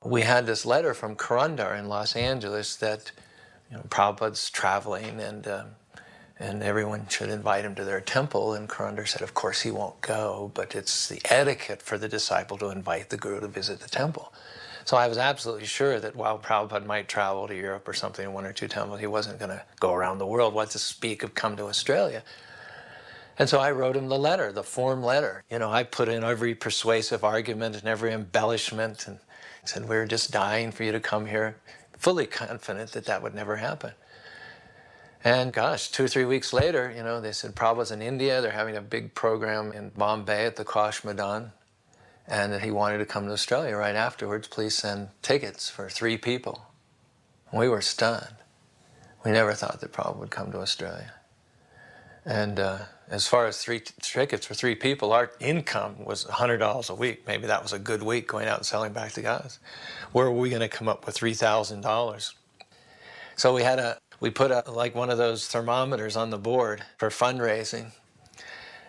We had this letter from Karandar in Los Angeles that Prabhupada's traveling and everyone should invite him to their temple. And Karandar said, of course he won't go, but it's the etiquette for the disciple to invite the guru to visit the temple. So I was absolutely sure that while Prabhupada might travel to Europe or something, in one or two temples, he wasn't going to go around the world. What to speak of come to Australia? And so I wrote him the letter, the form letter. I put in every persuasive argument and every embellishment and said, we're just dying for you to come here, fully confident that that would never happen. And gosh, 2 or 3 weeks later, they said Prabhupada's in India, they're having a big program in Bombay at the Kosh Maidan, and that he wanted to come to Australia right afterwards. Please send tickets for 3 people. We were stunned. We never thought that Prabhupada would come to Australia. And as far as 3 tickets for 3 people, our income was $100 a week. Maybe that was a good week going out and selling back to guys. Where were we going to come up with $3,000? So we put like one of those thermometers on the board for fundraising.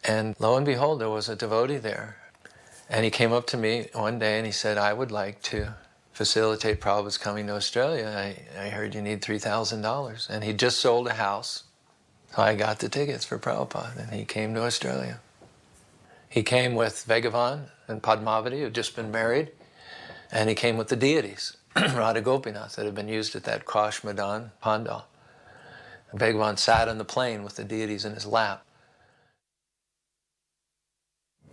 And lo and behold, there was a devotee there. And he came up to me one day and he said, I would like to facilitate Prabhupada's coming to Australia. I heard you need $3,000. And he just sold a house. So I got the tickets for Prabhupada, and he came to Australia. He came with Bhagavan and Padmavati, who had just been married, and he came with the deities, Radha Gopinath, that had been used at that Kosh Maidan Pandal. And Bhagavan sat on the plane with the deities in his lap.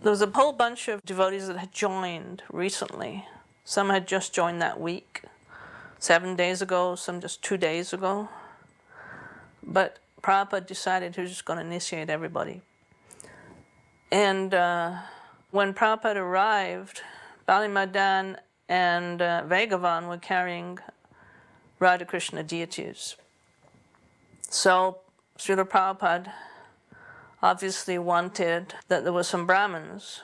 There was a whole bunch of devotees that had joined recently. Some had just joined that week, 7 days ago, some just 2 days ago. But Prabhupada decided he was just going to initiate everybody. And when Prabhupada arrived, Bali Madan and Bhagavan were carrying Radha Krishna deities. So Srila Prabhupada obviously wanted that there were some Brahmins.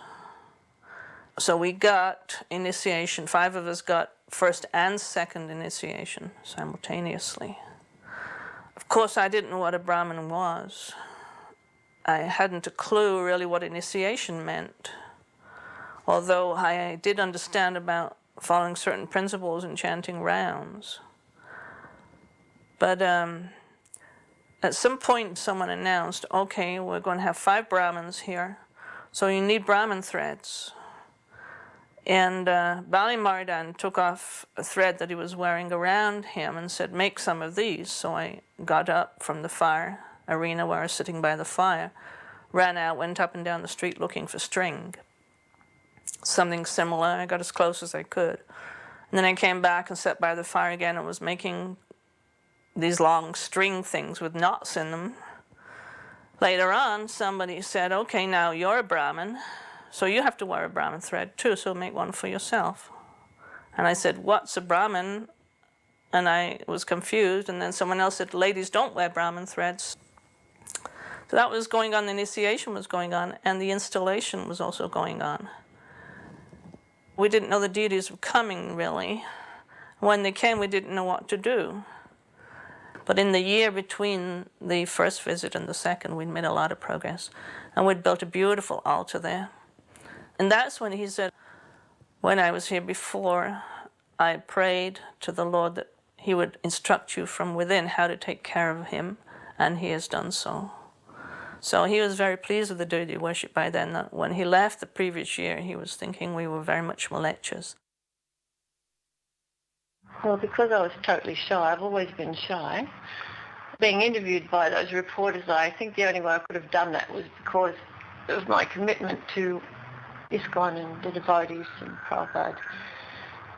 So we got initiation. 5 of us got first and second initiation simultaneously. Of course, I didn't know what a Brahmin was. I hadn't a clue really what initiation meant, although I did understand about following certain principles and chanting rounds. But at some point, someone announced, okay, we're going to have 5 Brahmins here, so you need Brahmin threads. And Bali Mardan took off a thread that he was wearing around him and said, make some of these. So I got up from the fire arena where I was sitting by the fire, ran out, went up and down the street looking for string. Something similar. I got as close as I could. And then I came back and sat by the fire again and was making these long string things with knots in them. Later on, somebody said, okay, now you're a Brahmin, so you have to wear a Brahmin thread too, so make one for yourself. And I said, what's a Brahmin? And I was confused, and then someone else said, ladies don't wear Brahmin threads. So that was going on, the initiation was going on, and the installation was also going on. We didn't know the deities were coming, really. When they came, we didn't know what to do. But in the year between the first visit and the second, we'd made a lot of progress. And we'd built a beautiful altar there. And that's when he said, when I was here before, I prayed to the Lord that he would instruct you from within how to take care of him, and he has done so. So he was very pleased with the deity worship by then. That when he left the previous year, he was thinking we were very much malechas. Well, because I was totally shy, I've always been shy. Being interviewed by those reporters, I think the only way I could have done that was because of my commitment to ISKCON and the devotees and Prabhupada.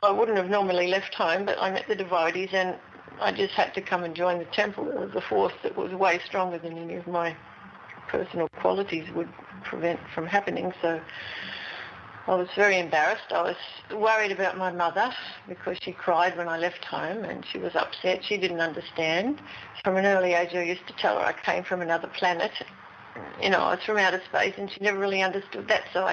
I wouldn't have normally left home, but I met the devotees and I just had to come and join the temple. It was a force that was way stronger than any of my personal qualities would prevent from happening. So I was very embarrassed. I was worried about my mother because she cried when I left home and she was upset. She didn't understand. From an early age, I used to tell her I came from another planet. I was from outer space, and she never really understood that. So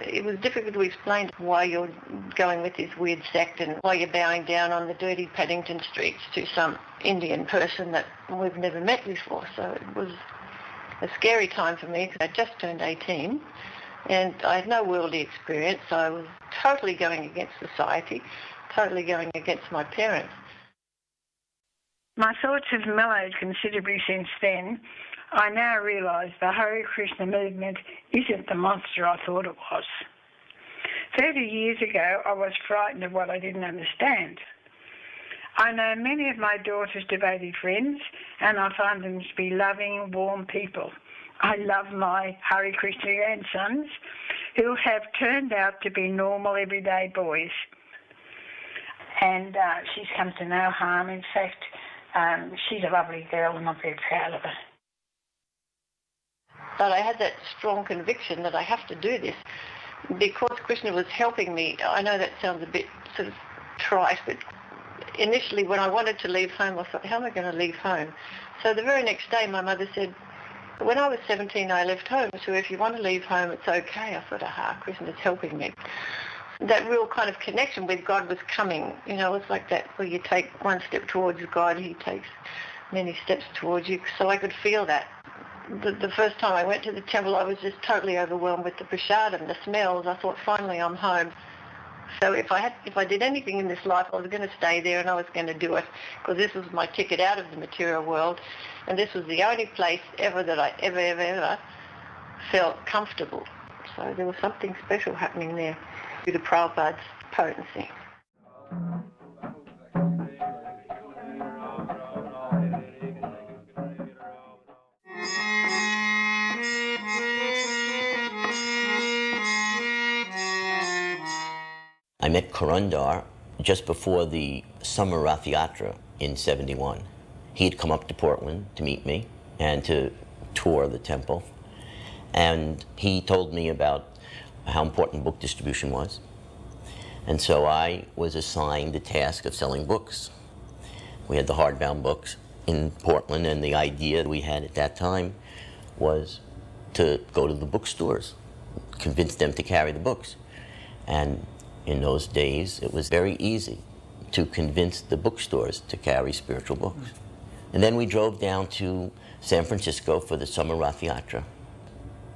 it was difficult to explain why you're going with this weird sect and why you're bowing down on the dirty Paddington streets to some Indian person that we've never met before. So it was a scary time for me because I just turned 18 and I had no worldly experience. So I was totally going against society, totally going against my parents. My thoughts have mellowed considerably since then. I now realise the Hare Krishna movement isn't the monster I thought it was. 30 years ago, I was frightened of what I didn't understand. I know many of my daughter's devotee friends, and I find them to be loving, warm people. I love my Hare Krishna grandsons, who have turned out to be normal, everyday boys. And she's come to no harm. In fact, she's a lovely girl, and I'm very proud of her. But I had that strong conviction that I have to do this because Krishna was helping me. I know that sounds a bit sort of trite, but initially when I wanted to leave home, I thought, how am I going to leave home? So the very next day, my mother said, when I was 17, I left home, so if you want to leave home, it's okay. I thought, aha, Krishna's helping me. That real kind of connection with God was coming. You know, it's like that where you take one step towards God, he takes many steps towards you. So I could feel that. The first time I went to the temple, I was just totally overwhelmed with the prasadam, the smells. I thought, finally, I'm home. So if I did anything in this life, I was going to stay there and I was going to do it because this was my ticket out of the material world, and this was the only place ever that I ever felt comfortable. So there was something special happening there due to Prabhupada's potency. I met Kurandar just before the summer Rath Yatra in '71. He had come up to Portland to meet me and to tour the temple. And he told me about how important book distribution was. And so I was assigned the task of selling books. We had the hardbound books in Portland, and the idea we had at that time was to go to the bookstores, convince them to carry the books. And in those days, it was very easy to convince the bookstores to carry spiritual books. And then we drove down to San Francisco for the summer Rath Yatra.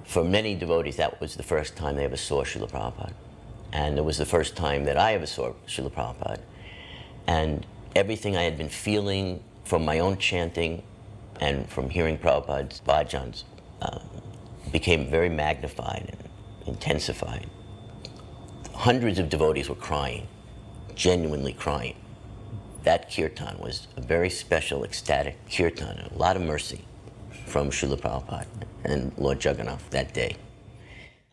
For many devotees, that was the first time they ever saw Srila Prabhupada. And it was the first time that I ever saw Srila Prabhupada. And everything I had been feeling from my own chanting and from hearing Prabhupada's bhajans became very magnified and intensified. Hundreds of devotees were crying, genuinely crying. That kirtan was a very special, ecstatic kirtan, a lot of mercy from Srila Prabhupada and Lord Jagannath that day.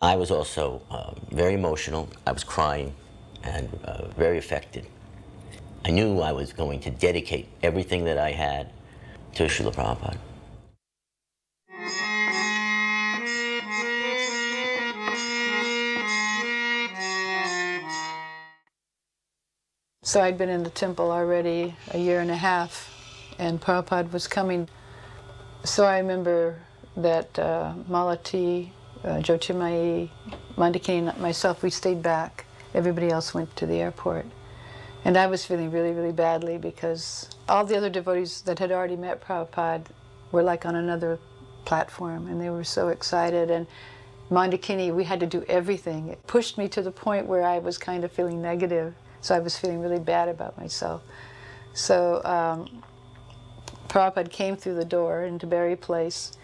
I was also very emotional. I was crying and very affected. I knew I was going to dedicate everything that I had to Srila Prabhupada. So I'd been in the temple already a year and a half, and Prabhupada was coming. So I remember that Malati, Jyotirmayi, Mandakini, and myself, we stayed back. Everybody else went to the airport. And I was feeling really, really badly because all the other devotees that had already met Prabhupada were like on another platform, and they were so excited. And Mandakini, we had to do everything. It pushed me to the point where I was kind of feeling negative. So I was feeling really bad about myself. So Prabhupada came through the door into Berry Place,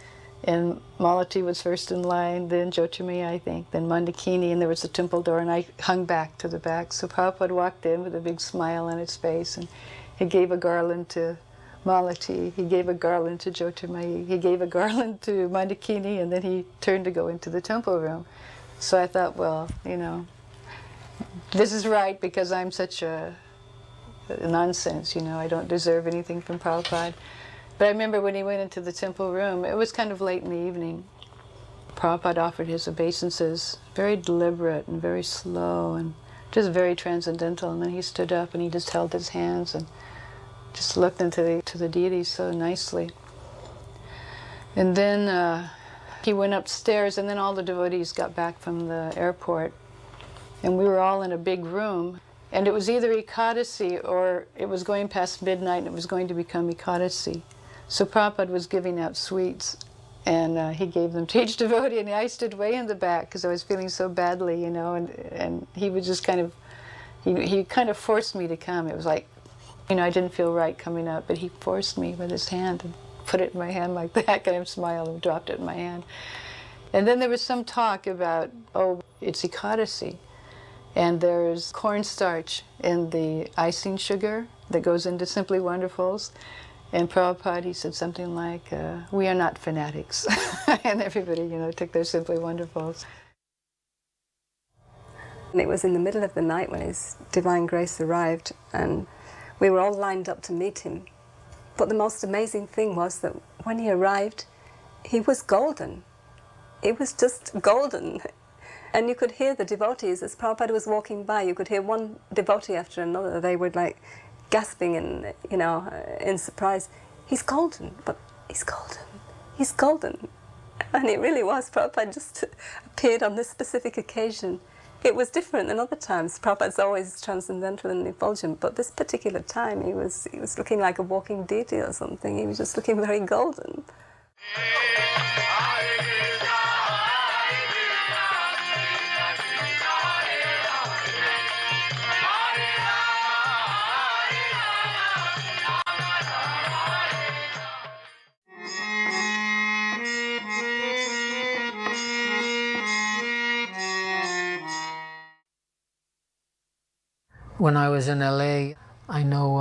and Malati was first in line, then Jyotirmayi, I think, then Mandakini, and there was the temple door, and I hung back to the back. So Prabhupada walked in with a big smile on his face, and he gave a garland to Malati, he gave a garland to Jyotirmayi, he gave a garland to Mandakini, and then he turned to go into the temple room. So I thought, well, you know, this is right because I'm such a nonsense, you know, I don't deserve anything from Prabhupada. But I remember when he went into the temple room, it was kind of late in the evening. Prabhupada offered his obeisances, very deliberate and very slow and just very transcendental. And then he stood up and he just held his hands and just looked into the deity so nicely. And then he went upstairs, and then all the devotees got back from the airport. And we were all in a big room, and it was either Ekadasi or it was going past midnight and it was going to become Ekadasi. So Prabhupada was giving out sweets, And he gave them to each devotee, and I stood way in the back because I was feeling so badly, you know, and he would just kind of, he kind of forced me to come. It was like, you know, I didn't feel right coming up, but he forced me with his hand and put it in my hand like that, kind of smiled and dropped it in my hand. And then there was some talk about, oh, it's Ekadasi, and there's cornstarch in the icing sugar that goes into Simply Wonderfuls. And Prabhupada, he said something like, we are not fanatics. And everybody, you know, took their Simply Wonderfuls. And it was in the middle of the night when His Divine Grace arrived, and we were all lined up to meet him. But the most amazing thing was that when he arrived, he was golden. It was just golden. And you could hear the devotees, as Prabhupada was walking by, you could hear one devotee after another. They were like gasping in, you know, in surprise. He's golden, but he's golden. He's golden. And it really was. Prabhupada just appeared on this specific occasion. It was different than other times. Prabhupada's always transcendental and effulgent, but this particular time he was looking like a walking deity or something. He was just looking very golden. When I was in LA, I know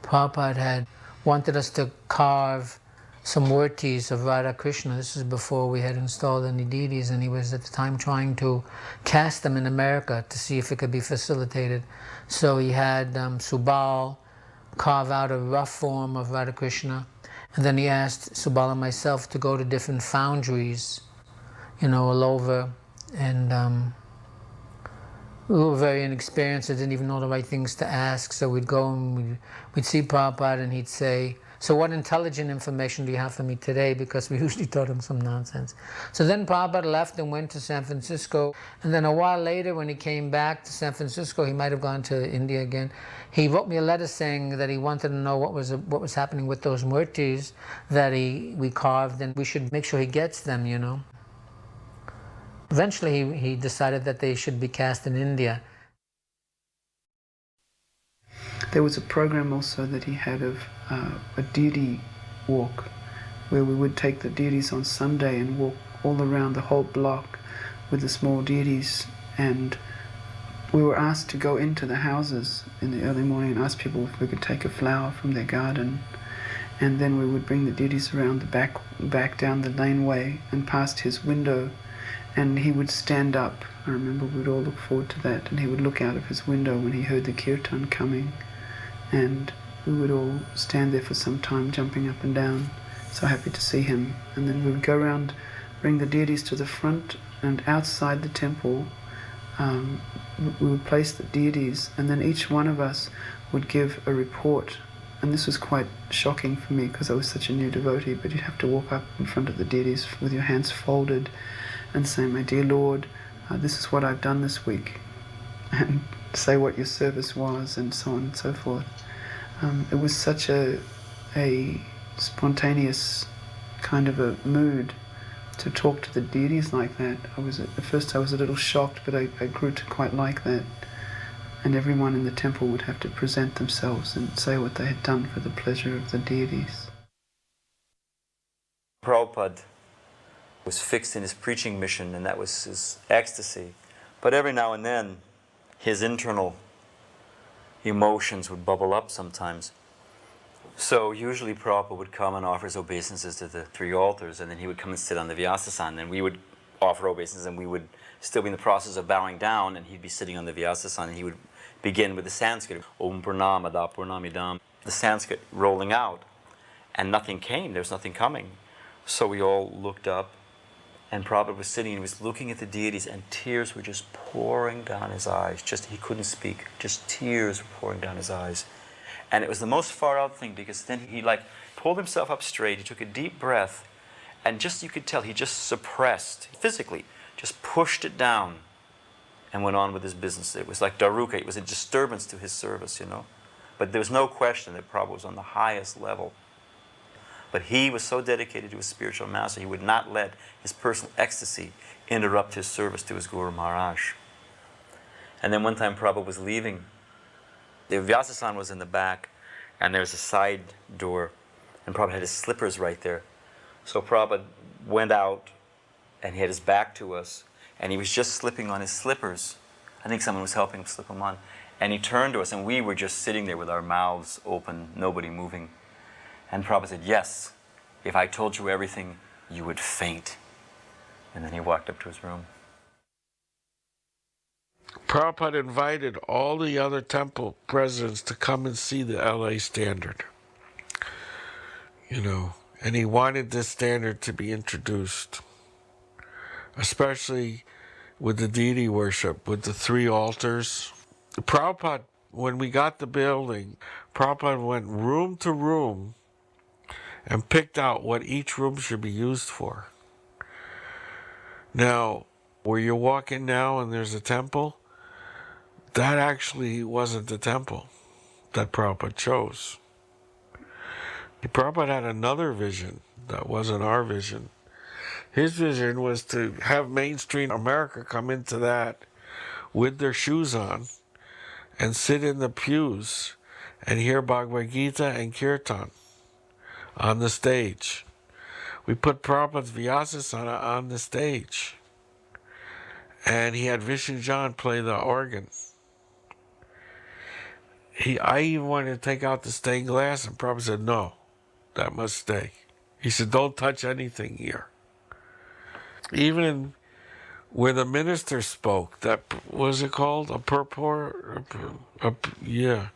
Prabhupada had wanted us to carve some murtis of Radha Krishna. This is before we had installed any deities, and he was at the time trying to cast them in America to see if it could be facilitated. So he had Subal carve out a rough form of Radha Krishna, and then he asked Subal and myself to go to different foundries, you know, all over, and we were very inexperienced. I didn't even know the right things to ask, so we'd go and we'd see Prabhupada, and he'd say, so what intelligent information do you have for me today? Because we usually taught him some nonsense. So then Prabhupada left and went to San Francisco, and then a while later when he came back to San Francisco, he might have gone to India again, he wrote me a letter saying that he wanted to know what was happening with those murtis that we carved, and we should make sure he gets them, you know. Eventually he decided that they should be cast in India. There was a program also that he had of a deity walk, where we would take the deities on Sunday and walk all around the whole block with the small deities, and we were asked to go into the houses in the early morning and ask people if we could take a flower from their garden, and then we would bring the deities around the back down the laneway and past his window, and he would stand up. I remember we'd all look forward to that, and he would look out of his window when he heard the kirtan coming, and we would all stand there for some time jumping up and down, so happy to see him. And then we would go around, bring the deities to the front, and outside the temple we would place the deities, and then each one of us would give a report. And this was quite shocking for me because I was such a new devotee, but you'd have to walk up in front of the deities with your hands folded and say, my dear Lord, this is what I've done this week, and say what your service was, and so on and so forth. It was such a spontaneous kind of a mood to talk to the deities like that. At first I was a little shocked, but I grew to quite like that. And everyone in the temple would have to present themselves and say what they had done for the pleasure of the deities. Prabhupada was fixed in his preaching mission, and that was his ecstasy. But every now and then, his internal emotions would bubble up sometimes. So usually Prabhupada would come and offer his obeisances to the three altars, and then he would come and sit on the Vyasasana, and we would offer obeisances, and we would still be in the process of bowing down, and he'd be sitting on the Vyasasana, and he would begin with the Sanskrit, Om Purnamada Purnamidam, the Sanskrit rolling out, and nothing came, there was nothing coming. So we all looked up, and Prabhupada was sitting and he was looking at the deities, and tears were just pouring down his eyes. He couldn't speak, just tears were pouring down his eyes. And it was the most far out thing, because then he pulled himself up straight, he took a deep breath, and you could tell he just suppressed, physically, just pushed it down and went on with his business. It was like Daruka, it was a disturbance to his service, you know. But there was no question that Prabhupada was on the highest level. But he was so dedicated to his spiritual master, he would not let his personal ecstasy interrupt his service to his Guru Maharaj. And then one time Prabhupada was leaving. The Vyasasan was in the back, and there was a side door, and Prabhupada had his slippers right there. So Prabhupada went out, and he had his back to us, and he was just slipping on his slippers. I think someone was helping him slip them on. And he turned to us, and we were just sitting there with our mouths open, nobody moving. And Prabhupada said, "Yes, if I told you everything, you would faint." And then he walked up to his room. Prabhupada invited all the other temple presidents to come and see the LA standard. And he wanted this standard to be introduced, especially with the deity worship, with the 3 altars. Prabhupada, when we got the building, Prabhupada went room to room and picked out what each room should be used for. Now, where you walk in now and there's a temple, that actually wasn't the temple that Prabhupada chose. Prabhupada had another vision that wasn't our vision. His vision was to have mainstream America come into that with their shoes on and sit in the pews and hear Bhagavad Gita and Kirtan on the stage. We put Prabhupada's Vyasasana on the stage. And he had Vishnu John play the organ. I even wanted to take out the stained glass, and Prabhupada said, "No, that must stay." He said, "Don't touch anything here." Even where the minister spoke, that was it called? A purport? Yeah.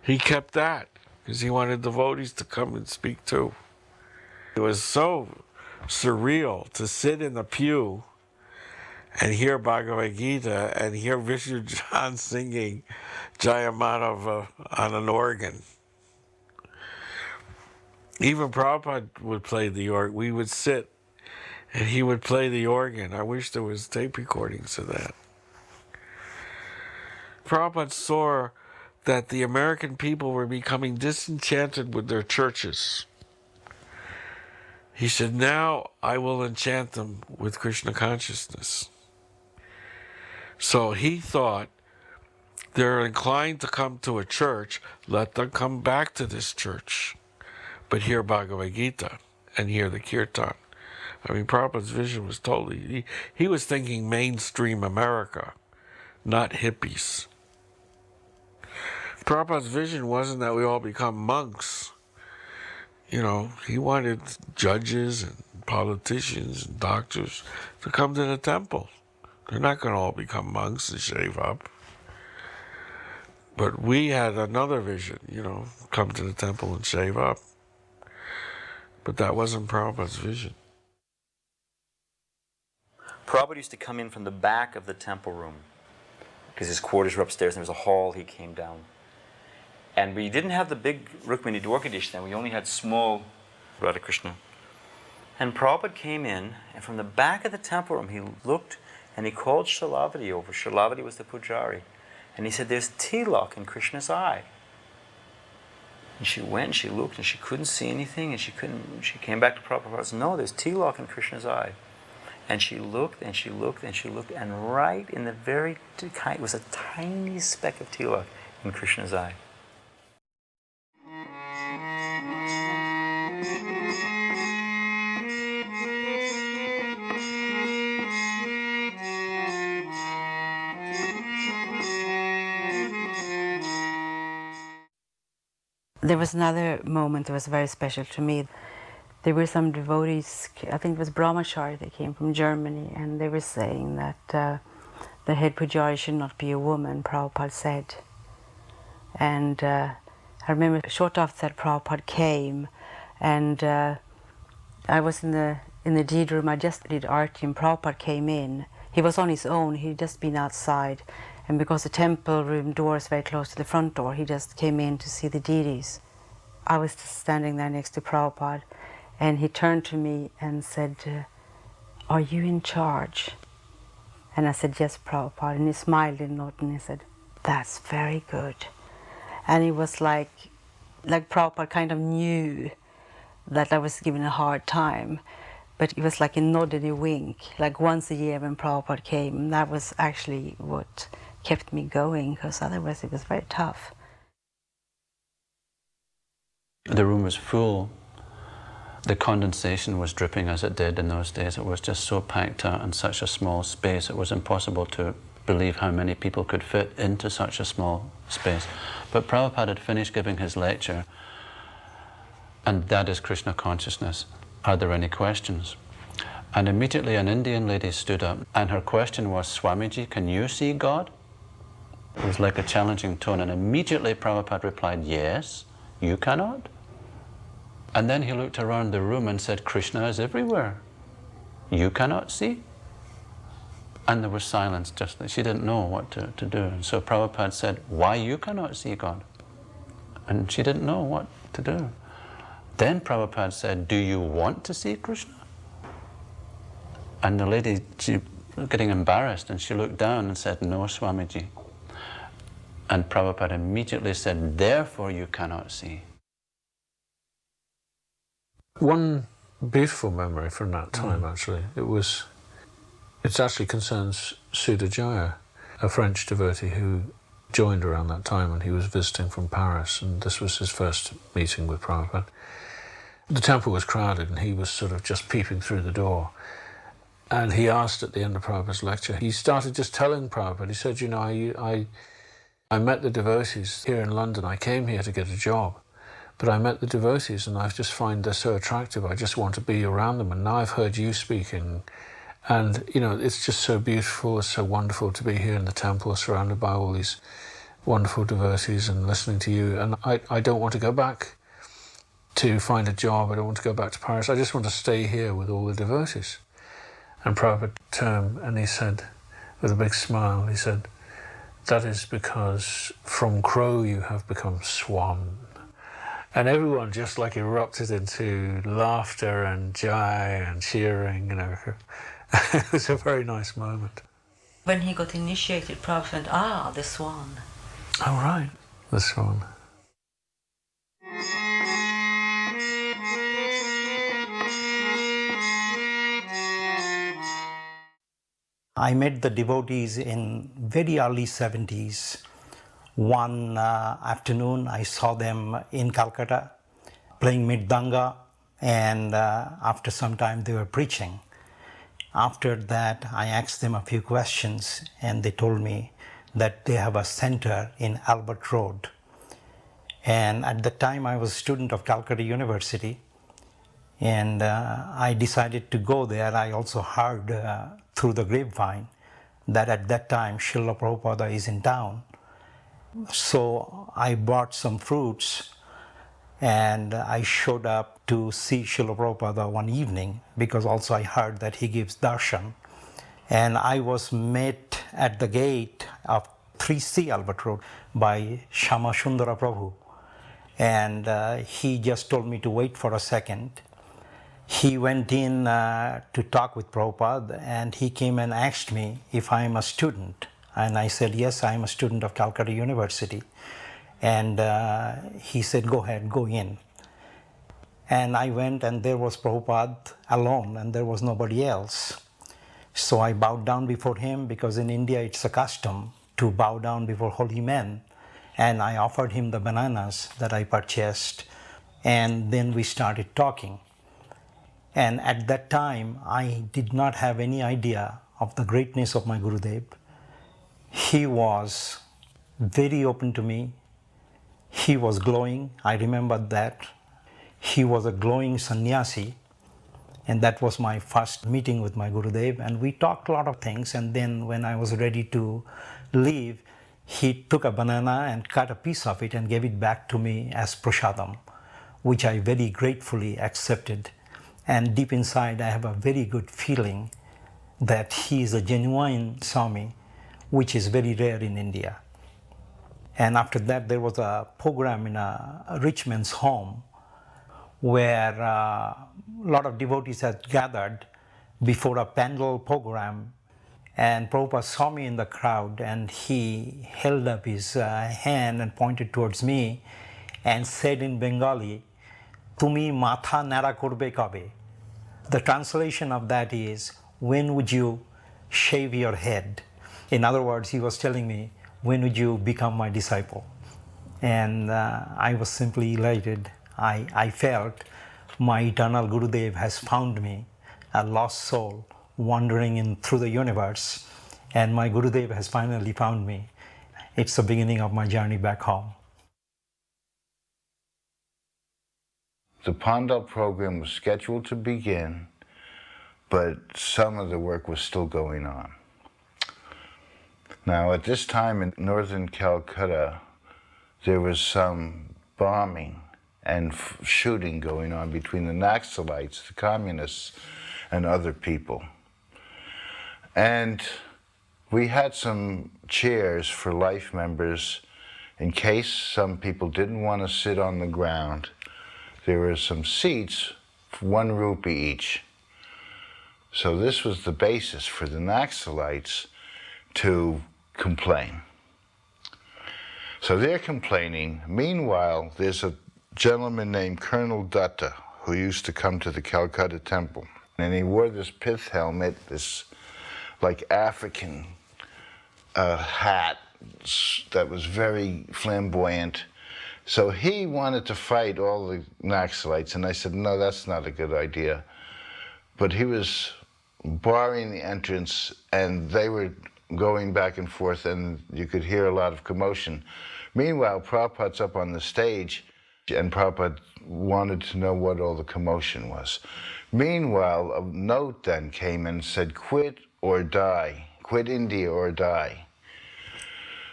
He kept that because he wanted devotees to come and speak too. It was so surreal to sit in the pew and hear Bhagavad Gita and hear Vishnu John singing Jayamadava on an organ. Even Prabhupada would play the organ. We would sit and he would play the organ. I wish there was tape recordings of that. Prabhupada saw that the American people were becoming disenchanted with their churches. He said, "Now I will enchant them with Krishna consciousness." So he thought, they're inclined to come to a church, let them come back to this church, but hear Bhagavad Gita and hear the Kirtan. I mean, Prabhupada's vision was totally, he was thinking mainstream America, not hippies. Prabhupada's vision wasn't that we all become monks. He wanted judges and politicians and doctors to come to the temple. They're not going to all become monks and shave up. But we had another vision, come to the temple and shave up. But that wasn't Prabhupada's vision. Prabhupada used to come in from the back of the temple room because his quarters were upstairs and there was a hall he came down. And we didn't have the big Rukmini Dwarkadish then, we only had small Hare Krishna. And Prabhupada came in, and from the back of the temple room he looked and he called Shilavati over. Shilavati was the pujari. And he said, "There's tilak in Krishna's eye." And she went and she looked and she couldn't see anything, and she came back to Prabhupada and said, "No, there's tilak in Krishna's eye." And she looked and she looked and she looked, and right in the very, it was a tiny speck of tilak in Krishna's eye. There was another moment that was very special to me. There were some devotees, I think it was Brahmachari, they came from Germany, and they were saying that the head pujari should not be a woman, Prabhupada said. And I remember short after that Prabhupada came, and I was in the deed room, I just did arti, and Prabhupada came in. He was on his own, he'd just been outside. And because the temple room door is very close to the front door, he just came in to see the deities. I was just standing there next to Prabhupada, and he turned to me and said, "Are you in charge?" And I said, "Yes, Prabhupada." And he smiled and nodded, and he said, "That's very good." And it was like Prabhupada kind of knew that I was given a hard time, but it was like a nod and a wink, like once a year when Prabhupada came. That was actually what kept me going, because otherwise it was very tough. The room was full. The condensation was dripping as it did in those days. It was just so packed out in such a small space. It was impossible to believe how many people could fit into such a small space. But Prabhupada had finished giving his lecture, and that is Krishna consciousness. Are there any questions? And immediately an Indian lady stood up, and her question was, Swamiji, can you see God? It was like a challenging tone, and immediately Prabhupada replied, yes, you cannot. And then he looked around the room and said, Krishna is everywhere. You cannot see? And there was silence, just that she didn't know what to do. And so Prabhupada said, why you cannot see God? And she didn't know what to do. Then Prabhupada said, do you want to see Krishna? And the lady, she was getting embarrassed, and she looked down and said, no, Swamiji. And Prabhupada immediately said, therefore you cannot see. One beautiful memory from that time, actually, it actually concerns Sudajaya, a French devotee who joined around that time when he was visiting from Paris, and this was his first meeting with Prabhupada. The temple was crowded, and he was sort of just peeping through the door. And he asked at the end of Prabhupada's lecture, he started just telling Prabhupada, he said, you know, I met the devotees here in London. I came here to get a job, but I met the devotees and I just find they're so attractive. I just want to be around them. And now I've heard you speaking, and you know, it's just so beautiful. It's so wonderful to be here in the temple, surrounded by all these wonderful devotees and listening to you. And I don't want to go back to find a job. I don't want to go back to Paris. I just want to stay here with all the devotees. And Prabhupada turned and he said, with a big smile, he said, that is because from crow you have become swan. And everyone just like erupted into laughter and joy and cheering, you know. It was a very nice moment. When he got initiated, Prabhupada said, the swan. Oh, right, the swan. I met the devotees in very early 70s. One afternoon I saw them in Calcutta playing Mridanga, and after some time they were preaching. After that I asked them a few questions, and they told me that they have a center in Albert Road. And at the time I was a student of Calcutta University, and I decided to go there. I also heard through the grapevine that at that time Srila Prabhupada is in town. So I bought some fruits and I showed up to see Srila Prabhupada one evening, because also I heard that he gives darshan. And I was met at the gate of 3C Albert Road by Shama Sundara Prabhu. And he just told me to wait for a second. He went in to talk with Prabhupada, and he came and asked me if I am a student. And I said, yes, I am a student of Calcutta University. And he said, go ahead, go in. And I went, and there was Prabhupada alone, and there was nobody else. So I bowed down before him, because in India it's a custom to bow down before holy men. And I offered him the bananas that I purchased, and then we started talking. And at that time, I did not have any idea of the greatness of my Gurudev. He was very open to me. He was glowing. I remembered that. He was a glowing sannyasi. And that was my first meeting with my Gurudev. And we talked a lot of things. And then when I was ready to leave, he took a banana and cut a piece of it and gave it back to me as prasadam, which I very gratefully accepted. And deep inside, I have a very good feeling that he is a genuine Swami, which is very rare in India. And after that, there was a program in a rich man's home where a lot of devotees had gathered before a Pandal program. And Prabhupada saw me in the crowd, and he held up his hand and pointed towards me and said in Bengali Tumi matha nara korbe kabe. The translation of that is, when would you shave your head? In other words, he was telling me, when would you become my disciple? And I was simply elated. I felt my eternal Gurudev has found me, a lost soul wandering through the universe, and my Gurudev has finally found me. It's the beginning of my journey back home. The Pandal program was scheduled to begin, but some of the work was still going on. Now, at this time in northern Calcutta, there was some bombing and shooting going on between the Naxalites, the communists, and other people. And we had some chairs for life members in case some people didn't want to sit on the ground. There were some seats, 1 rupee each. So this was the basis for the Naxalites to complain. So they're complaining. Meanwhile, there's a gentleman named Colonel Dutta who used to come to the Calcutta temple. And he wore this pith helmet, this like African hat that was very flamboyant. So he wanted to fight all the Naxalites, and I said, no, that's not a good idea. But he was barring the entrance, and they were going back and forth, and you could hear a lot of commotion. Meanwhile, Prabhupada's up on the stage, and Prabhupada wanted to know what all the commotion was. Meanwhile, a note then came and said, quit or die, quit India or die.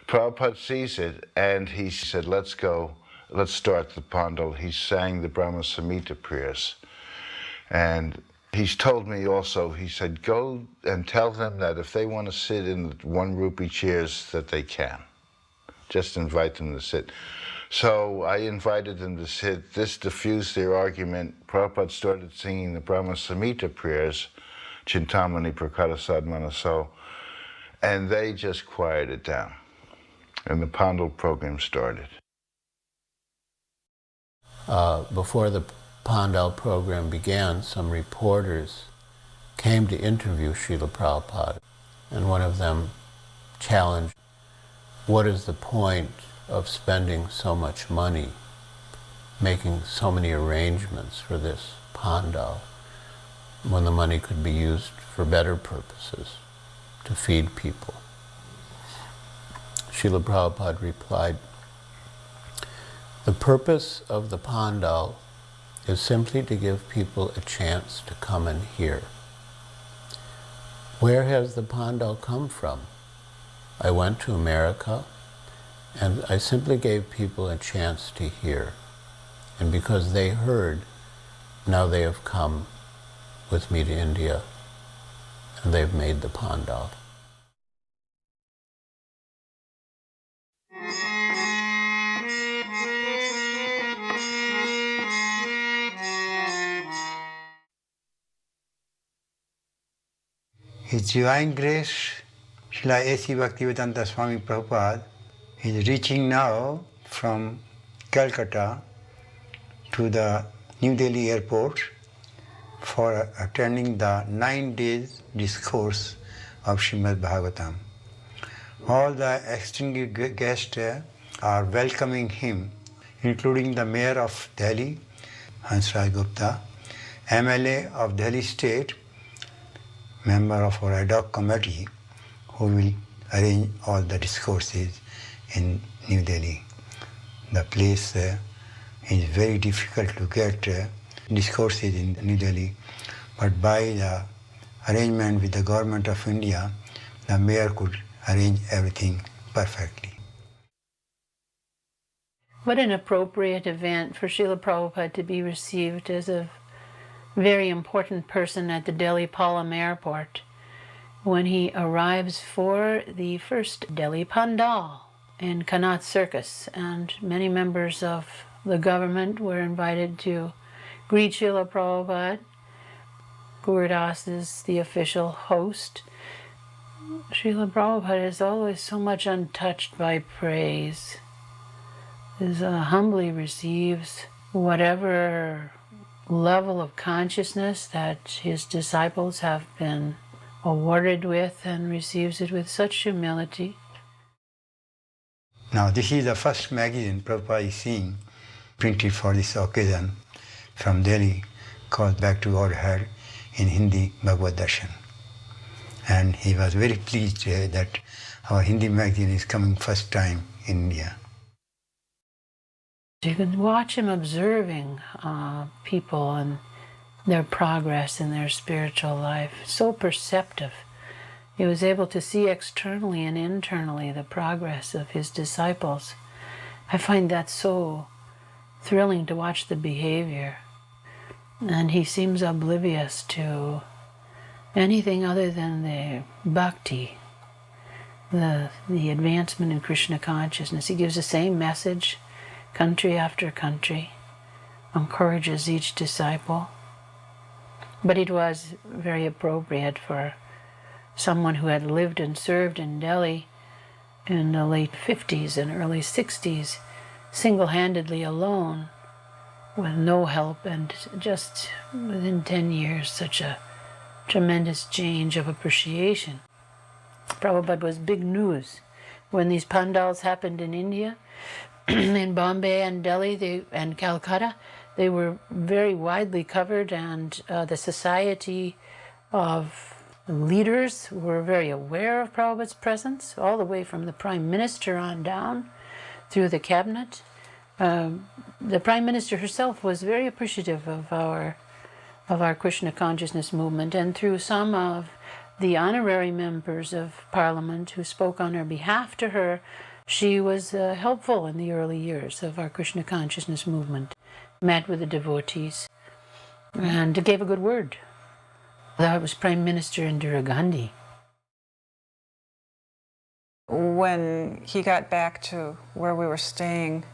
Prabhupada sees it, and he said, let's go, let's start the Pandal. He sang the Brahma Samhita prayers. And he's told me also, he said, go and tell them that if they want to sit in the 1 rupee chairs, that they can. Just invite them to sit. So I invited them to sit. This diffused their argument. Prabhupada started singing the Brahma Samhita prayers, Chintamani Prakara Manaso, and they just quieted down. And the Pandal program started. Before the Pandal program began, some reporters came to interview Srila Prabhupada, and one of them challenged, what is the point of spending so much money, making so many arrangements for this Pandal, when the money could be used for better purposes, to feed people? Srila Prabhupada replied, the purpose of the Pandal is simply to give people a chance to come and hear. Where has the Pandal come from? I went to America, and I simply gave people a chance to hear. And because they heard, now they have come with me to India, and they've made the Pandal. His Divine Grace, Srila A.C. Bhaktivedanta Swami Prabhupada, is reaching now from Calcutta to the New Delhi airport for attending the 9 days discourse of Srimad Bhagavatam. All the distinguished guests are welcoming him, including the Mayor of Delhi, Hansraj Gupta, MLA of Delhi State, member of our ad hoc committee, who will arrange all the discourses in New Delhi. The place is very difficult to get discourses in New Delhi, but by the arrangement with the government of India, the mayor could arrange everything perfectly. What an appropriate event for Srila Prabhupada to be received as a very important person at the Delhi Palam Airport when he arrives for the first Delhi Pandal in Connaught Circus, and many members of the government were invited to greet Srila Prabhupada. Gurudas is the official host. Srila Prabhupada is always so much untouched by praise. Is humbly receives whatever level of consciousness that his disciples have been awarded with, and receives it with such humility. Now this is the first magazine Prabhupada is seeing, printed for this occasion from Delhi, called Back to Godhead in Hindi, Bhagavad Darshan. And he was very pleased that our Hindi magazine is coming first time in India. You can watch him observing people and their progress in their spiritual life. So perceptive. He was able to see externally and internally the progress of his disciples. I find that so thrilling to watch the behavior. And he seems oblivious to anything other than the bhakti, the advancement in Krishna consciousness. He gives the same message country after country, encourages each disciple. But it was very appropriate for someone who had lived and served in Delhi in the late 50s and early 60s, single-handedly alone, with no help, and just within 10 years, such a tremendous change of appreciation. Prabhupada was big news. When these pandals happened in India, in Bombay and Delhi and Calcutta, they were very widely covered, and the society of leaders were very aware of Prabhupada's presence, all the way from the Prime Minister on down through the cabinet. The Prime Minister herself was very appreciative of our Krishna consciousness movement, and through some of the honorary members of Parliament who spoke on her behalf to her, she was helpful in the early years of our Krishna consciousness movement, met with the devotees, and gave a good word. That was Prime Minister Indira Gandhi. When he got back to where we were staying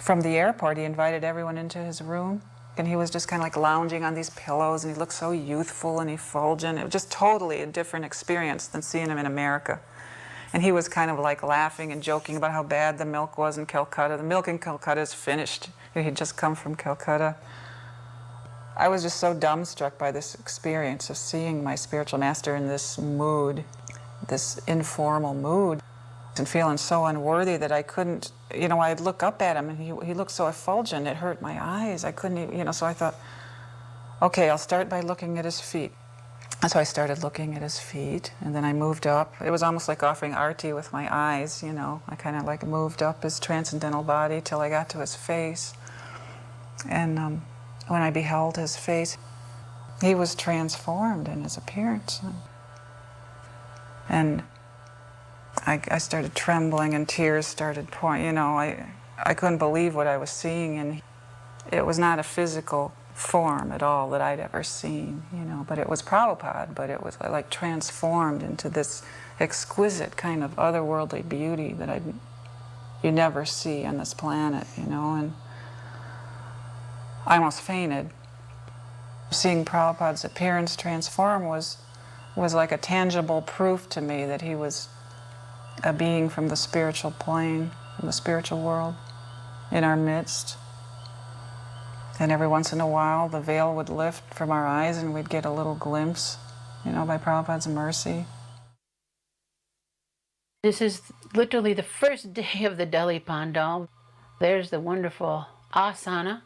from the airport, he invited everyone into his room, and he was just kind of like lounging on these pillows, and he looked so youthful and effulgent. It was just totally a different experience than seeing him in America. And he was kind of like laughing and joking about how bad the milk was in Calcutta. The milk in Calcutta is finished. He'd just come from Calcutta. I was just so dumbstruck by this experience of seeing my spiritual master in this mood, this informal mood, and feeling so unworthy that I couldn't, I'd look up at him and he looked so effulgent, it hurt my eyes. I couldn't even, so I thought, okay, I'll start by looking at his feet. And so I started looking at his feet, and then I moved up. It was almost like offering arti with my eyes, I kind of like moved up his transcendental body till I got to his face. And when I beheld his face, he was transformed in his appearance. And I started trembling and tears started pouring. I couldn't believe what I was seeing, and it was not a physical form at all that I'd ever seen, but it was Prabhupada, but it was like transformed into this exquisite kind of otherworldly beauty that you never see on this planet, and I almost fainted. Seeing Prabhupada's appearance transform was like a tangible proof to me that he was a being from the spiritual plane, from the spiritual world, in our midst. And every once in a while, the veil would lift from our eyes and we'd get a little glimpse, by Prabhupada's mercy. This is literally the first day of the Delhi Pandal. There's the wonderful asana.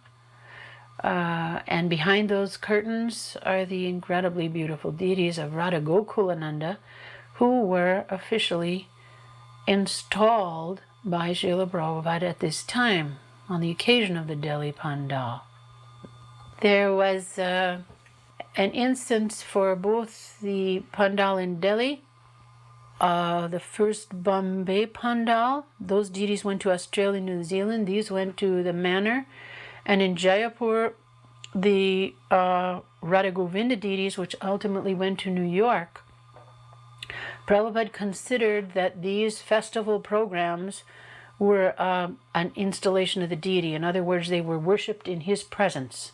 And behind those curtains are the incredibly beautiful deities of Radha Gokulananda, who were officially installed by Srila Prabhupada at this time on the occasion of the Delhi Pandal. There was an instance for both the Pandal in Delhi, the first Bombay Pandal. Those deities went to Australia and New Zealand. These went to the manor. And in Jaipur, the Radha Govinda deities, which ultimately went to New York, Prabhupada considered that these festival programs were an installation of the deity. In other words, they were worshipped in his presence.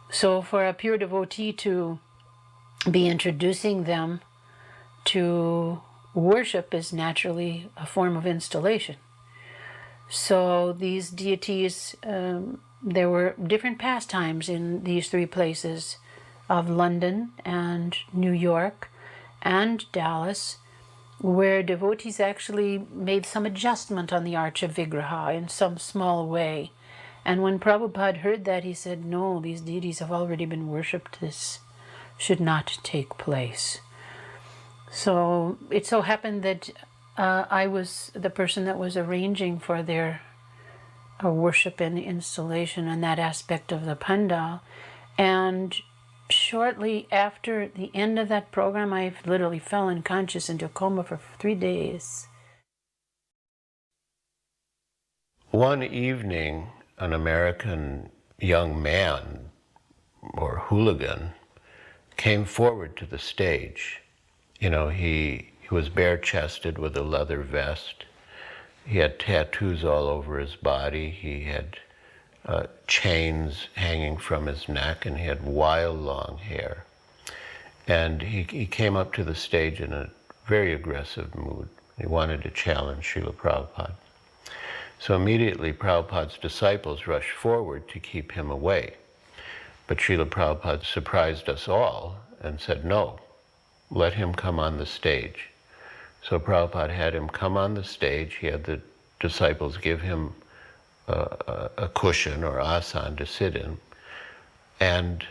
So for a pure devotee to be introducing them to worship is naturally a form of installation. So these deities there were different pastimes in these three places of London and New York and Dallas, where devotees actually made some adjustment on the Arch of Vigraha in some small way. And when Prabhupada heard that, he said, no, these deities have already been worshipped. This should not take place. So it so happened that I was the person that was arranging for their worship and installation and that aspect of the pandal. And shortly after the end of that program, I literally fell unconscious into a coma for 3 days. One evening, an American young man or hooligan came forward to the stage. You know, he was bare-chested with a leather vest. He had tattoos all over his body. He had chains hanging from his neck, and he had wild long hair. And he came up to the stage in a very aggressive mood. He wanted to challenge Srila Prabhupada. So immediately Prabhupada's disciples rushed forward to keep him away. But Srila Prabhupada surprised us all and said, no, let him come on the stage. So Prabhupada had him come on the stage. He had the disciples give him a cushion or asan to sit in. And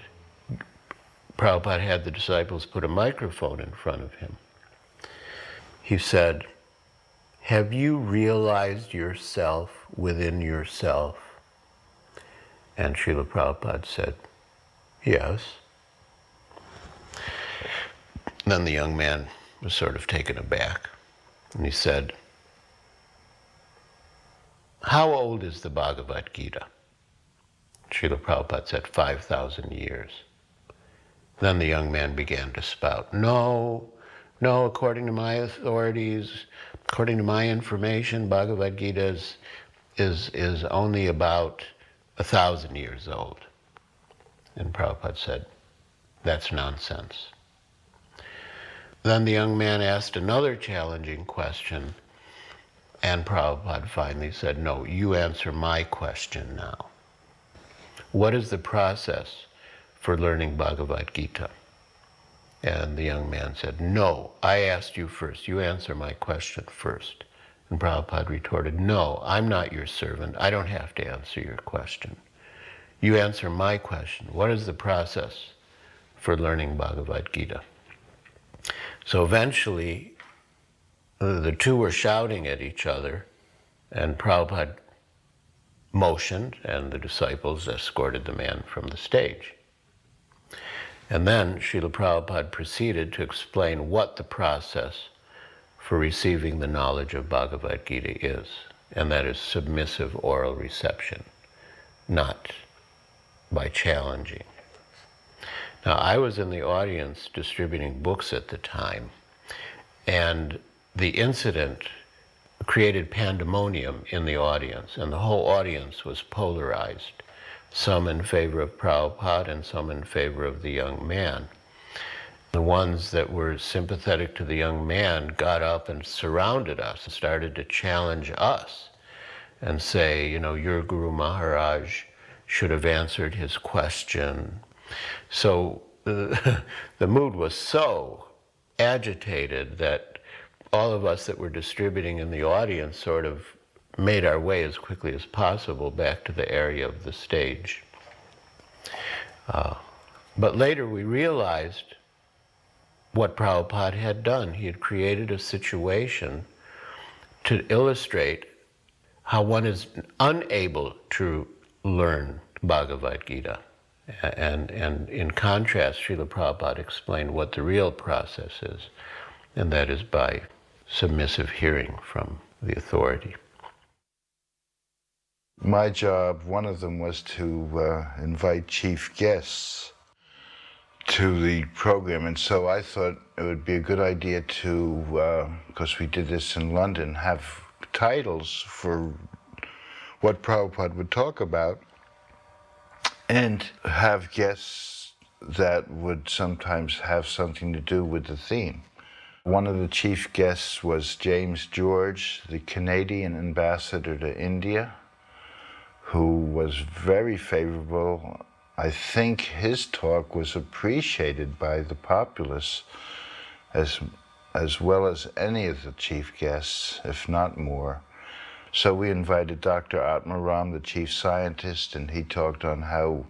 Prabhupada had the disciples put a microphone in front of him. He said, have you realized yourself within yourself? And Srila Prabhupada said, yes. Then the young man was sort of taken aback, and he said, how old is the Bhagavad Gita? Srila Prabhupada said, 5,000 years. Then the young man began to spout, no, according to my authorities, according to my information, Bhagavad Gita is only about 1,000 years old. And Prabhupada said, that's nonsense. Then the young man asked another challenging question, and Prabhupada finally said, no, you answer my question now. What is the process for learning Bhagavad Gita? And the young man said, no, I asked you first. You answer my question first. And Prabhupada retorted, no, I'm not your servant. I don't have to answer your question. You answer my question. What is the process for learning Bhagavad Gita? So eventually, the two were shouting at each other, and Prabhupada motioned, and the disciples escorted the man from the stage. And then Srila Prabhupada proceeded to explain what the process for receiving the knowledge of Bhagavad Gita is, and that is submissive oral reception, not by challenging. Now, I was in the audience distributing books at the time, and the incident created pandemonium in the audience, and the whole audience was polarized, some in favor of Prabhupada and some in favor of the young man. The ones that were sympathetic to the young man got up and surrounded us and started to challenge us and say, you know, your Guru Maharaj should have answered his question. So the mood was so agitated that all of us that were distributing in the audience sort of made our way as quickly as possible back to the area of the stage. But later we realized what Prabhupada had done. He had created a situation to illustrate how one is unable to learn Bhagavad Gita. And in contrast, Srila Prabhupada explained what the real process is, and that is by submissive hearing from the authority. My job, one of them was to invite chief guests to the program, and so I thought it would be a good idea to, because we did this in London, have titles for what Prabhupada would talk about, and have guests that would sometimes have something to do with the theme. One of the chief guests was James George, the Canadian ambassador to India, who was very favorable. I think his talk was appreciated by the populace as well as any of the chief guests, if not more. So we invited Dr. Atmaram, the chief scientist, and he talked on how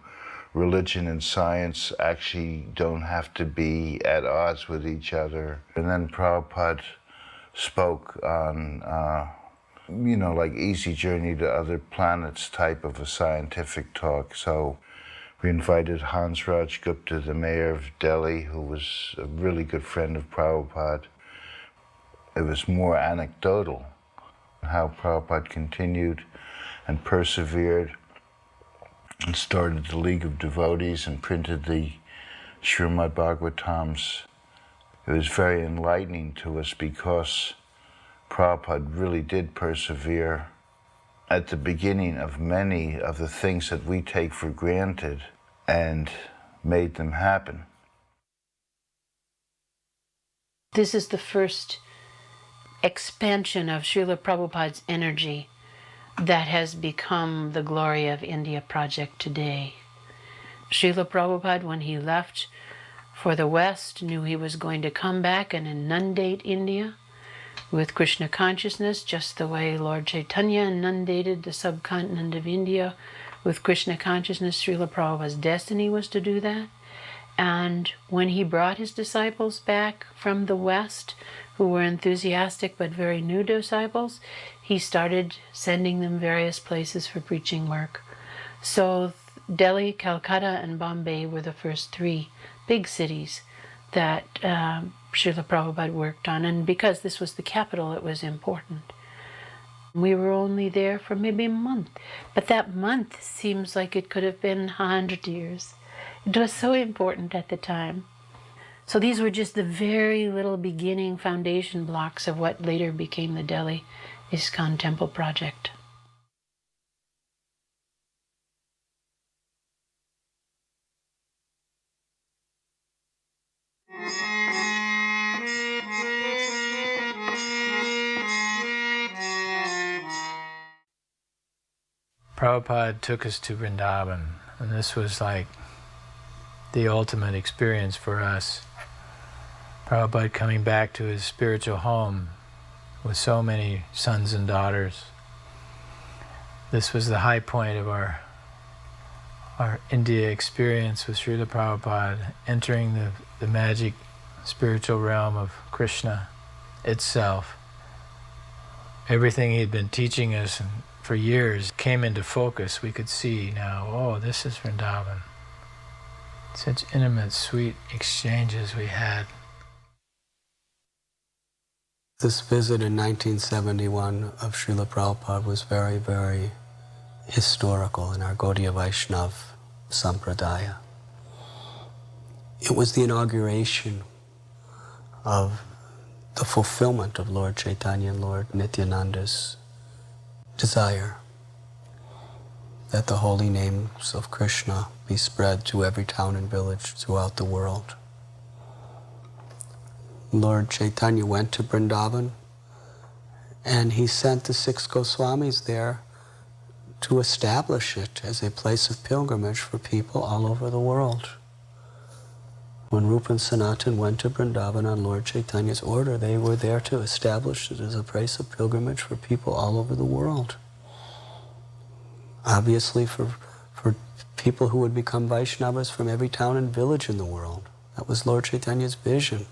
religion and science actually don't have to be at odds with each other. And then Prabhupada spoke on, like Easy Journey to Other Planets type of a scientific talk. So we invited Hans Raj Gupta, the mayor of Delhi, who was a really good friend of Prabhupada. It was more anecdotal, how Prabhupada continued and persevered and started the League of Devotees and printed the Srimad Bhagavatams. It was very enlightening to us because Prabhupada really did persevere at the beginning of many of the things that we take for granted and made them happen. This is the first expansion of Srila Prabhupada's energy that has become the Glory of India project today. Srila Prabhupada, when he left for the West, knew he was going to come back and inundate India with Krishna consciousness, just the way Lord Chaitanya inundated the subcontinent of India with Krishna consciousness. Srila Prabhupada's destiny was to do that. And when he brought his disciples back from the West, who were enthusiastic but very new disciples, he started sending them various places for preaching work. So Delhi, Calcutta, and Bombay were the first three big cities that Srila Prabhupada worked on. And because this was the capital, it was important. We were only there for maybe a month, but that month seems like it could have been 100 years. It was so important at the time. So these were just the very little beginning foundation blocks of what later became the Delhi ISKCON Temple project. Prabhupada took us to Vrindavan, and this was like the ultimate experience for us. Prabhupada coming back to his spiritual home with so many sons and daughters. This was the high point of our India experience with Srila Prabhupada, entering the magic spiritual realm of Krishna itself. Everything he had been teaching us for years came into focus. We could see now, oh, this is Vrindavan. Such intimate, sweet exchanges we had. This visit in 1971 of Srila Prabhupada was very, very historical in our Gaudiya Vaishnav Sampradaya. It was the inauguration of the fulfillment of Lord Chaitanya and Lord Nityananda's desire that the holy names of Krishna be spread to every town and village throughout the world. Lord Chaitanya went to Vrindavan and he sent the 6 Goswamis there to establish it as a place of pilgrimage for people all over the world. When Rupa and Sanatan went to Vrindavan on Lord Chaitanya's order, they were there to establish it as a place of pilgrimage for people all over the world. Obviously for people who would become Vaishnavas from every town and village in the world. That was Lord Chaitanya's vision.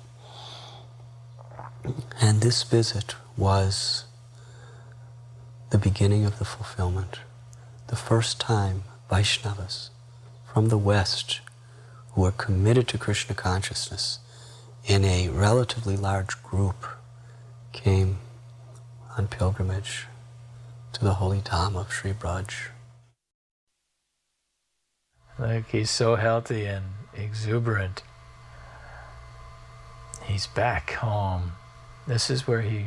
And this visit was the beginning of the fulfillment. The first time Vaishnavas from the West who were committed to Krishna consciousness in a relatively large group came on pilgrimage to the holy Dham of Sri Braj. Look, he's so healthy and exuberant. He's back home. This is where he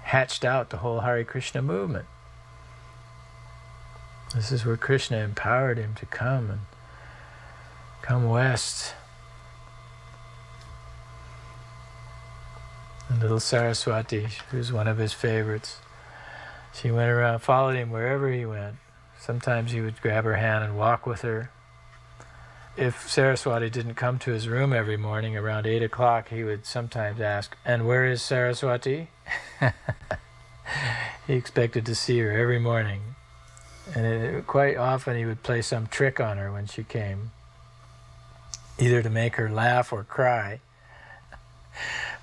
hatched out the whole Hare Krishna movement. This is where Krishna empowered him to come west. And little Saraswati, who's one of his favorites, she went around, followed him wherever he went. Sometimes he would grab her hand and walk with her. If Saraswati didn't come to his room every morning around 8 o'clock, he would sometimes ask, "And where is Saraswati?" He expected to see her every morning. And quite often he would play some trick on her when she came, either to make her laugh or cry.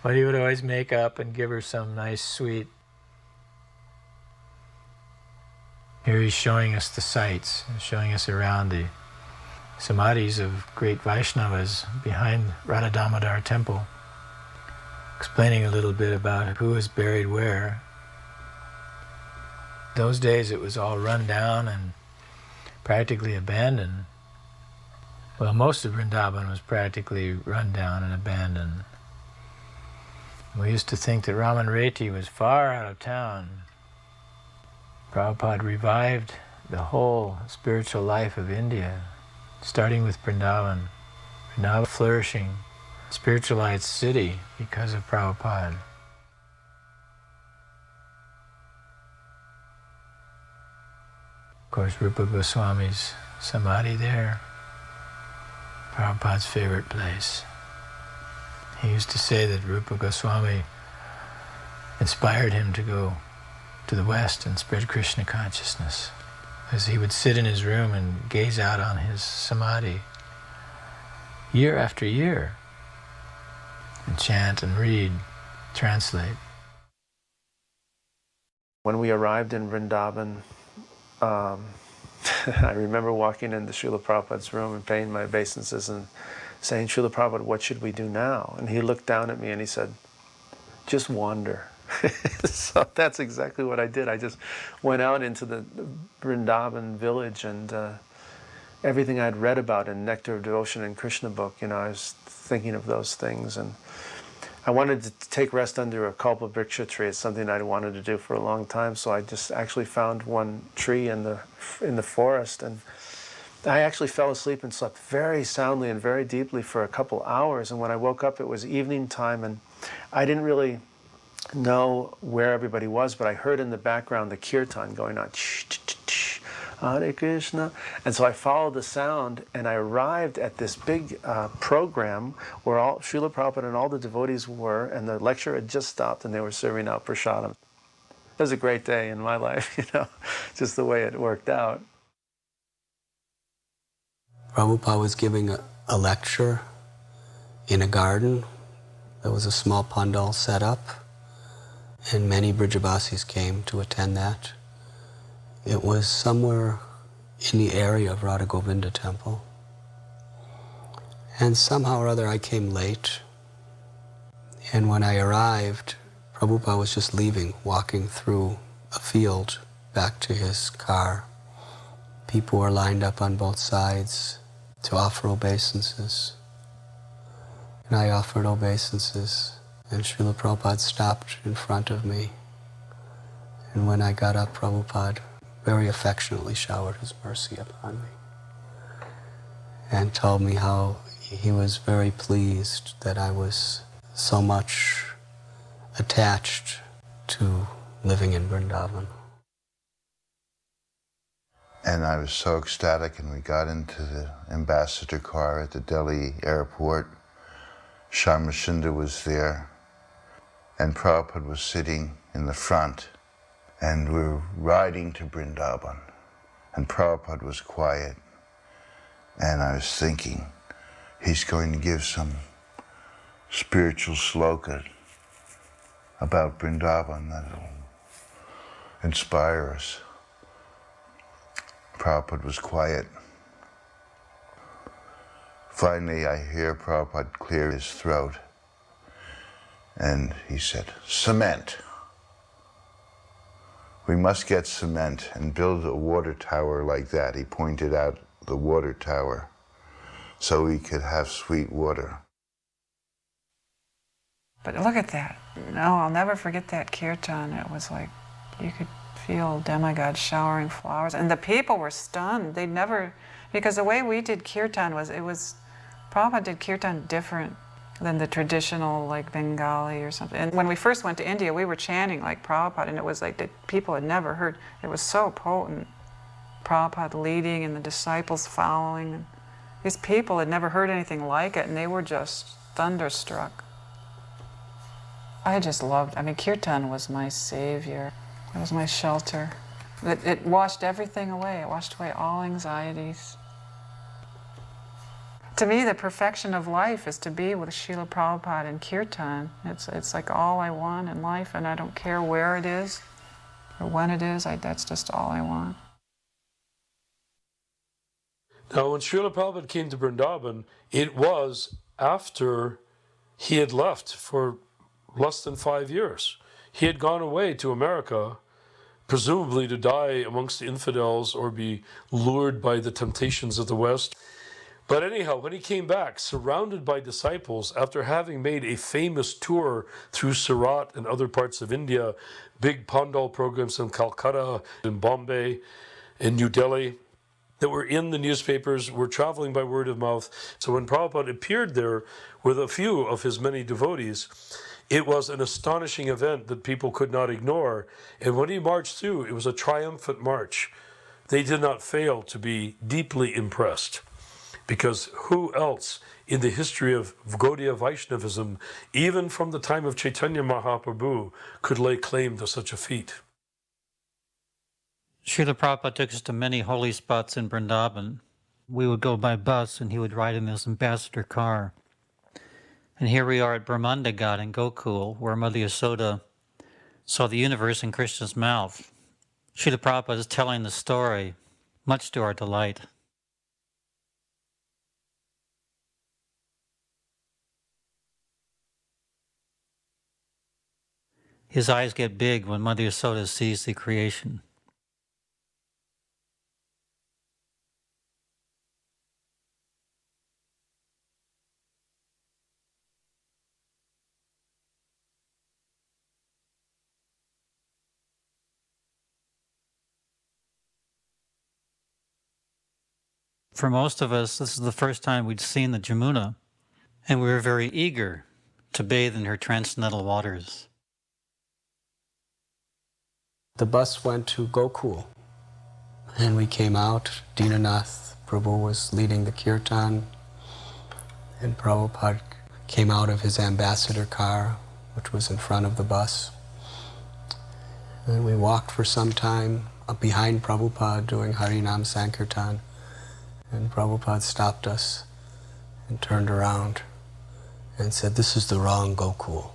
But he would always make up and give her some nice sweet. Here he's showing us the sights, and showing us around the samadhis of great Vaishnavas behind Radha Damodar temple, explaining a little bit about who is buried where. Those days it was all run down and practically abandoned. Well, most of Vrindavan was practically run down and abandoned. We used to think that Raman Reti was far out of town. Prabhupada revived the whole spiritual life of India, starting with Vrindavan. Vrindavan flourishing, spiritualized city because of Prabhupada. Of course, Rupa Goswami's samadhi there, Prabhupada's favorite place. He used to say that Rupa Goswami inspired him to go to the West and spread Krishna consciousness, as he would sit in his room and gaze out on his samadhi year after year and chant and read, translate. When we arrived in Vrindavan, I remember walking into Srila Prabhupada's room and paying my obeisances and saying, "Srila Prabhupada, what should we do now?" And he looked down at me and he said, "Just wander." So that's exactly what I did. I just went out into the Vrindavan village, and everything I'd read about in Nectar of Devotion and Krishna book, I was thinking of those things. And I wanted to take rest under a Kalpa Vriksha tree. It's something I'd wanted to do for a long time, so I just actually found one tree in the forest, and I actually fell asleep and slept very soundly and very deeply for a couple hours. And when I woke up, it was evening time, and I didn't really know where everybody was, but I heard in the background the kirtan going on, Hare Krishna. And so I followed the sound, and I arrived at this big program where all Srila Prabhupada and all the devotees were, and the lecture had just stopped, and they were serving out prasadam. It was a great day in my life, just the way it worked out. Prabhupada was giving a lecture in a garden. There was a small pandal set up, and many Brijabasis came to attend that. It was somewhere in the area of Radha Govinda temple. And somehow or other I came late. And when I arrived, Prabhupada was just leaving, walking through a field back to his car. People were lined up on both sides to offer obeisances. And I offered obeisances, and Srila Prabhupada stopped in front of me. And when I got up, Prabhupada very affectionately showered his mercy upon me and told me how he was very pleased that I was so much attached to living in Vrindavan. And I was so ecstatic, and we got into the ambassador car at the Delhi airport. Sharma Sundar was there, and Prabhupada was sitting in the front, and we were riding to Vrindavan, and Prabhupada was quiet, and I was thinking, he's going to give some spiritual sloka about Vrindavan that'll inspire us. Prabhupada was quiet. Finally, I hear Prabhupada clear his throat, and he said, "Cement. We must get cement and build a water tower like that." He pointed out the water tower so we could have sweet water. But look at that. No, I'll never forget that kirtan. It was like you could feel demigods showering flowers. And the people were stunned. They'd never, because the way we did kirtan was Prabhupada did kirtan different than the traditional like Bengali or something. And when we first went to India, we were chanting like Prabhupada, and it was like that people had never heard. It was so potent. Prabhupada leading and the disciples following. And these people had never heard anything like it, and they were just thunderstruck. I just loved, Kirtan was my savior. It was my shelter. It washed everything away. It washed away all anxieties. To me, the perfection of life is to be with Srila Prabhupada and Kirtan. It's like all I want in life, and I don't care where it is or when it is. That's just all I want. Now, when Srila Prabhupada came to Vrindavan, it was after he had left for less than 5 years. He had gone away to America, presumably to die amongst the infidels or be lured by the temptations of the West. But anyhow, when he came back, surrounded by disciples, after having made a famous tour through Surat and other parts of India, big Pandal programs in Calcutta, in Bombay, in New Delhi, that were in the newspapers, were traveling by word of mouth. So when Prabhupada appeared there with a few of his many devotees, it was an astonishing event that people could not ignore. And when he marched through, it was a triumphant march. They did not fail to be deeply impressed. Because who else in the history of Gaudiya Vaishnavism, even from the time of Chaitanya Mahaprabhu, could lay claim to such a feat? Srila Prabhupada took us to many holy spots in Vrindavan. We would go by bus and he would ride in his ambassador car. And here we are at Brahmanda Ghat in Gokul, where Mother Yasoda saw the universe in Krishna's mouth. Srila Prabhupada is telling the story, much to our delight. His eyes get big when Mother Yasoda sees the creation. For most of us, this is the first time we'd seen the Jamuna, and we were very eager to bathe in her transcendental waters. The bus went to Gokul, and we came out. Dinanath Prabhu was leading the kirtan, and Prabhupada came out of his ambassador car, which was in front of the bus. And we walked for some time up behind Prabhupada doing Harinam Sankirtan. And Prabhupada stopped us and turned around and said, "This is the wrong Gokul.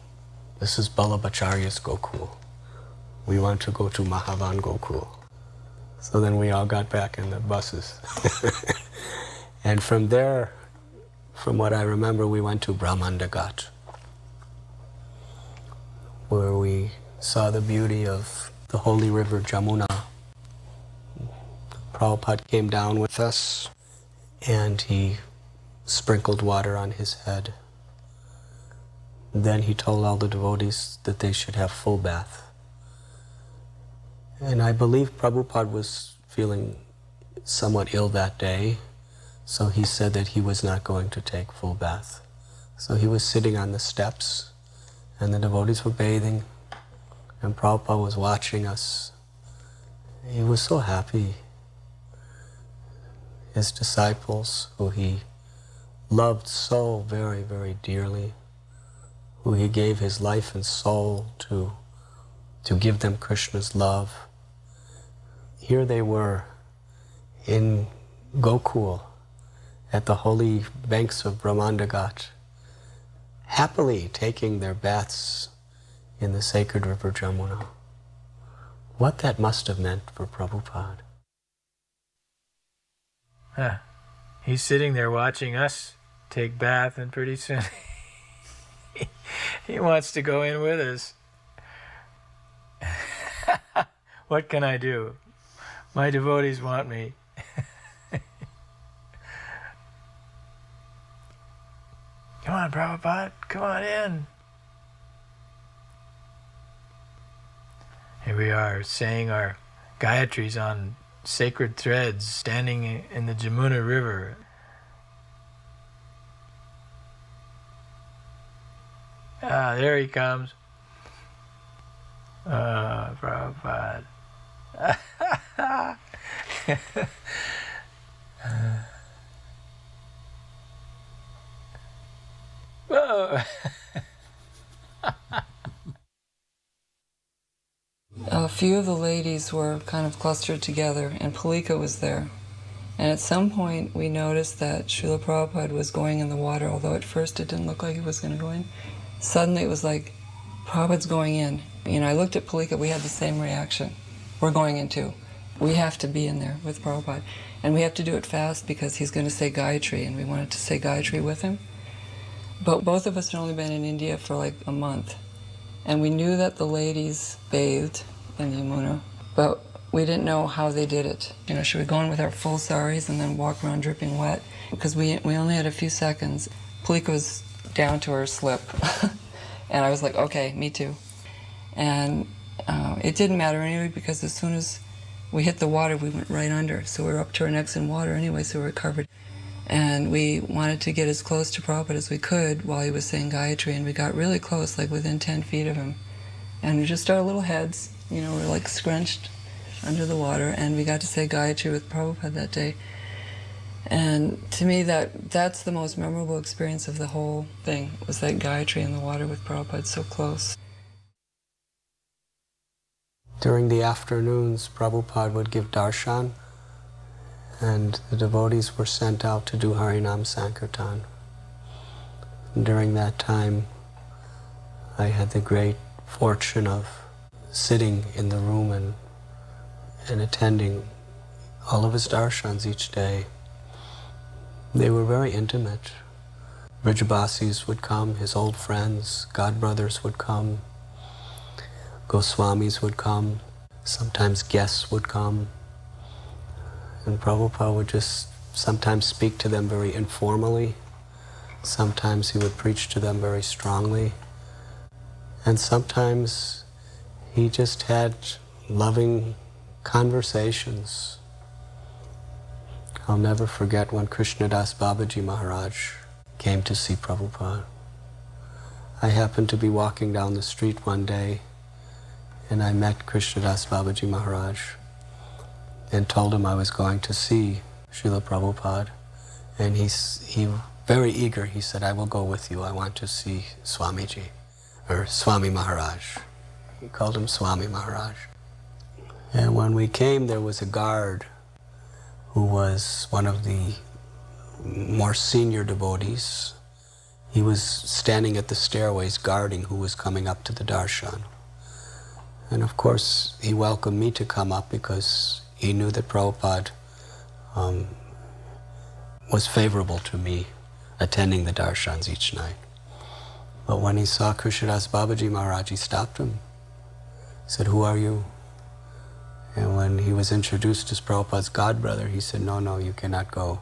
This is Acharya's Gokul. We want to go to Mahavan Gokul." So then we all got back in the buses. And from there, from what I remember, we went to Brahmanda Ghat, where we saw the beauty of the holy river Jamuna. Prabhupada came down with us, and he sprinkled water on his head. Then he told all the devotees that they should have full bath. And I believe Prabhupada was feeling somewhat ill that day, so he said that he was not going to take full bath. So he was sitting on the steps, and the devotees were bathing, and Prabhupada was watching us. He was so happy. His disciples, who he loved so very, very dearly, who he gave his life and soul to give them Krishna's love. Here they were in Gokul at the holy banks of Brahmanda Ghat, happily taking their baths in the sacred river Jamuna. What that must have meant for Prabhupada. He's sitting there watching us take bath, and pretty soon he wants to go in with us. What can I do? My devotees want me. Come on, Prabhupada, come on in. Here we are saying our Gayatris on sacred threads, standing in the Jamuna River. Ah, there he comes. Prabhupada. A few of the ladies were kind of clustered together, and Palika was there. And at some point, we noticed that Srila Prabhupada was going in the water, although at first it didn't look like he was going to go in. Suddenly it was like, Prabhupada's going in. You know, I looked at Palika, we had the same reaction. We're going in too. We have to be in there with Prabhupada. And we have to do it fast because he's going to say Gayatri, and we wanted to say Gayatri with him. But both of us had only been in India for like a month. And we knew that the ladies bathed in the Yamuna, but we didn't know how they did it. You know, should we go in with our full saris and then walk around dripping wet? Because we only had a few seconds. Palika was down to her slip. And I was like, okay, me too. And it didn't matter anyway, because as soon as we hit the water, we went right under. So we were up to our necks in water anyway, so we were covered. And we wanted to get as close to Prabhupada as we could while he was saying Gayatri, and we got really close, like within 10 feet of him. And we just our little heads, you know, were like scrunched under the water, and we got to say Gayatri with Prabhupada that day. And to me, that's the most memorable experience of the whole thing, was that Gayatri in the water with Prabhupada so close. During the afternoons, Prabhupada would give darshan, and the devotees were sent out to do Harinam Sankirtan. And during that time, I had the great fortune of sitting in the room and attending all of his darshans each day. They were very intimate. Vrijabasis would come, his old friends, godbrothers would come, Goswamis would come, sometimes guests would come. And Prabhupada would just sometimes speak to them very informally. Sometimes he would preach to them very strongly. And sometimes he just had loving conversations. I'll never forget when Krishnadas Babaji Maharaj came to see Prabhupada. I happened to be walking down the street one day, and I met Krishnadas Babaji Maharaj and told him I was going to see Srila Prabhupada. And he very eager, he said, I will go with you. I want to see Swamiji, or Swami Maharaj. He called him Swami Maharaj. And when we came, there was a guard who was one of the more senior devotees. He was standing at the stairways guarding who was coming up to the darshan. And of course, he welcomed me to come up because he knew that Prabhupada was favorable to me attending the darshans each night. But when he saw Krishnadas Babaji Maharaj, he stopped him. He said, who are you? And when he was introduced as Prabhupada's godbrother, he said, no, you cannot go.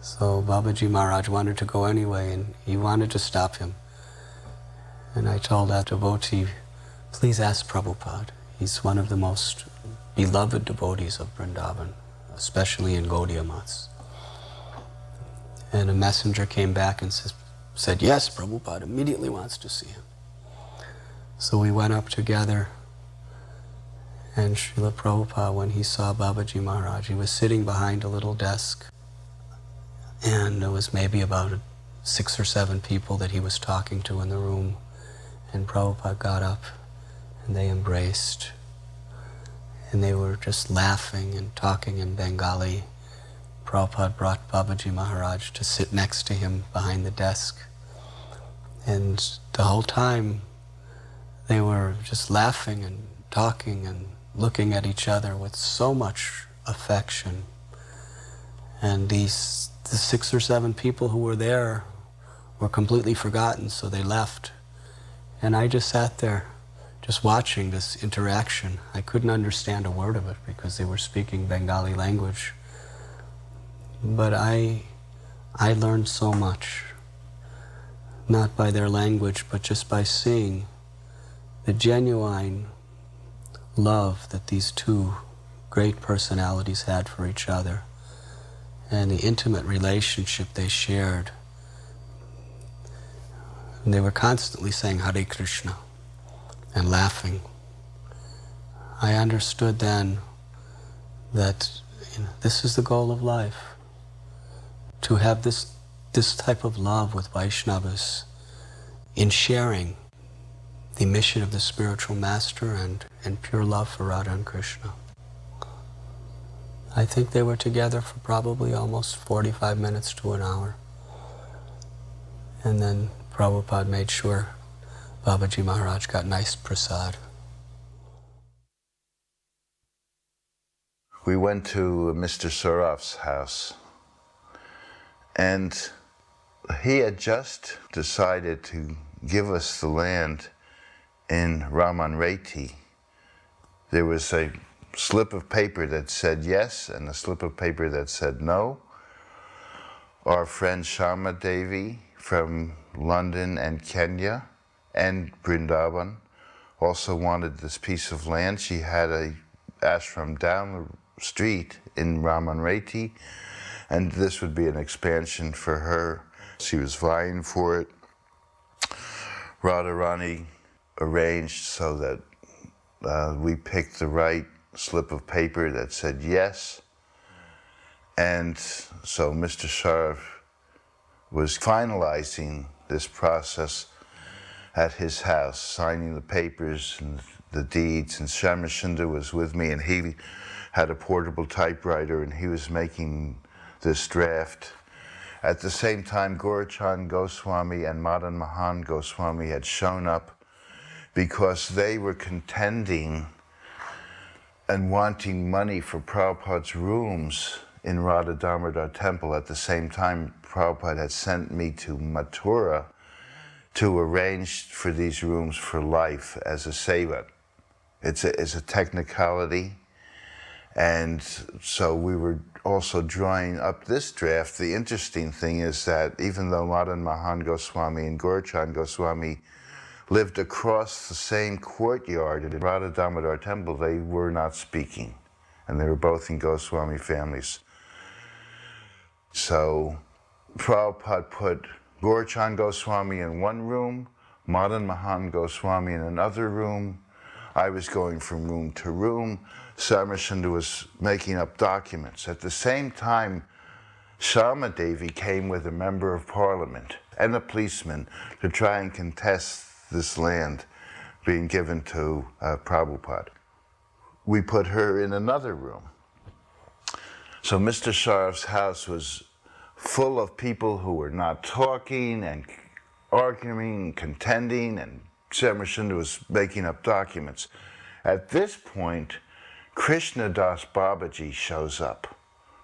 So Babaji Maharaj wanted to go anyway, and he wanted to stop him. And I told that devotee, please ask Prabhupada. He's one of the most beloved devotees of Vrindavan, especially in Gaudiya Mats. And a messenger came back and said, yes, Prabhupada immediately wants to see him. So we went up together, and Srila Prabhupada, when he saw Babaji Maharaj, he was sitting behind a little desk, and there was maybe about 6 or 7 people that he was talking to in the room. And Prabhupada got up, and they embraced, and they were just laughing and talking in Bengali. Prabhupada brought Babaji Maharaj to sit next to him behind the desk. And the whole time, they were just laughing and talking and looking at each other with so much affection. And the 6 or 7 people who were there were completely forgotten, so they left. And I just sat there, just watching this interaction. I couldn't understand a word of it because they were speaking Bengali language. But I learned so much, not by their language, but just by seeing the genuine love that these two great personalities had for each other and the intimate relationship they shared. And they were constantly saying Hare Krishna and laughing. I understood then that this is the goal of life, to have this type of love with Vaishnavas in sharing the mission of the spiritual master and pure love for Radha and Krishna. I think they were together for probably almost 45 minutes to an hour. And then Prabhupada made sure Babaji Maharaj got nice prasad. We went to Mr. Saraf's house, and he had just decided to give us the land in Raman Reti. There was a slip of paper that said yes and a slip of paper that said no. Our friend Shama Devi from London and Kenya and Vrindavan also wanted this piece of land. She had a ashram down the street in Raman Reti, and this would be an expansion for her. She was vying for it. Radharani arranged so that we picked the right slip of paper that said yes. And so Mr. Sharaf was finalizing this process at his house, signing the papers and the deeds, and Shamashunda was with me, and he had a portable typewriter, and he was making this draft. At the same time, Gaurachand Goswami and Madan Mohan Goswami had shown up because they were contending and wanting money for Prabhupada's rooms in Radha Damodar temple. At the same time, Prabhupada had sent me to Mathura to arrange for these rooms for life as a seva. It's a technicality, and so we were also drawing up this draft. The interesting thing is that even though Madan Mohan Goswami and Gaurachand Goswami lived across the same courtyard in Radha Damodar temple, they were not speaking, and they were both in Goswami families. So Prabhupada put Gaurachand Goswami in one room, Madan Mohan Goswami in another room. I was going from room to room. Samarshanda was making up documents. At the same time, Shama Devi came with a member of parliament and a policeman to try and contest this land being given to Prabhupada. We put her in another room. So Mr. Sharaf's house was full of people who were not talking and arguing and contending, and Samarshanda was making up documents. At this point, Krishna Das Babaji shows up,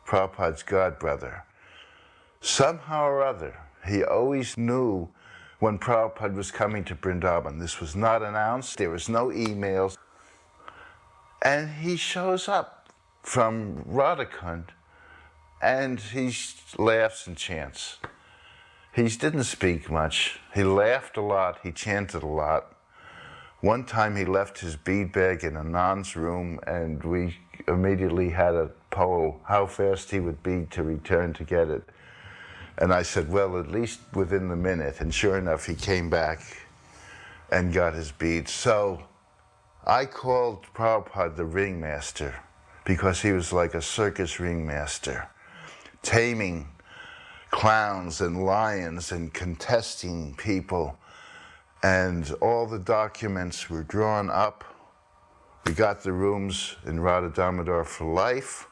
Prabhupada's godbrother. Somehow or other, he always knew when Prabhupada was coming to Vrindavan. This was not announced, there was no emails. And he shows up from Radhakund, and he laughs and chants. He didn't speak much. He laughed a lot, he chanted a lot. One time he left his bead bag in a nun's room, and we immediately had a poll how fast he would be to return to get it. And I said, well, at least within the minute. And sure enough, he came back and got his beads. So I called Prabhupada the ringmaster, because he was like a circus ringmaster, taming clowns and lions and contesting people. And all the documents were drawn up. We got the rooms in Radha Damodar for life.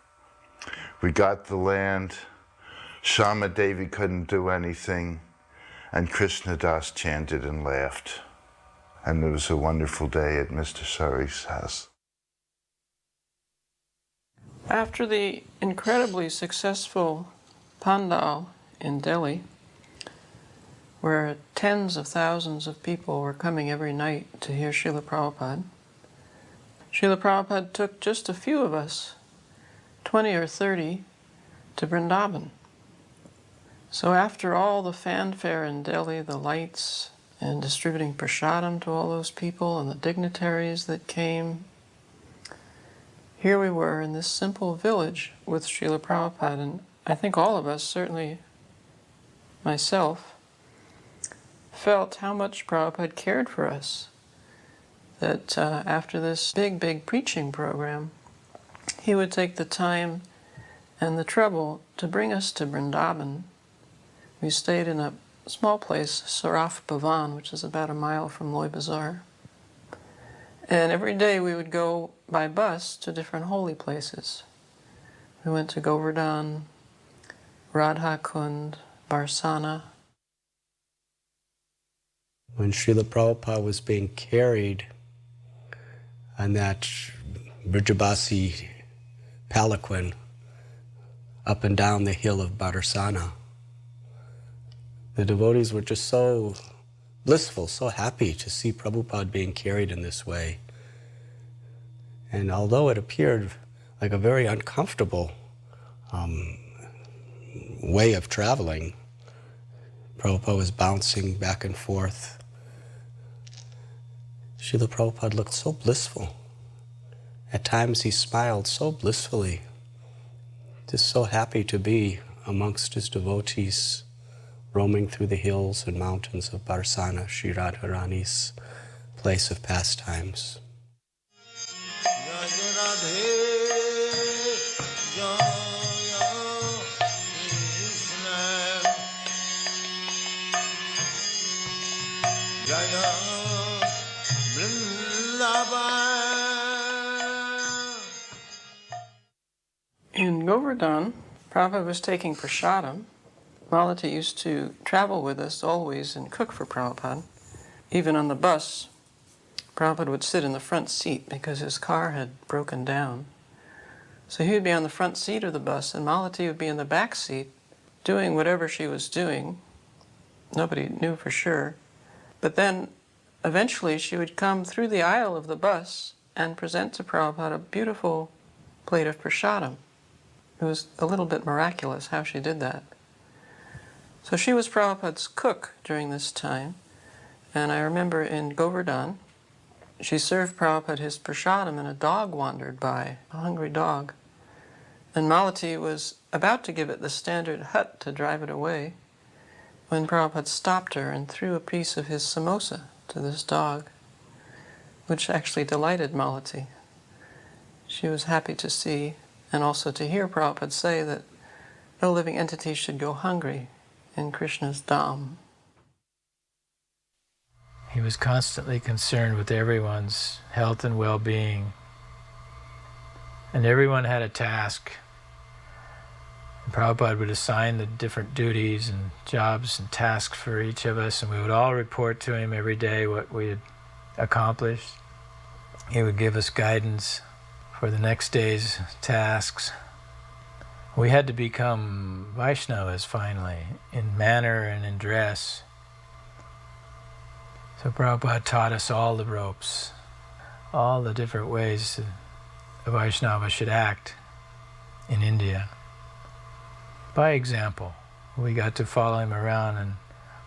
We got the land. Shama Devi couldn't do anything. And Krishna Das chanted and laughed. And it was a wonderful day at Mr. Sari's house. After the incredibly successful Pandal in Delhi, where tens of thousands of people were coming every night to hear Srila Prabhupada, Srila Prabhupada took just a few of us, 20 or 30, to Vrindavan. So after all the fanfare in Delhi, the lights, and distributing prasadam to all those people and the dignitaries that came, here we were in this simple village with Srila Prabhupada, and I think all of us, certainly myself, felt how much Prabhupada cared for us. That after this big preaching program, he would take the time and the trouble to bring us to Vrindavan. We stayed in a small place, Saraf Bhavan, which is about a mile from Loy Bazaar. And every day we would go by bus to different holy places. We went to Govardhan, Radha Kund, Barsana. When Srila Prabhupada was being carried on that Brijabasi palanquin up and down the hill of Barsana, the devotees were just so blissful, so happy to see Prabhupada being carried in this way. And although it appeared like a very uncomfortable way of traveling, Prabhupada was bouncing back and forth. Srila Prabhupada looked so blissful. At times he smiled so blissfully, just so happy to be amongst his devotees, roaming through the hills and mountains of Barsana, Sri Radharani's place of pastimes. In Govardhan, Prabhupada was taking prasadam. Malati used to travel with us always and cook for Prabhupada. Even on the bus, Prabhupada would sit in the front seat because his car had broken down. So he would be on the front seat of the bus and Malati would be in the back seat doing whatever she was doing. Nobody knew for sure. But then eventually she would come through the aisle of the bus and present to Prabhupada a beautiful plate of prasadam. It was a little bit miraculous how she did that. So she was Prabhupada's cook during this time. And I remember in Govardhan, she served Prabhupada his prasadam and a dog wandered by, a hungry dog. And Malati was about to give it the standard hut to drive it away when Prabhupada stopped her and threw a piece of his samosa to this dog, which actually delighted Malati. She was happy to see and also to hear Prabhupada say that no living entity should go hungry in Krishna's dham. He was constantly concerned with everyone's health and well-being. And everyone had a task. And Prabhupada would assign the different duties and jobs and tasks for each of us, and we would all report to him every day what we had accomplished. He would give us guidance for the next day's tasks. We had to become Vaishnavas finally, in manner and in dress. So Prabhupada taught us all the ropes, all the different ways a Vaishnava should act in India. By example, we got to follow him around and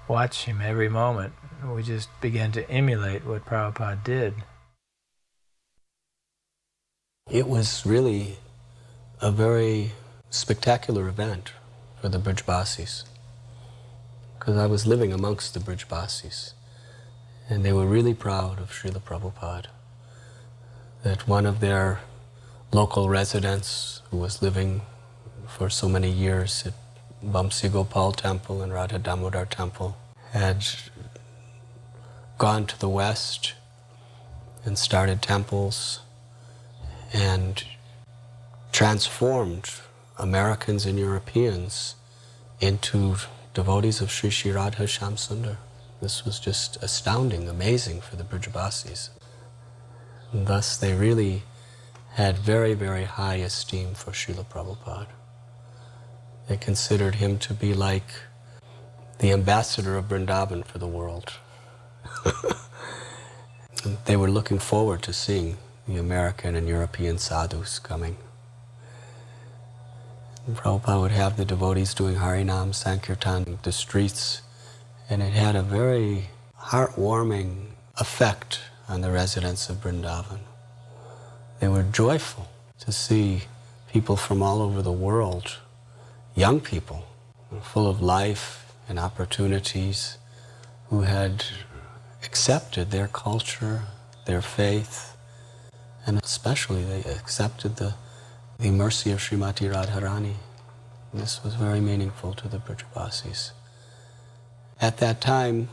watch him every moment. We just began to emulate what Prabhupada did. It was really a very spectacular event for the Brijbasis, because I was living amongst the Brijbasis, and they were really proud of Srila Prabhupada, that one of their local residents who was living for so many years at Vamsi Gopal Temple and Radha Damodar Temple had gone to the West and started temples and transformed Americans and Europeans into devotees of Sri Sri Radha Shyam Sundar. This was just astounding, amazing for the Brijbasis. And thus they really had very, very high esteem for Srila Prabhupada. They considered him to be like the ambassador of Vrindavan for the world. They were looking forward to seeing the American and European sadhus coming. And Prabhupada would have the devotees doing Harinam, Sankirtan, the streets, and it had a very heartwarming effect on the residents of Vrindavan. They were joyful to see people from all over the world, young people, full of life and opportunities, who had accepted their culture, their faith, and especially they accepted the the mercy of Srimati Radharani. This was very meaningful to the Brajavasis. At that time,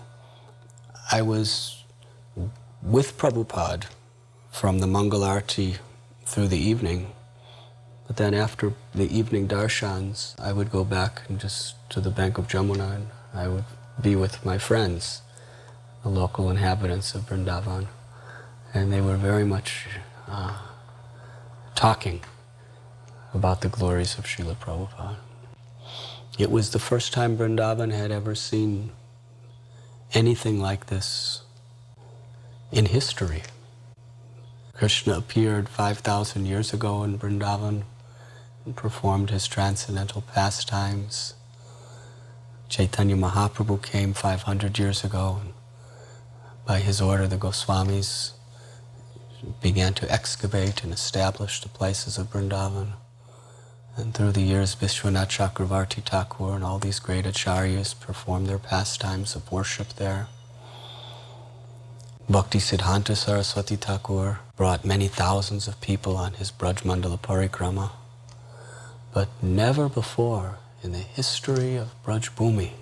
I was with Prabhupada from the Mangal Arati through the evening, but then after the evening darshans, I would go back and just to the bank of Jamuna, and I would be with my friends, the local inhabitants of Vrindavan, and they were very much talking about the glories of Srila Prabhupada. It was the first time Vrindavan had ever seen anything like this in history. Krishna appeared 5,000 years ago in Vrindavan and performed his transcendental pastimes. Chaitanya Mahaprabhu came 500 years ago, and by his order the Goswamis began to excavate and establish the places of Vrindavan. And through the years, Vishwanath Chakravarti Thakur and all these great Acharyas performed their pastimes of worship there. Bhakti Siddhanta Saraswati Thakur brought many thousands of people on his Braj Mandala Parikrama. But never before in the history of Braj Bhumi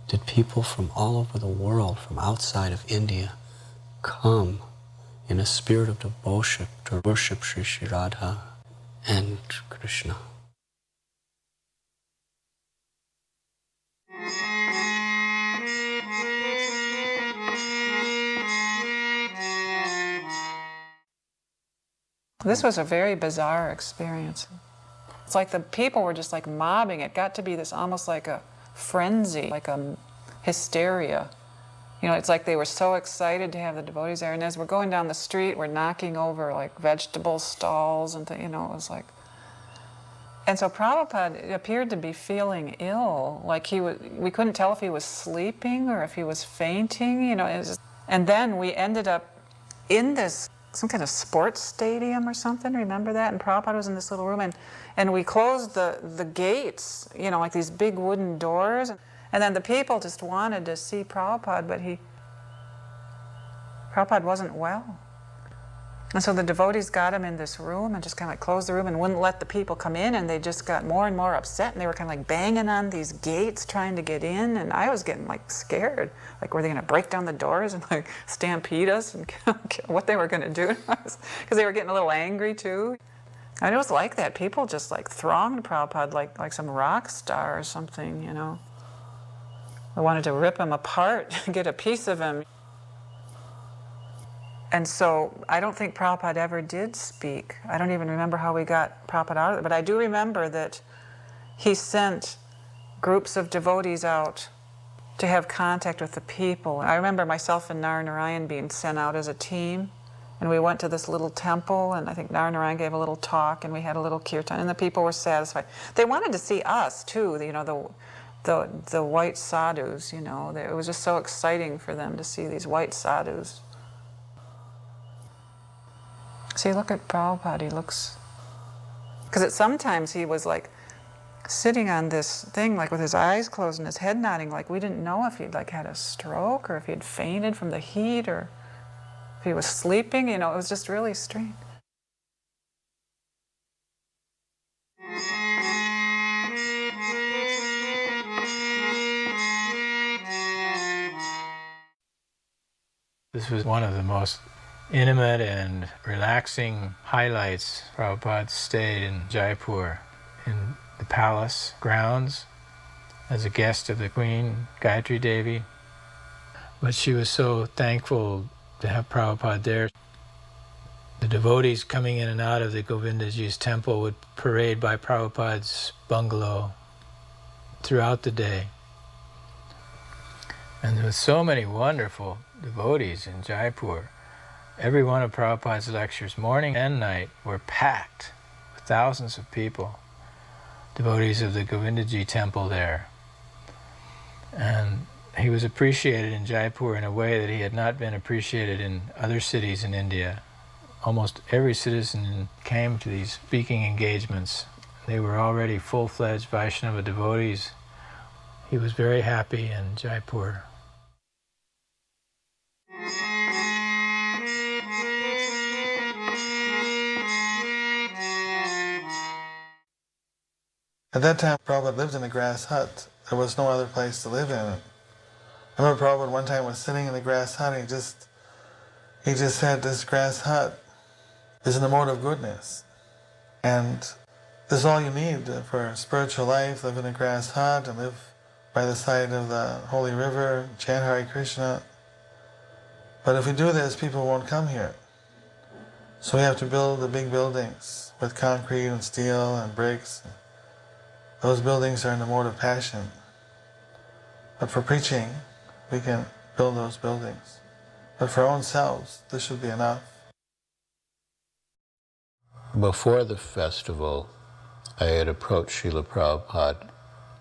did people from all over the world, from outside of India, come in a spirit of devotion to worship Sri Sri Radha and Krishna. This was a very bizarre experience. It's like the people were just like mobbing. It got to be this almost like a frenzy, like a hysteria. You know, it's like they were so excited to have the devotees there. And as we're going down the street, we're knocking over like vegetable stalls and you know, it was like. And so Prabhupada appeared to be feeling ill, like we couldn't tell if he was sleeping or if he was fainting, you know. And then we ended up in this, some kind of sports stadium or something, remember that? And Prabhupada was in this little room, and we closed the gates, you know, like these big wooden doors. And then the people just wanted to see Prabhupada, but Prabhupada wasn't well. And so the devotees got him in this room and just kind of like closed the room and wouldn't let the people come in, and they just got more and more upset, and they were kind of like banging on these gates trying to get in, and I was getting like scared. Like, were they going to break down the doors and like stampede us and what they were going to do? Because they were getting a little angry too. And it was like that. People just like thronged Prabhupada like some rock star or something, you know. They wanted to rip him apart, get a piece of him. And so I don't think Prabhupada ever did speak. I don't even remember how we got Prabhupada out of it, but I do remember that he sent groups of devotees out to have contact with the people. I remember myself and Narayan being sent out as a team, and we went to this little temple, and I think Narayan gave a little talk, and we had a little kirtan, and the people were satisfied. They wanted to see us too, you know, the white sadhus, you know. It was just so exciting for them to see these white sadhus. See, look at Prabhupada, he looks... Because sometimes he was like sitting on this thing, like with his eyes closed and his head nodding, like we didn't know if he'd like had a stroke or if he'd fainted from the heat or if he was sleeping, you know, it was just really strange. This was one of the most intimate and relaxing highlights. Prabhupada stayed in Jaipur in the palace grounds as a guest of the Queen, Gayatri Devi. But she was so thankful to have Prabhupada there. The devotees coming in and out of the Govindaji's temple would parade by Prabhupada's bungalow throughout the day. And there were so many wonderful devotees in Jaipur. Every one of Prabhupada's lectures, morning and night, were packed with thousands of people, devotees of the Govindaji temple there. And he was appreciated in Jaipur in a way that he had not been appreciated in other cities in India. Almost every citizen came to these speaking engagements. They were already full-fledged Vaishnava devotees. He was very happy in Jaipur. At that time, Prabhupada lived in a grass hut. There was no other place to live in. I remember Prabhupada one time was sitting in the grass hut and he just said, this grass hut is in the mode of goodness. And this is all you need for spiritual life, live in a grass hut and live by the side of the holy river, chant Hare Krishna. But if we do this, people won't come here. So we have to build the big buildings with concrete and steel and bricks. Those buildings are in the mode of passion. But for preaching, we can build those buildings. But for our own selves, this should be enough. Before the festival, I had approached Srila Prabhupada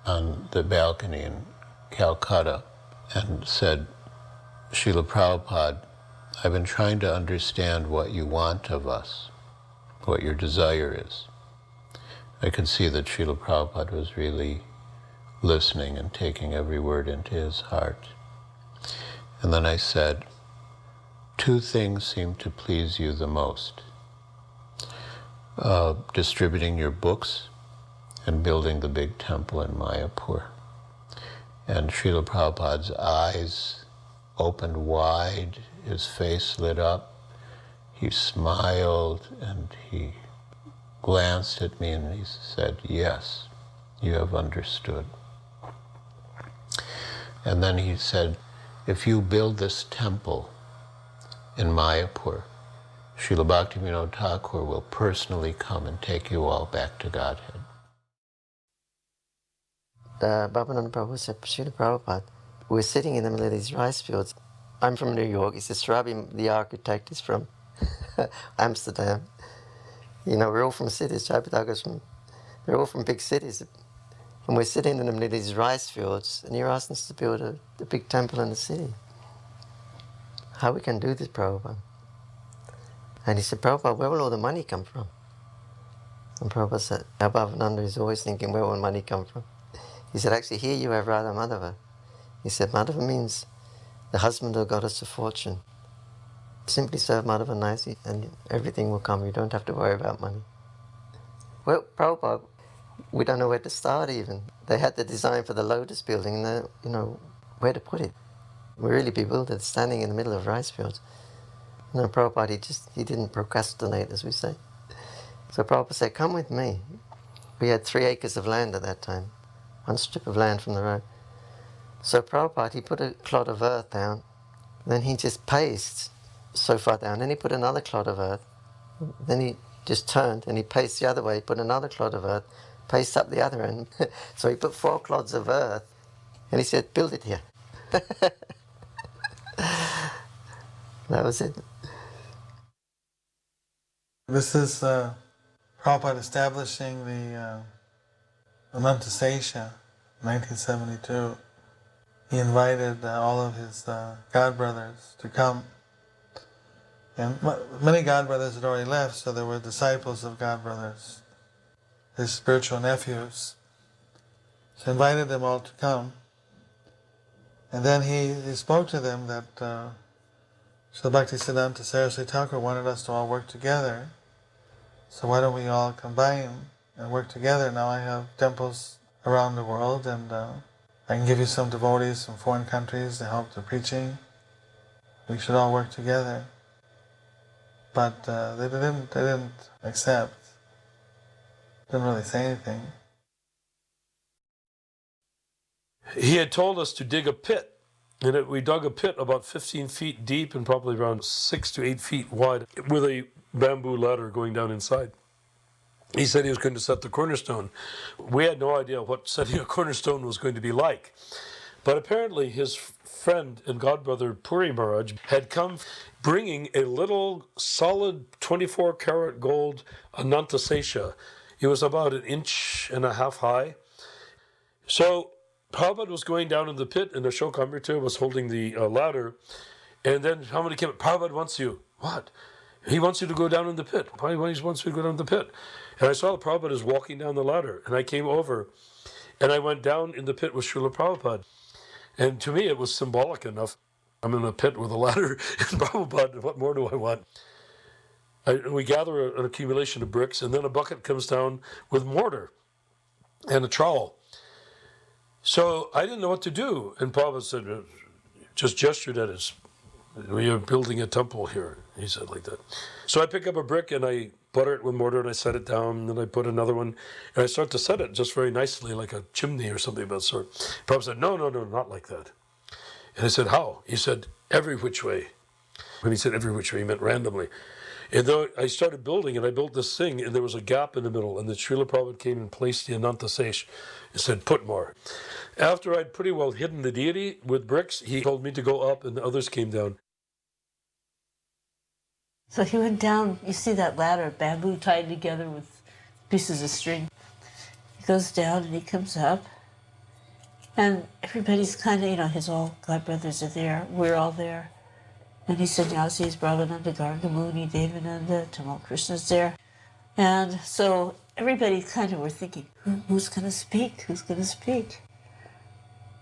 on the balcony in Calcutta and said, Srila Prabhupada, I've been trying to understand what you want of us, what your desire is. I could see that Srila Prabhupada was really listening and taking every word into his heart. And then I said, 2 things seem to please you the most. Distributing your books and building the big temple in Mayapur. And Srila Prabhupada's eyes opened wide, his face lit up, he smiled and he glanced at me and he said, yes, you have understood. And then he said, if you build this temple in Mayapur, Srila Bhaktivinoda Thakur will personally come and take you all back to Godhead. Bhavananda Prabhu said, Srila Prabhupada, we're sitting in the middle of these rice fields. I'm from New York. He says, Shrabi, the architect, is from Amsterdam. You know, we're all from cities. They're all from big cities. And we're sitting in the middle of these rice fields, and you're asking us to build a big temple in the city. How we can do this, Prabhupada? And he said, Prabhupada, where will all the money come from? And Prabhupada said, Bhavananda is always thinking, where will money come from? He said, actually, here you have Radha Madhava. He said, Madhava means the husband or goddess of fortune. Simply serve Madhava nicely and everything will come. You don't have to worry about money. Well, Prabhupada, we don't know where to start even. They had the design for the Lotus building and you know, where to put it. We're really bewildered, standing in the middle of rice fields. You know, Prabhupada, he didn't procrastinate, as we say. So Prabhupada said, come with me. We had 3 acres of land at that time, 1 strip of land from the road. So Prabhupada, he put a clod of earth down, then he just paced so far down, then he put another clod of earth, then he just turned and he paced the other way, put another clod of earth, paced up the other end. So he put 4 clods of earth and he said, build it here. That was it. This is Prabhupada establishing the Anantasesha in 1972. He invited all of his godbrothers to come. And many godbrothers had already left, so there were disciples of godbrothers, his spiritual nephews. So he invited them all to come. And then he spoke to them that Srila Bhaktisiddhanta Saraswati Thakur wanted us to all work together. So why don't we all combine and work together? Now I have temples around the world and I can give you some devotees from foreign countries to help the preaching. We should all work together. But they didn't accept. Didn't really say anything. He had told us to dig a pit, and we dug a pit about 15 feet deep and probably around 6 to 8 feet wide with a bamboo ladder going down inside. He said he was going to set the cornerstone. We had no idea what setting a cornerstone was going to be like. But apparently his friend and godbrother Puri Maharaj had come bringing a little solid 24-karat gold Anantasesha. It was about 1.5 inches high. So Prabhupada was going down in the pit and Ashoka Amrita was holding the ladder. And then somebody came up, Prabhupada wants you. What? He wants you to go down in the pit. Why he wants you to go down in the pit? And I saw Prabhupada is walking down the ladder. And I came over and I went down in the pit with Srila Prabhupada. And to me it was symbolic enough. I'm in a pit with a ladder and Prabhupada, what more do I want? We gather an accumulation of bricks and then a bucket comes down with mortar. and a trowel. So I didn't know what to do. And Prabhupada said, just gestured at us. We are building a temple here, he said like that. So I pick up a brick and I butter it with mortar and I set it down, and then I put another one and I start to set it just very nicely like a chimney or something of that sort. Prabhupada said, no, not like that. And I said, how? He said, every which way. When he said every which way, he meant randomly. And then I started building, and I built this thing, and there was a gap in the middle, and the Srila Prabhupada came and placed the Ananta Sesh and said, put more. After I'd pretty well hidden the deity with bricks, he told me to go up, and the others came down. So he went down, you see that ladder, bamboo tied together with pieces of string. He goes down and he comes up, and everybody's kind of, his all godbrothers are there, we're all there. And he said, Nyasi's Brahmananda, Gargamuni, Devananda, Tamal Krishna's there. And so everybody kind of were thinking, who's going to speak? Who's going to speak?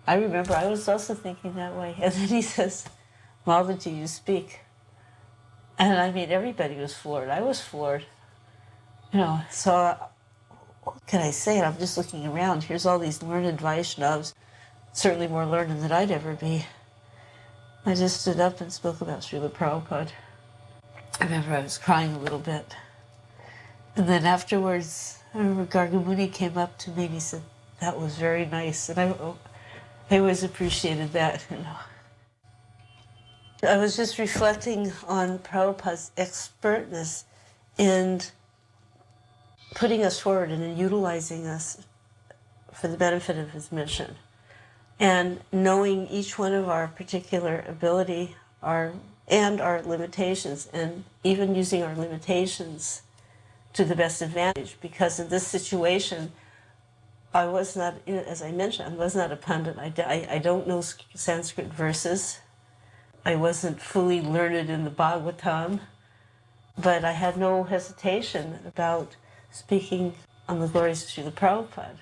I remember I was also thinking that way. And then he says, Maldaji, you speak. And I mean, everybody was floored. I was floored. So what can I say? I'm just looking around. Here's all these learned Vaishnavas, certainly more learned than I'd ever be. I just stood up and spoke about Srila Prabhupada. I remember I was crying a little bit. And then afterwards, I remember Gargamuni came up to me and he said, that was very nice. And I always appreciated that, I was just reflecting on Prabhupada's expertness in putting us forward and in utilizing us for the benefit of his mission. And knowing each one of our particular ability and our limitations, and even using our limitations to the best advantage. Because in this situation, I was not, as I mentioned, I was not a pundit. I don't know Sanskrit verses. I wasn't fully learned in the Bhagavatam, but I had no hesitation about speaking on the glories of Srila Prabhupada.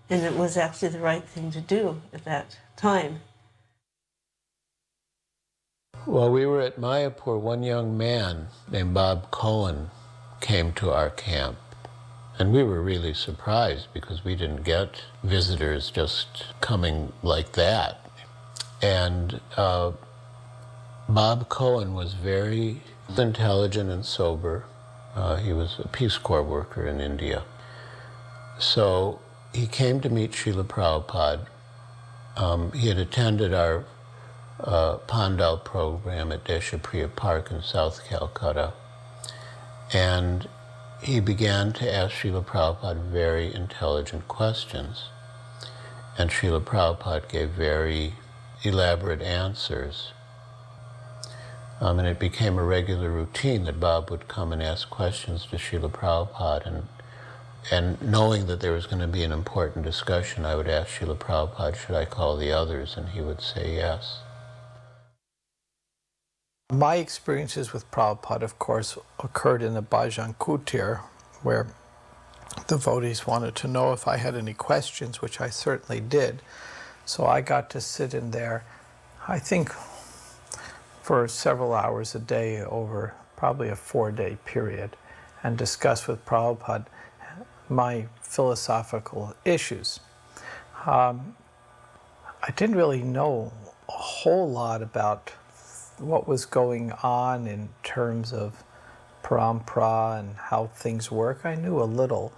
And it was actually the right thing to do at that time. While we were at Mayapur, one young man named Bob Cohen came to our camp. And we were really surprised because we didn't get visitors just coming like that. And Bob Cohen was very intelligent and sober. He was a Peace Corps worker in India. So he came to meet Srila Prabhupada. He had attended our Pandal program at Deshapriya Park in South Calcutta. And he began to ask Srila Prabhupada very intelligent questions. And Srila Prabhupada gave very elaborate answers. And it became a regular routine that Bob would come and ask questions to Srila Prabhupada. And knowing that there was going to be an important discussion, I would ask Srila Prabhupada, should I call the others? And he would say yes. My experiences with Prabhupada, of course, occurred in the Bhajan Kutir, where devotees wanted to know if I had any questions, which I certainly did. So I got to sit in there, I think, for several hours a day over probably a 4-day period, and discuss with Prabhupada my philosophical issues. I didn't really know a whole lot about what was going on in terms of parampara and how things work. I knew a little,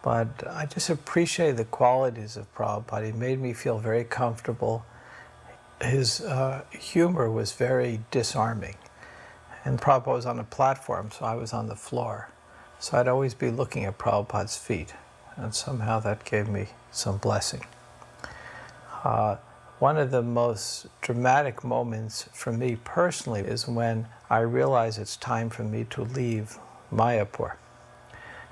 but I just appreciated the qualities of Prabhupada. He made me feel very comfortable. His humor was very disarming. And Prabhupada was on a platform, so I was on the floor. So I'd always be looking at Prabhupada's feet, and somehow that gave me some blessing. One of the most dramatic moments for me personally is when I realized it's time for me to leave Mayapur.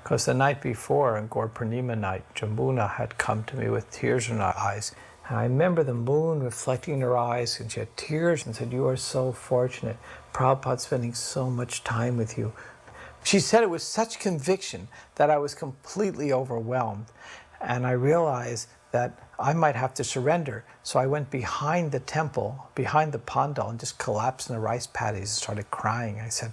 Because the night before, on Gaur Purnima night, Jamuna had come to me with tears in her eyes. And I remember the moon reflecting in her eyes, and she had tears and said, "You are so fortunate. Prabhupada's spending so much time with you." She said it with such conviction that I was completely overwhelmed. And I realized that I might have to surrender. So I went behind the temple, behind the pandal, and just collapsed in the rice paddies and started crying. I said,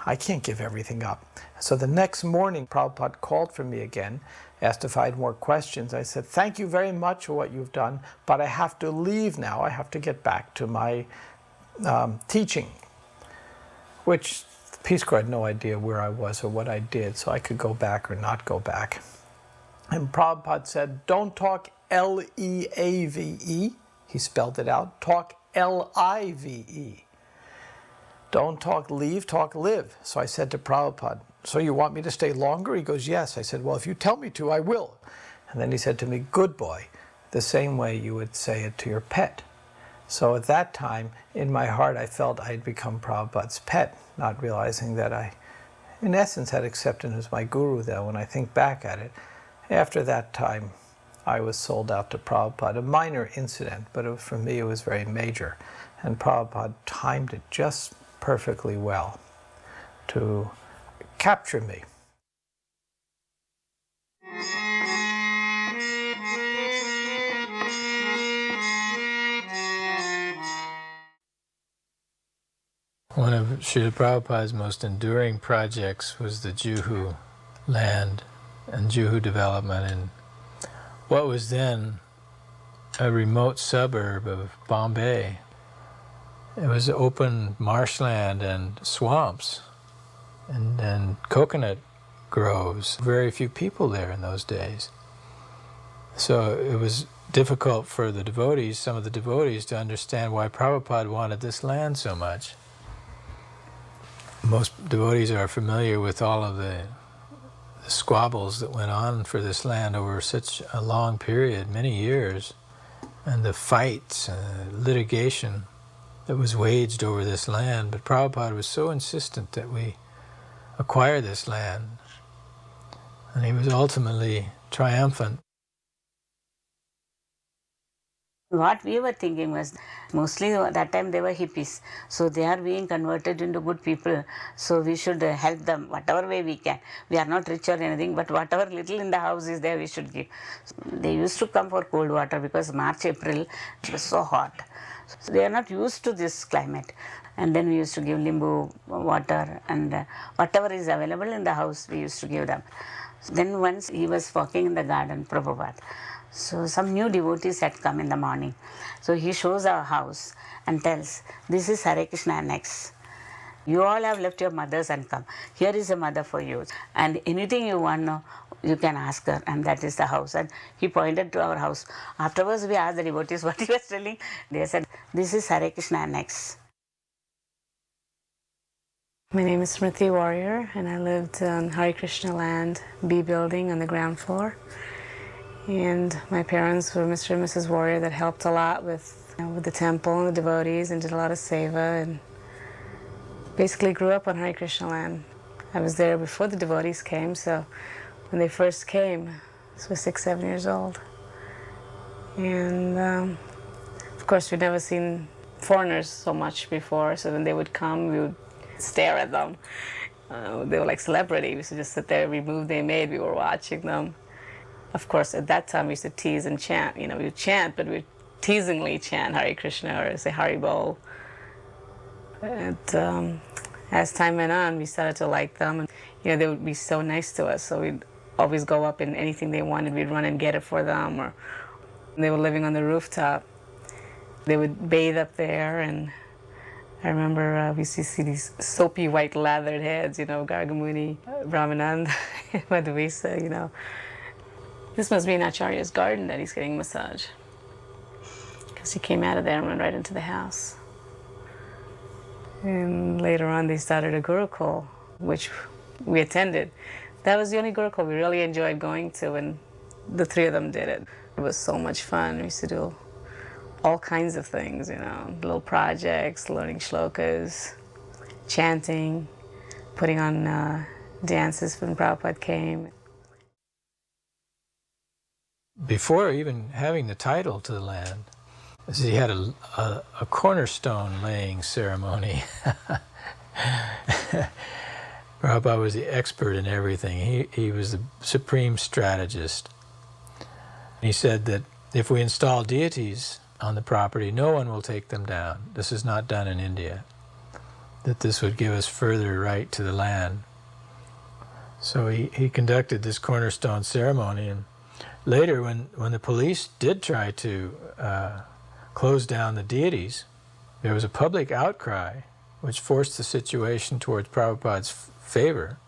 I can't give everything up. So the next morning, Prabhupada called for me again, asked if I had more questions. I said, thank you very much for what you've done, but I have to leave now. I have to get back to my teaching, which Peace Corps had no idea where I was or what I did, so I could go back or not go back. And Prabhupada said, don't talk L-E-A-V-E. He spelled it out. Talk L-I-V-E. Don't talk leave, talk live. So I said to Prabhupada, so you want me to stay longer? He goes, yes. I said, well, if you tell me to, I will. And then he said to me, good boy, the same way you would say it to your pet. So at that time, in my heart, I felt I had become Prabhupada's pet, not realizing that I, in essence, had accepted him as my guru, though, when I think back at it. After that time, I was sold out to Prabhupada, a minor incident, but for me it was very major. And Prabhupada timed it just perfectly well to capture me. One of Srila Prabhupada's most enduring projects was the Juhu land and Juhu development in what was then a remote suburb of Bombay. It was open marshland and swamps and coconut groves. Very few people there in those days. So it was difficult for the devotees, some of the devotees, to understand why Prabhupada wanted this land so much. Most devotees are familiar with all of the squabbles that went on for this land over such a long period, many years, and the fights, litigation that was waged over this land. But Prabhupada was so insistent that we acquire this land, and he was ultimately triumphant. What we were thinking was, mostly at that time they were hippies, so they are being converted into good people, so we should help them whatever way we can. We are not rich or anything, but whatever little in the house is there, we should give. So they used to come for cold water because March, April, it was so hot. So they are not used to this climate. And then we used to give limbu water, and whatever is available in the house, we used to give them. So then once he was walking in the garden, Prabhupada. So some new devotees had come in the morning. So he shows our house and tells, this is Hare Krishna Annex. You all have left your mothers and come. Here is a mother for you. And anything you want to know, you can ask her, and that is the house. And he pointed to our house. Afterwards we asked the devotees what he was telling. They said, this is Hare Krishna Annex. My name is Smriti Warrior, and I lived on Hare Krishna land, B building on the ground floor. And my parents were Mr. and Mrs. Warrior that helped a lot with the temple and the devotees and did a lot of seva, and basically grew up on Hare Krishna land. I was there before the devotees came, so when they first came, I was 6, 7 years old. And of course, we'd never seen foreigners so much before, so when they would come, we would stare at them. They were like celebrities. We used to just sit there, every move they made, we were watching them. Of course, at that time, we used to tease and chant. We would chant, but we would teasingly chant Hare Krishna or say Hari Bol. And as time went on, we started to like them. And, they would be so nice to us. So we'd always go up and anything they wanted, we'd run and get it for them. Or they were living on the rooftop. They would bathe up there. And I remember we used to see these soapy white lathered heads, Gargamuni, Brahmananda, Madhuvisa, This must be in Acharya's garden that he's getting a massage, because he came out of there and went right into the house. And later on, they started a Gurukul, which we attended. That was the only Gurukul we really enjoyed going to, and the three of them did it. It was so much fun. We used to do all kinds of things, little projects, learning shlokas, chanting, putting on dances when Prabhupada came. Before even having the title to the land, he had a cornerstone laying ceremony. Prabhupada was the expert in everything. He was the supreme strategist. He said that if we install deities on the property, no one will take them down. This is not done in India. that this would give us further right to the land. So he conducted this cornerstone ceremony, and later when the police did try to close down the deities, there was a public outcry which forced the situation towards Prabhupada's favor.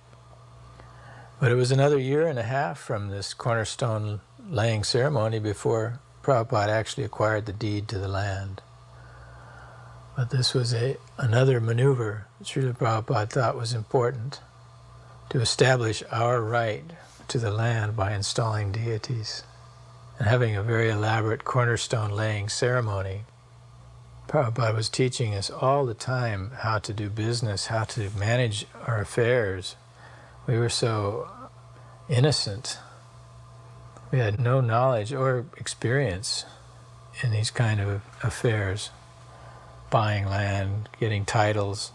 But it was another year and a half from this cornerstone laying ceremony before Prabhupada actually acquired the deed to the land. But this was another maneuver Srila Prabhupada thought was important, to establish our right to the land by installing deities and having a very elaborate cornerstone laying ceremony. Prabhupada was teaching us all the time how to do business, how to manage our affairs. We were so innocent. We had no knowledge or experience in these kind of affairs, buying land, getting titles,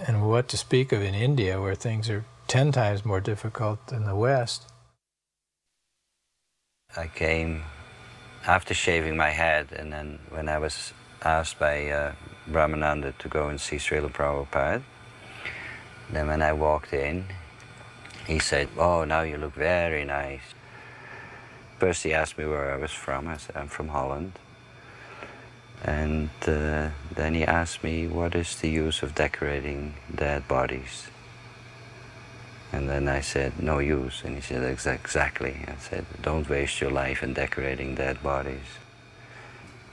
and what to speak of in India, where things are 10 times more difficult than the West. I came after shaving my head, and then when I was asked by Brahmananda to go and see Srila Prabhupada, then when I walked in, he said, "Oh, now you look very nice." First he asked me where I was from. I said, "I'm from Holland." And then he asked me, "What is the use of decorating dead bodies?" And then I said, "No use." And he said, "Exactly." I said, "Don't waste your life in decorating dead bodies."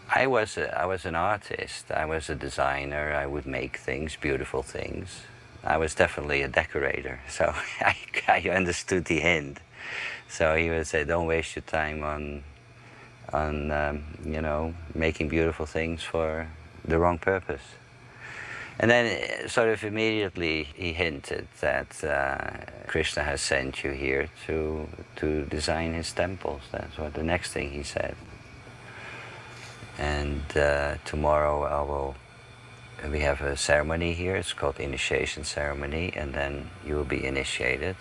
I was an artist. I was a designer. I would make things, beautiful things. I was definitely a decorator, so I understood the hint. So he would say, "Don't waste your time on you know, making beautiful things for the wrong purpose." And then sort of immediately he hinted that Krishna has sent you here to design his temples. That's what the next thing he said. And tomorrow we have a ceremony here. It's called initiation ceremony, and then you will be initiated.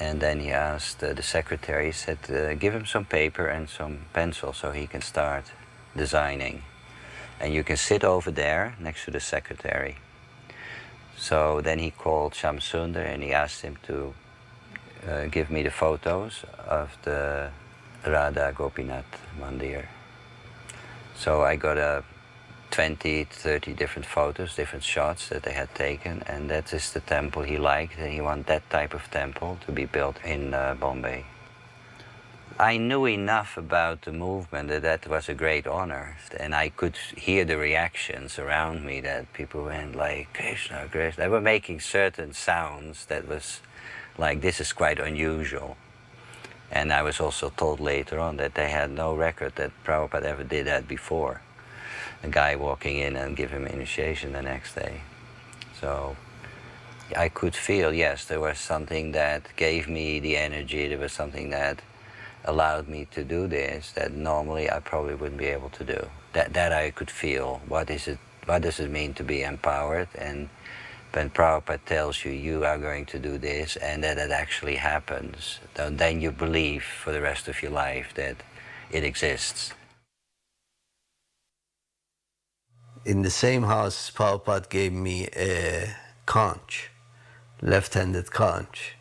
And then he asked the secretary, he said, "Give him some paper and some pencil so he can start designing. And you can sit over there next to the secretary." So then he called Shamsundar and he asked him to give me the photos of the Radha Gopinath Mandir. So I got 20, 30 different photos, different shots that they had taken, and that is the temple he liked, and he wanted that type of temple to be built in Bombay. I knew enough about the movement that was a great honor, and I could hear the reactions around me that people went like, "Krishna, Krishna." They were making certain sounds that was like, this is quite unusual. And I was also told later on that they had no record that Prabhupada ever did that before. A guy walking in and give him initiation the next day. So I could feel, yes, there was something that gave me the energy, there was something that allowed me to do this that normally I probably wouldn't be able to do. That I could feel. What does it mean to be empowered? And when Prabhupada tells you, you are going to do this, and that it actually happens, then you believe for the rest of your life that it exists. In the same house, Prabhupada gave me a conch, left-handed conch.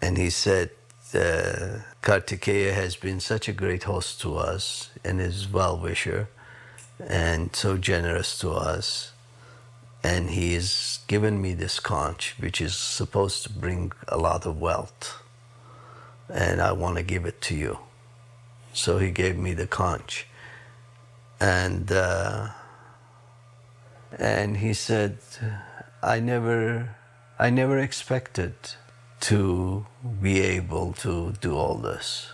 And he said, Kartikeya has been such a great host to us and is well-wisher and so generous to us. And he has given me this conch, which is supposed to bring a lot of wealth. And I want to give it to you. So he gave me the conch. And he said, I never expected to be able to do all this.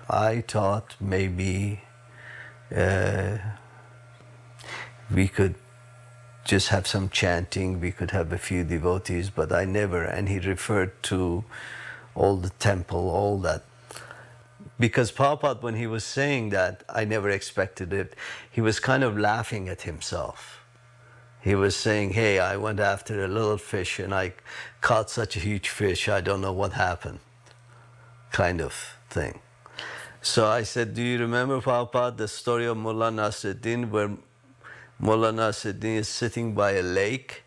I thought maybe we could just have some chanting, we could have a few devotees, but I never. And he referred to all the temple, all that. Because Prabhupada, when he was saying that, I never expected it, he was kind of laughing at himself. He was saying, hey, I went after a little fish and I caught such a huge fish, I don't know what happened, kind of thing. So I said, do you remember, Prabhupada, the story of Mullah Nasruddin, where Maulana Siddiqui is sitting by a lake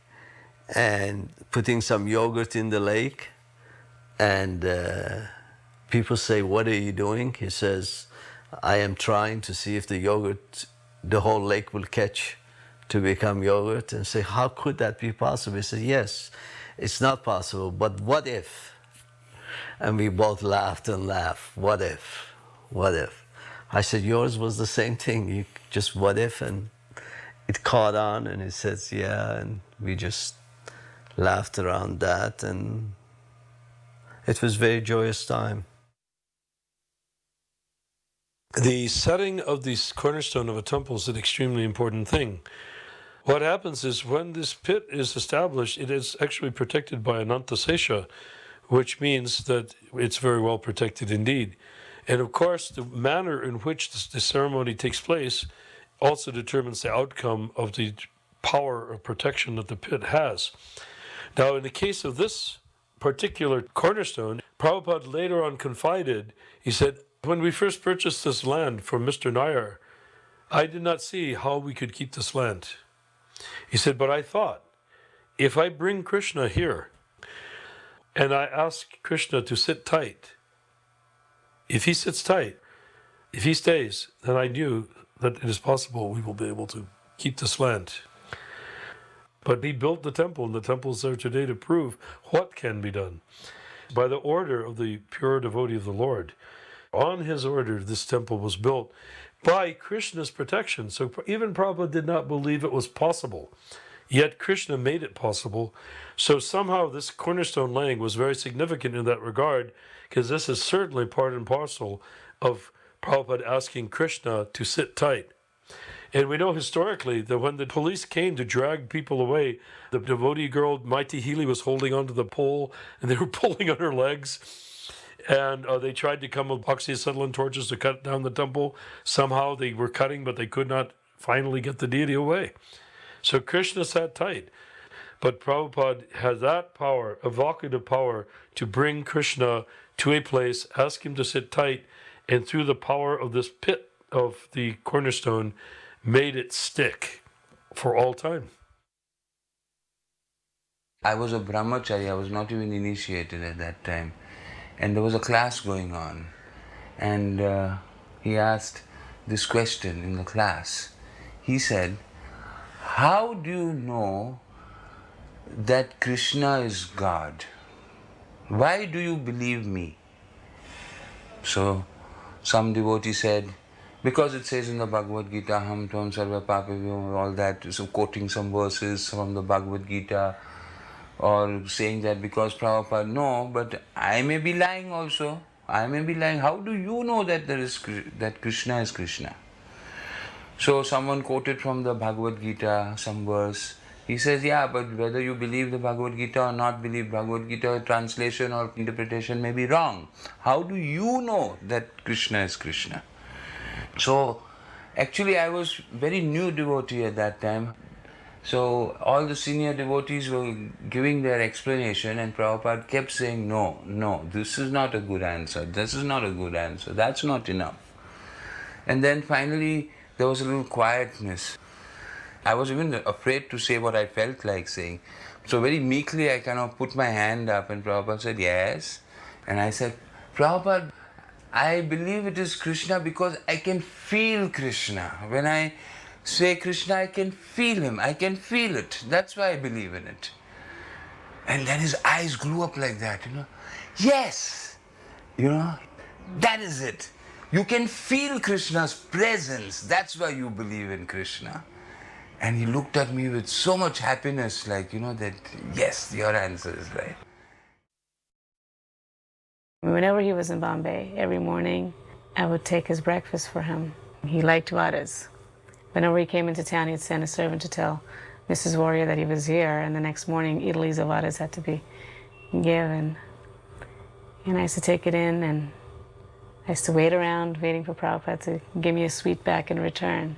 and putting some yogurt in the lake, and people say, "What are you doing?" He says, "I am trying to see if the yogurt, the whole lake will catch to become yogurt." And say, "How could that be possible?" He says, "Yes, it's not possible, but what if?" And we both laughed and laughed. What if? What if? I said, "Yours was the same thing. You just what if?" And it caught on, and he says, "Yeah," and we just laughed around that, and it was a very joyous time. The setting of the cornerstone of a temple is an extremely important thing. What happens is when this pit is established, it is actually protected by Anantasesha, which means that it's very well protected indeed. And of course, the manner in which the ceremony takes place also determines the outcome of the power of protection that the pit has. Now, in the case of this particular cornerstone, Prabhupada later on confided, he said, "When we first purchased this land from Mr. Nair, I did not see how we could keep this land." He said, "But I thought, if I bring Krishna here and I ask Krishna to sit tight, if he sits tight, if he stays, then I knew that it is possible we will be able to keep this land." But he built the temple, and the temple is there today to prove what can be done. By the order of the pure devotee of the Lord, on his order, this temple was built by Krishna's protection. So even Prabhupada did not believe it was possible, yet Krishna made it possible. So somehow this cornerstone laying was very significant in that regard, because this is certainly part and parcel of Prabhupada asking Krishna to sit tight. And we know historically that when the police came to drag people away, the devotee girl, Maiti Healy, was holding onto the pole, and they were pulling on her legs. And they tried to come with oxyacetylene torches to cut down the temple. Somehow they were cutting, but they could not finally get the deity away. So Krishna sat tight. But Prabhupada has that power, evocative power, to bring Krishna to a place, ask him to sit tight, and through the power of this pit of the cornerstone, made it stick for all time. I was a brahmachari, I was not even initiated at that time. And there was a class going on. And he asked this question in the class. He said, "How do you know that Krishna is God? Why do you believe me?" So some devotee said, "Because it says in the Bhagavad Gita, Ham Tvam Sarva Papavyo," all that, so quoting some verses from the Bhagavad Gita, or saying that because Prabhupada, no, but I may be lying also. I may be lying. How do you know that that Krishna is Krishna? So someone quoted from the Bhagavad Gita, some verse. He says, "Yeah, but whether you believe the Bhagavad Gita or not believe Bhagavad Gita, translation or interpretation may be wrong. How do you know that Krishna is Krishna?" So actually I was very new devotee at that time. So all the senior devotees were giving their explanation, and Prabhupada kept saying, no, this is not a good answer, this is not a good answer, that's not enough. And then finally there was a little quietness. I was even afraid to say what I felt like saying. So very meekly I kind of put my hand up, and Prabhupada said, "Yes." And I said, "Prabhupada, I believe it is Krishna because I can feel Krishna. When I say Krishna, I can feel him, I can feel it. That's why I believe in it." And then his eyes grew up like that, Yes, that is it. You can feel Krishna's presence. That's why you believe in Krishna. And he looked at me with so much happiness, like, that, yes, your answer is right. Whenever he was in Bombay, every morning I would take his breakfast for him. He liked vadas. Whenever he came into town, he'd send a servant to tell Mrs. Warrior that he was here, and the next morning, idlis of vadas had to be given. And I used to take it in, and I used to wait around, waiting for Prabhupada to give me a sweet back in return.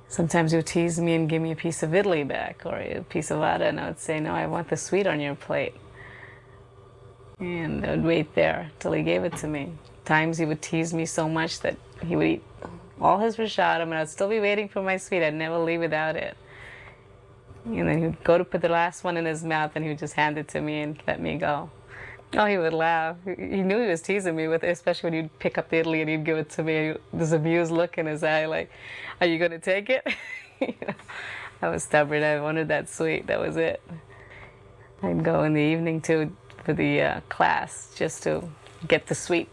Sometimes he would tease me and give me a piece of idli back, or a piece of vada, and I would say, "No, I want the sweet on your plate." And I would wait there till he gave it to me. Times he would tease me so much that he would eat all his prasadam, and I'd still be waiting for my sweet. I'd never leave without it. And then he'd go to put the last one in his mouth, and he would just hand it to me and let me go. Oh, he would laugh. He knew he was teasing me with it, especially when he'd pick up the idli and he'd give it to me. This amused look in his eye, like, "Are you going to take it?" You know, I was stubborn. I wanted that sweet. That was it. I'd go in the evening for the class just to get the sweet,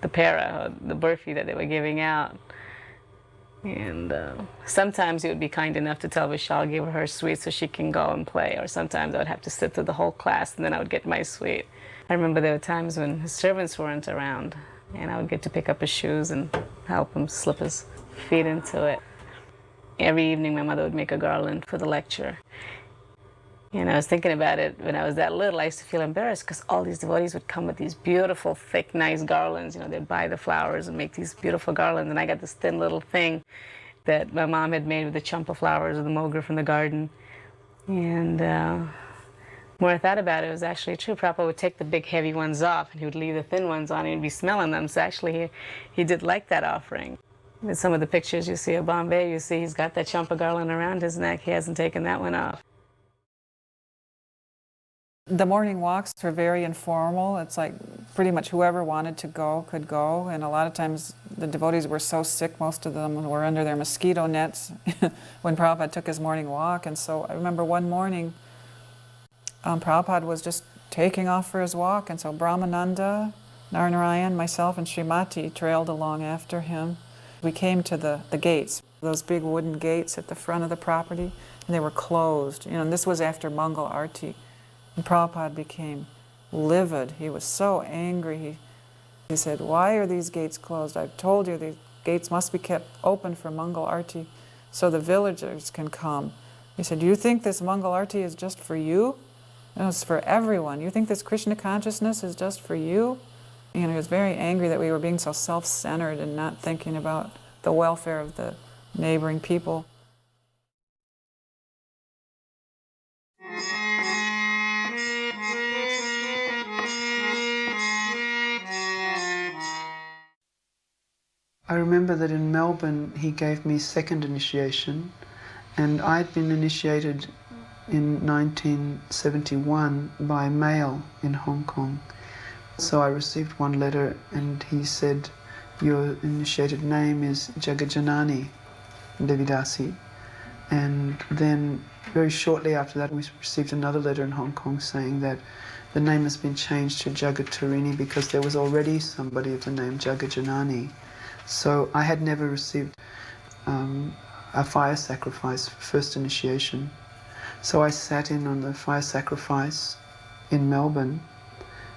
the para, or the burfi that they were giving out. And sometimes he would be kind enough to tell Vishal, give her sweet so she can go and play. Or sometimes I would have to sit through the whole class and then I would get my sweet. I remember there were times when his servants weren't around and I would get to pick up his shoes and help him slip his feet into it. Every evening my mother would make a garland for the lecture. And I was thinking about it when I was that little. I used to feel embarrassed because all these devotees would come with these beautiful, thick, nice garlands. You know, they'd buy the flowers and make these beautiful garlands. And I got this thin little thing that my mom had made with the champa flowers or the mogra from the garden. And more I thought about it, it was actually true. Prabhupada would take the big, heavy ones off and he would leave the thin ones on and he'd be smelling them. So actually he did like that offering. In some of the pictures you see of Bombay, you see he's got that champa garland around his neck. He hasn't taken that one off. The morning walks were very informal. It's like pretty much whoever wanted to go could go. And a lot of times the devotees were so sick, most of them were under their mosquito nets when Prabhupada took his morning walk. And so I remember one morning, Prabhupada was just taking off for his walk. And so Brahmananda, Narnarayan, myself, and Srimati trailed along after him. We came to the gates, those big wooden gates at the front of the property, and they were closed. You know, and this was after Mangal Arti. And Prabhupada became livid. He was so angry. He said, "Why are these gates closed? I've told you these gates must be kept open for Mangal Arti so the villagers can come." He said, "Do you think this Mangal Arti is just for you? No, it's for everyone. You think this Krishna consciousness is just for you?" You know, he was very angry that we were being so self-centered and not thinking about the welfare of the neighboring people. I remember that in Melbourne he gave me second initiation, and I'd been initiated in 1971 by mail in Hong Kong. So I received one letter and he said, "Your initiated name is Jagajanani Devidasi." And then very shortly after that we received another letter in Hong Kong saying that the name has been changed to Jagatarini because there was already somebody of the name Jagajanani. So I had never received a fire sacrifice for first initiation. So I sat in on the fire sacrifice in Melbourne,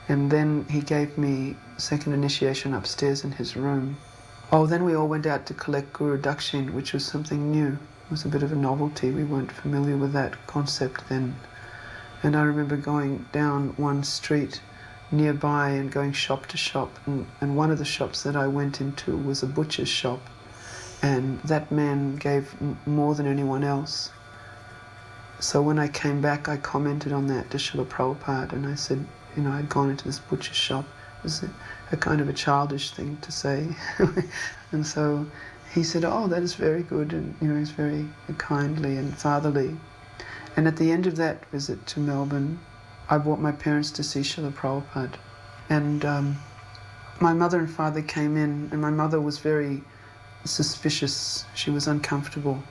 and then he gave me second initiation upstairs in his room. Oh, then we all went out to collect Guru Dakshin, which was something new. It was a bit of a novelty. We weren't familiar with that concept then. And I remember going down one street nearby and going shop to shop, and one of the shops that I went into was a butcher's shop, and that man gave more than anyone else. So when I came back I commented on that to Srila Prabhupada and I said, you know, I'd gone into this butcher's shop. It was a kind of a childish thing to say. And so he said, "Oh, that is very good," and you know, he's very kindly and fatherly. And at the end of that visit to Melbourne, I brought my parents to see Srila Prabhupada. And my mother and father came in, and my mother was very suspicious. She was uncomfortable.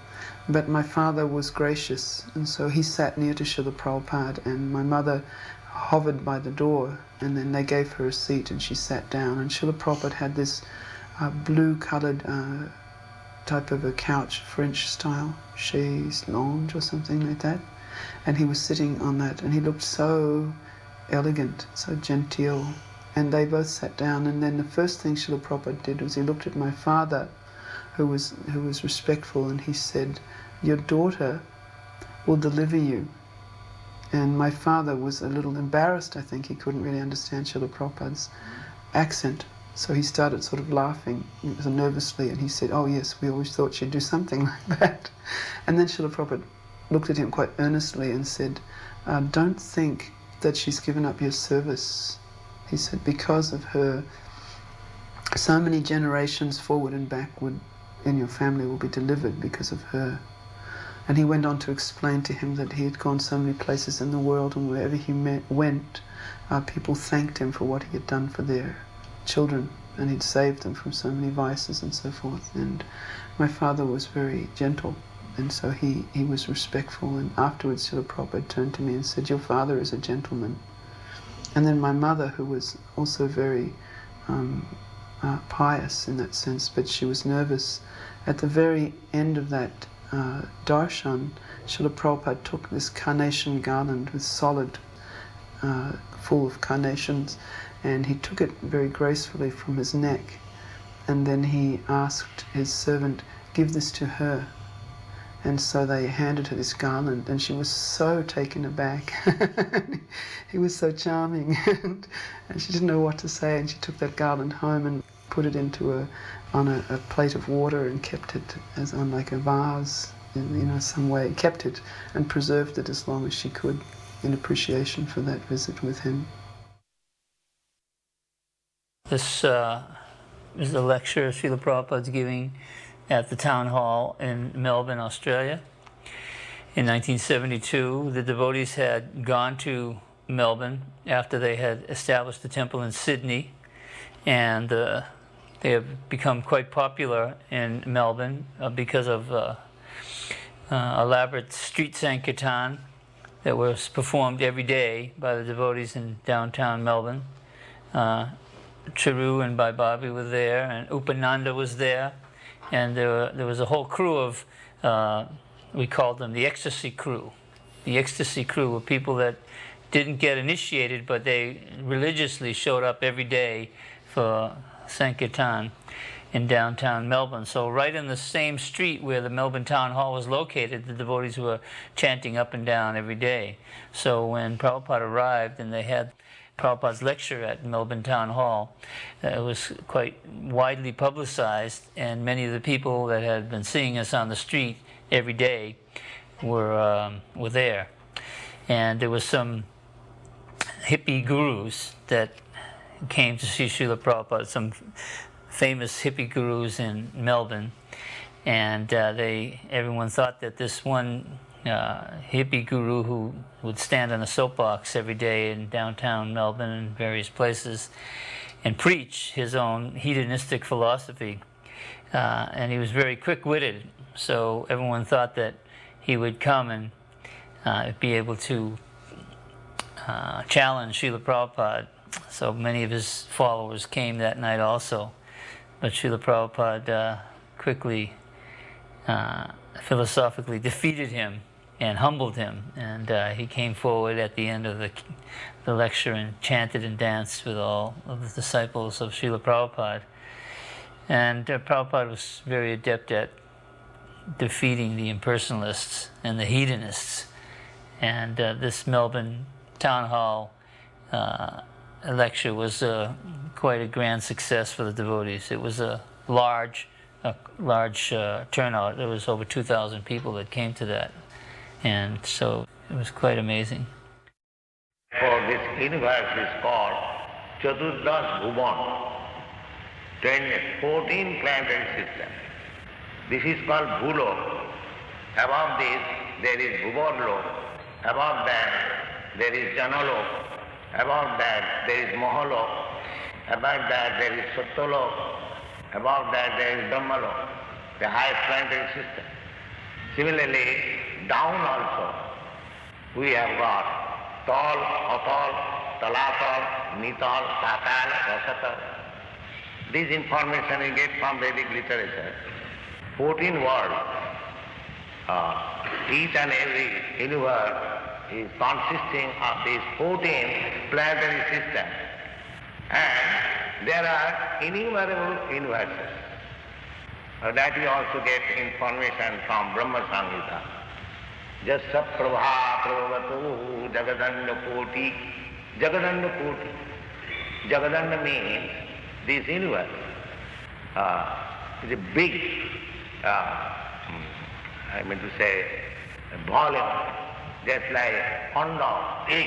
But my father was gracious, and so he sat near to Srila Prabhupada, and my mother hovered by the door, and then they gave her a seat, and she sat down. And Srila Prabhupada had this blue-coloured type of a couch, French style, chaise lounge or something like that. And he was sitting on that, and he looked so elegant, so genteel. And they both sat down, and then the first thing Srila Prabhupada did was he looked at my father, who was respectful, and he said, "Your daughter will deliver you." And my father was a little embarrassed, I think. He couldn't really understand Srila Prabhupada's accent. So he started sort of laughing nervously, and he said, "Oh yes, we always thought she'd do something like that." And then Srila Prabhupada looked at him quite earnestly and said, "Don't think that she's given up your service." He said, "Because of her, so many generations forward and backward, in your family will be delivered because of her. And he went on to explain to him that he had gone so many places in the world, and wherever he went, people thanked him for what he had done for their children, and he'd saved them from so many vices and so forth. And my father was very gentle, and so he was respectful. And afterwards, Srila Prabhupada turned to me and said, "Your father is a gentleman." And then my mother, who was also very pious in that sense, but she was nervous. At the very end of that darshan, Srila Prabhupada took this carnation garland with solid, full of carnations, and he took it very gracefully from his neck, and then he asked his servant, "Give this to her." And so they handed her this garland, and she was so taken aback. He was so charming, and she didn't know what to say, and she took that garland home and put it into on a plate of water and kept it as on like a vase, some way. Kept it and preserved it as long as she could in appreciation for that visit with him. This is a lecture Srila Prabhupada's giving at the town hall in Melbourne, Australia. In 1972, the devotees had gone to Melbourne after they had established the temple in Sydney, and they have become quite popular in Melbourne because of elaborate street sankirtan that was performed every day by the devotees in downtown Melbourne. Charu and Bhai Bobby were there, and Upananda was there, and there was a whole crew of, we called them the ecstasy crew. The ecstasy crew were people that didn't get initiated, but they religiously showed up every day for Sankirtan in downtown Melbourne. So right in the same street where the Melbourne Town Hall was located, the devotees were chanting up and down every day. So when Prabhupada arrived and they had Prabhupada's lecture at Melbourne Town Hall, it was quite widely publicized, and many of the people that had been seeing us on the street every day were there. And there was some hippie gurus that came to see Srila Prabhupada, some famous hippie gurus in Melbourne, and everyone thought that this one hippie guru who would stand on a soapbox every day in downtown Melbourne and various places and preach his own hedonistic philosophy, and he was very quick-witted, so everyone thought that he would come and be able to challenge Srila Prabhupada. So many of his followers came that night also, but Srila Prabhupada quickly philosophically defeated him and humbled him, and he came forward at the end of the lecture and chanted and danced with all of the disciples of Srila Prabhupada. And Prabhupada was very adept at defeating the impersonalists and the hedonists, and this Melbourne Town Hall lecture was quite a grand success for the devotees. It was a large turnout. There was over 2,000 people that came to that, and so it was quite amazing. For this universe is called Chaturdas Bhuvan, 14 planetary systems. This is called Bhulok. Above this there is Bhuvarlok. Above that there is Janalok. Above that there is Mahalok. Above that there is Satyalok. Above that there is Brahmalok, the highest planetary system. Similarly, down also we have got Tal, Atal, Talatal, Nital, Patal, Rasatal. This information we get from Vedic literature. 14 worlds. Each and every universe is consisting of these 14 planetary systems. And there are innumerable universes. That we also get information from Brahma Samhita. Jasa prabha prabhavatu jagadanda koti. Jagadanda koti. Jagadanda means this universe is a big, I mean to say, volume, just like pond of egg.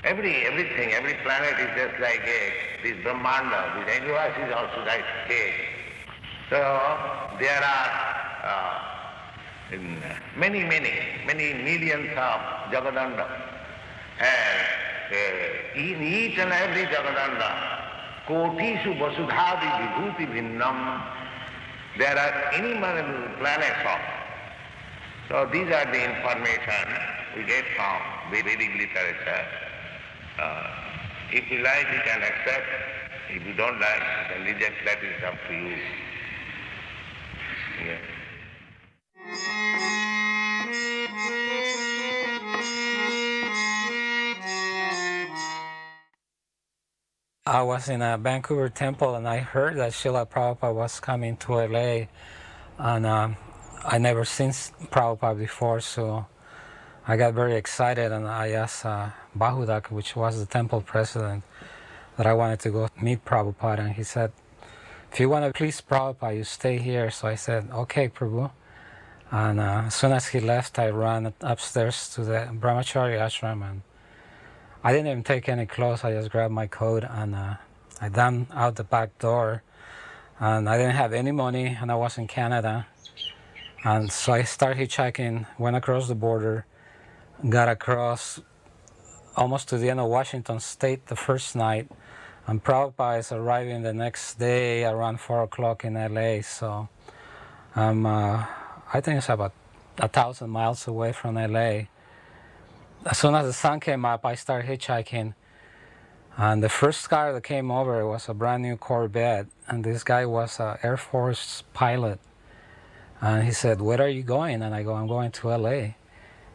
Everything, every planet is just like egg. This Brahmanda, this universe is also like egg. So there are many millions of Jagadanda, and in each and every Jagadanda, kotishu vasudhadi vibhuti bhinnam, there are innumerable planets of. So these are the information we get from Vedic literature. If you like, you can accept. If you don't like, then reject. That is up to you. Yeah. I was in a Vancouver temple and I heard that Srila Prabhupada was coming to LA, and I never seen Prabhupada before, so I got very excited and I asked Bahudak, which was the temple president, that I wanted to go meet Prabhupada, and he said, if you want to please Prabhupada, you stay here. So I said, okay, Prabhu. And as soon as he left, I ran upstairs to the Brahmacharya ashram, and I didn't even take any clothes. I just grabbed my coat and I ran out the back door, and I didn't have any money, and I was in Canada. And so I started hitchhiking, went across the border, got across almost to the end of Washington State the first night, and Prabhupada is arriving the next day around 4 o'clock in LA. So I think it's about 1,000 miles away from LA. As soon as the sun came up, I started hitchhiking. And the first car that came over was a brand new Corvette. And this guy was an Air Force pilot. And he said, where are you going? And I go, I'm going to LA.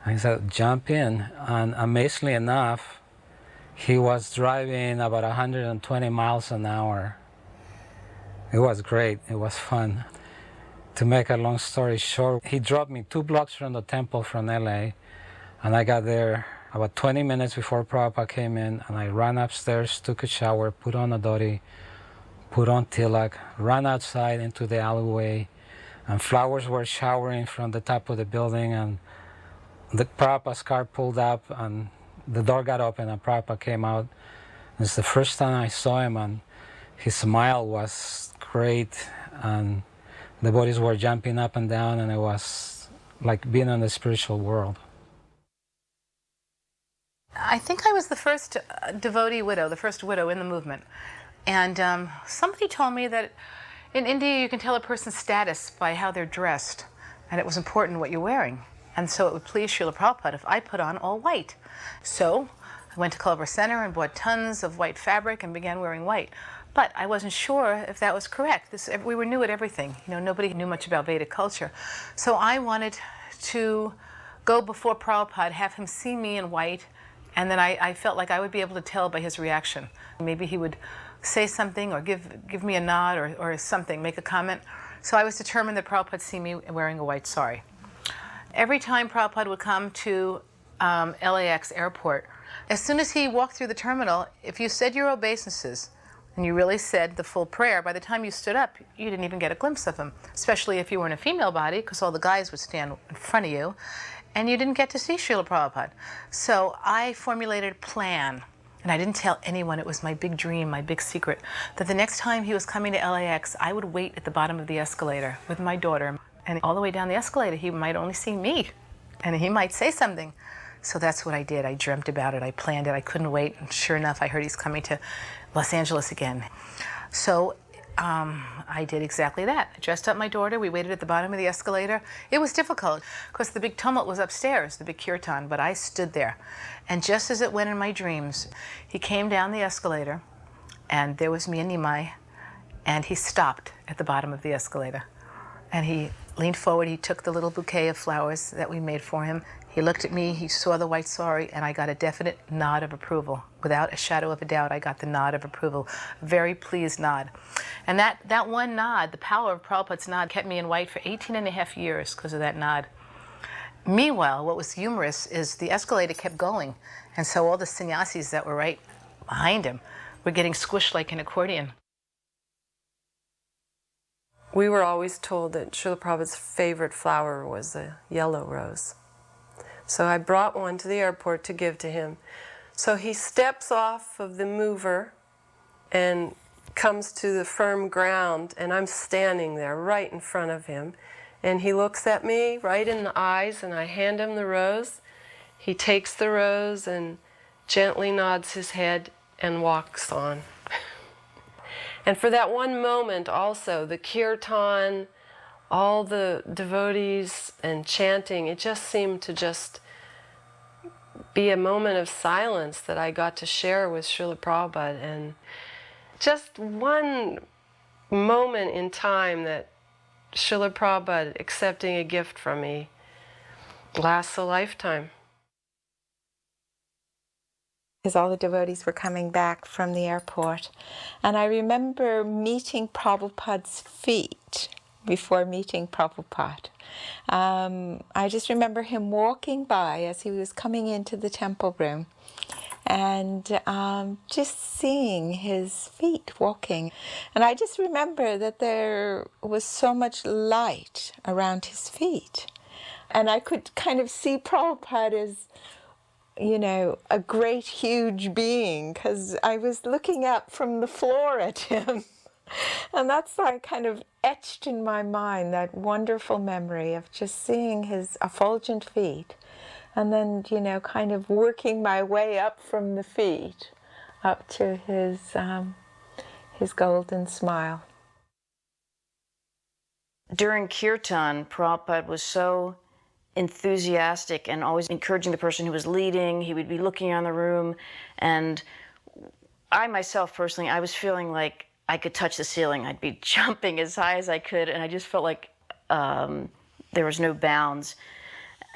And he said, jump in. And amazingly enough, he was driving about 120 miles an hour. It was great. It was fun. To make a long story short, he dropped me 2 blocks from the temple from LA, and I got there about 20 minutes before Prabhupada came in, and I ran upstairs, took a shower, put on a dhoti, put on tilak, ran outside into the alleyway, and flowers were showering from the top of the building, and the Prabhupada's car pulled up, and the door got open, and Prabhupada came out. It's the first time I saw him, and his smile was great, and the bodies were jumping up and down, and it was like being in the spiritual world. I think I was the first devotee widow, the first widow in the movement. And somebody told me that in India you can tell a person's status by how they're dressed, and it was important what you're wearing. And so it would please Srila Prabhupada if I put on all white. So I went to Culver Center and bought tons of white fabric and began wearing white. But I wasn't sure if that was correct. We were new at everything. You know, nobody knew much about Vedic culture. So I wanted to go before Prabhupada, have him see me in white, and then I felt like I would be able to tell by his reaction. Maybe he would say something or give me a nod or something, make a comment. So I was determined that Prabhupada would see me wearing a white sari. Every time Prabhupada would come to LAX airport, as soon as he walked through the terminal, if you said your obeisances, and you really said the full prayer, by the time you stood up, you didn't even get a glimpse of him, especially if you were in a female body, because all the guys would stand in front of you, and you didn't get to see Srila Prabhupada. So I formulated a plan, and I didn't tell anyone. It was my big dream, my big secret, that the next time he was coming to LAX, I would wait at the bottom of the escalator with my daughter, and all the way down the escalator, he might only see me, and he might say something. So that's what I did. I dreamt about it. I planned it. I couldn't wait. And sure enough, I heard he's coming to Los Angeles again. So I did exactly that. I dressed up my daughter. We waited at the bottom of the escalator. It was difficult because the big tumult was upstairs, the big kirtan, but I stood there. And just as it went in my dreams, he came down the escalator, and there was me and Nimai, and he stopped at the bottom of the escalator. And he leaned forward. He took the little bouquet of flowers that we made for him. He looked at me, he saw the white sari, and I got a definite nod of approval. Without a shadow of a doubt, I got the nod of approval. A very pleased nod. And that one nod, the power of Prabhupada's nod, kept me in white for 18.5 years because of that nod. Meanwhile, what was humorous is the escalator kept going, and so all the sannyasis that were right behind him were getting squished like an accordion. We were always told that Srila Prabhupada's favorite flower was the yellow rose. So I brought one to the airport to give to him. So he steps off of the mover and comes to the firm ground, and I'm standing there right in front of him. And he looks at me right in the eyes, and I hand him the rose. He takes the rose and gently nods his head and walks on. And for that one moment also, the kirtan, all the devotees and chanting, it just seemed to just be a moment of silence that I got to share with Srila Prabhupada. And just one moment in time that Srila Prabhupada accepting a gift from me lasts a lifetime. Because all the devotees were coming back from the airport. And I remember meeting Prabhupada's feet before meeting Prabhupada. I just remember him walking by as he was coming into the temple room and just seeing his feet walking. And I just remember that there was so much light around his feet. And I could kind of see Prabhupada as, you know, a great, huge being, because I was looking up from the floor at him. And that's like kind of etched in my mind, that wonderful memory of just seeing his effulgent feet and then, you know, kind of working my way up from the feet up to his golden smile. During kirtan, Prabhupada was so enthusiastic and always encouraging the person who was leading. He would be looking around the room, and I myself personally, I was feeling like I could touch the ceiling. I'd be jumping as high as I could, and I just felt like there was no bounds.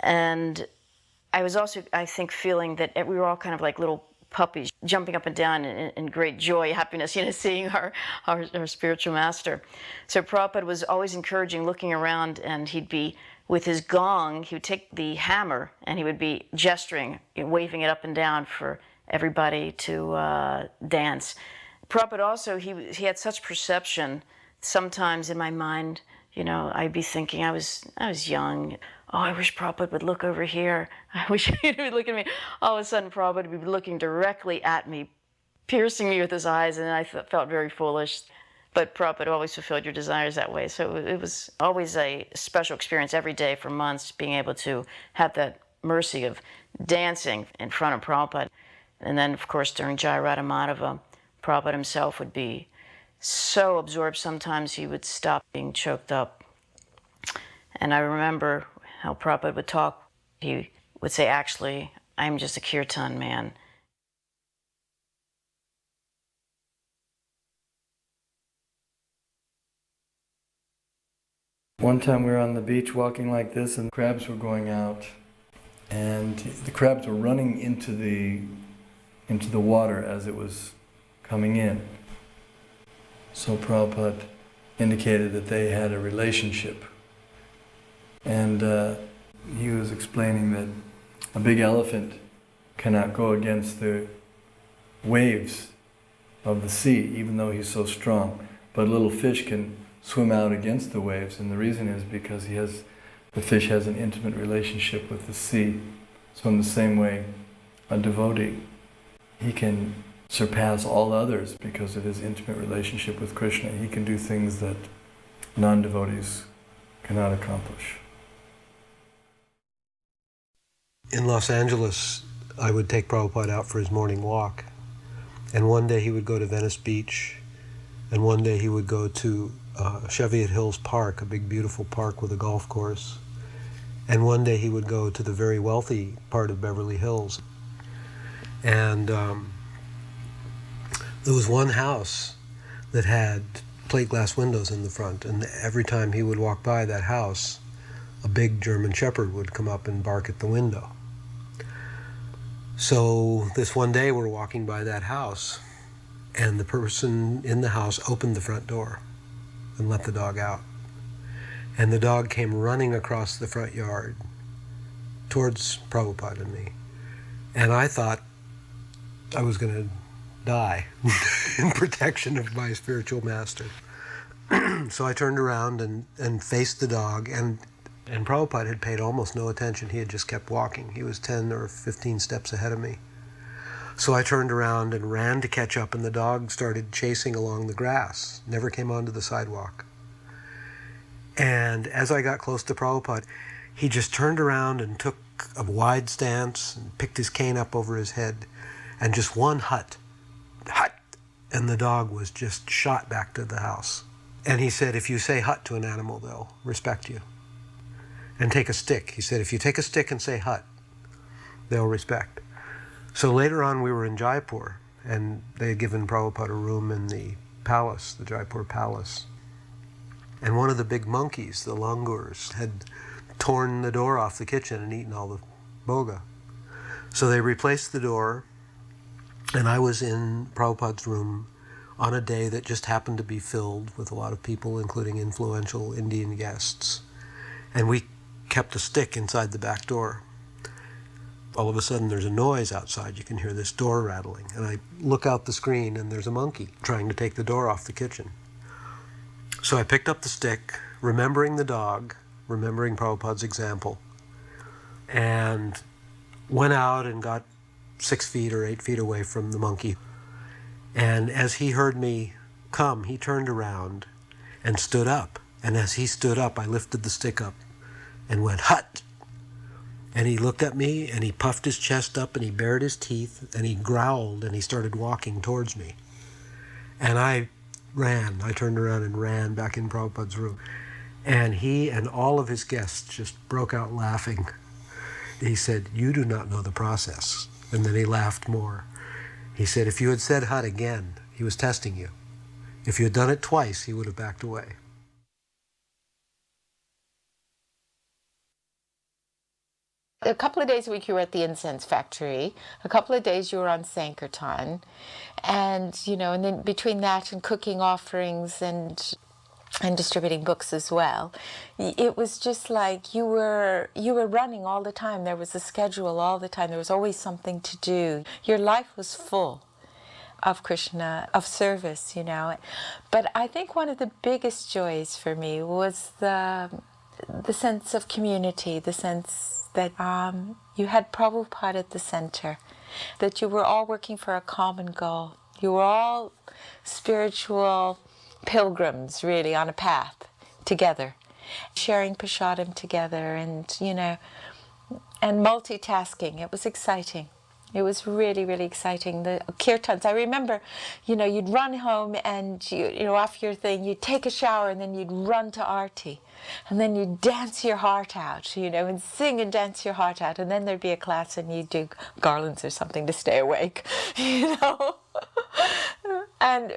And I was also, I think, feeling that we were all kind of like little puppies jumping up and down in great joy, happiness, you know, seeing our spiritual master. So Prabhupada was always encouraging, looking around, and he'd be with his gong, he would take the hammer and he would be gesturing, waving it up and down for everybody to dance. Prabhupada also, he had such perception. Sometimes in my mind, you know, I'd be thinking, I was young. Oh, I wish Prabhupada would look over here. I wish he would look at me. All of a sudden, Prabhupada would be looking directly at me, piercing me with his eyes, and I felt very foolish. But Prabhupada always fulfilled your desires that way. So it was always a special experience every day for months, being able to have that mercy of dancing in front of Prabhupada. And then, of course, during Jai Radha Madhava, Prabhupada himself would be so absorbed, sometimes he would stop being choked up. And I remember how Prabhupada would talk. He would say, actually, I'm just a kirtan man. One time we were on the beach walking like this, and crabs were going out, and the crabs were running into the water as it was coming in. So Prabhupada indicated that they had a relationship, and he was explaining that a big elephant cannot go against the waves of the sea, even though he's so strong, but a little fish can swim out against the waves, and the reason is because the fish has an intimate relationship with the sea. So in the same way, a devotee, he can surpass all others because of his intimate relationship with Krishna. He can do things that non-devotees cannot accomplish. In Los Angeles, I would take Prabhupada out for his morning walk, and one day he would go to Venice Beach, and one day he would go to Cheviot Hills Park, a big beautiful park with a golf course. And one day he would go to the very wealthy part of Beverly Hills. And there was one house that had plate glass windows in the front, and every time he would walk by that house, a big German Shepherd would come up and bark at the window. So this one day we're walking by that house, and the person in the house opened the front door and let the dog out. And the dog came running across the front yard towards Prabhupada and me. And I thought I was going to die in protection of my spiritual master. So I turned around and faced the dog, and Prabhupada had paid almost no attention. He had just kept walking. He was 10 or 15 steps ahead of me. So I turned around and ran to catch up, and the dog started chasing along the grass, never came onto the sidewalk. And as I got close to Prabhupada, he just turned around and took a wide stance and picked his cane up over his head, and just one hut, and the dog was just shot back to the house. And he said, if you say hut to an animal, they'll respect you. And take a stick. He said, if you take a stick and say hut, they'll respect. So later on we were in Jaipur, and they had given Prabhupada a room in the palace, the Jaipur palace. And one of the big monkeys, the langurs, had torn the door off the kitchen and eaten all the boga. So they replaced the door, and I was in Prabhupada's room on a day that just happened to be filled with a lot of people, including influential Indian guests. And we kept a stick inside the back door. All of a sudden there's a noise outside. You can hear this door rattling. And I look out the screen and there's a monkey trying to take the door off the kitchen. So I picked up the stick, remembering the dog, remembering Prabhupada's example, and went out and got 6 feet or 8 feet away from the monkey. And as he heard me come, he turned around and stood up. And as he stood up, I lifted the stick up and went, hut! And he looked at me, and he puffed his chest up, and he bared his teeth, and he growled, and he started walking towards me. And I ran. I turned around and ran back in Prabhupada's room. And he and all of his guests just broke out laughing. He said, you do not know the process. And then he laughed more. He said, if you had said hut again, he was testing you. If you had done it twice, he would have backed away. A couple of days a week you were at the incense factory. A couple of days you were on Sankirtan. And, and then between that and cooking offerings and distributing books as well, it was just like you were running all the time. There was a schedule all the time. There was always something to do. Your life was full of Krishna, of service, But I think one of the biggest joys for me was the sense of community, the sense that you had Prabhupada at the center, that you were all working for a common goal. You were all spiritual pilgrims, really, on a path together, sharing prasadam together, and multitasking. It was exciting. It was really, really exciting. The kirtans, I remember, you'd run home and, off your thing, you'd take a shower and then you'd run to Aarti. And then you'd dance your heart out, and sing and dance your heart out. And then there'd be a class and you'd do garlands or something to stay awake, And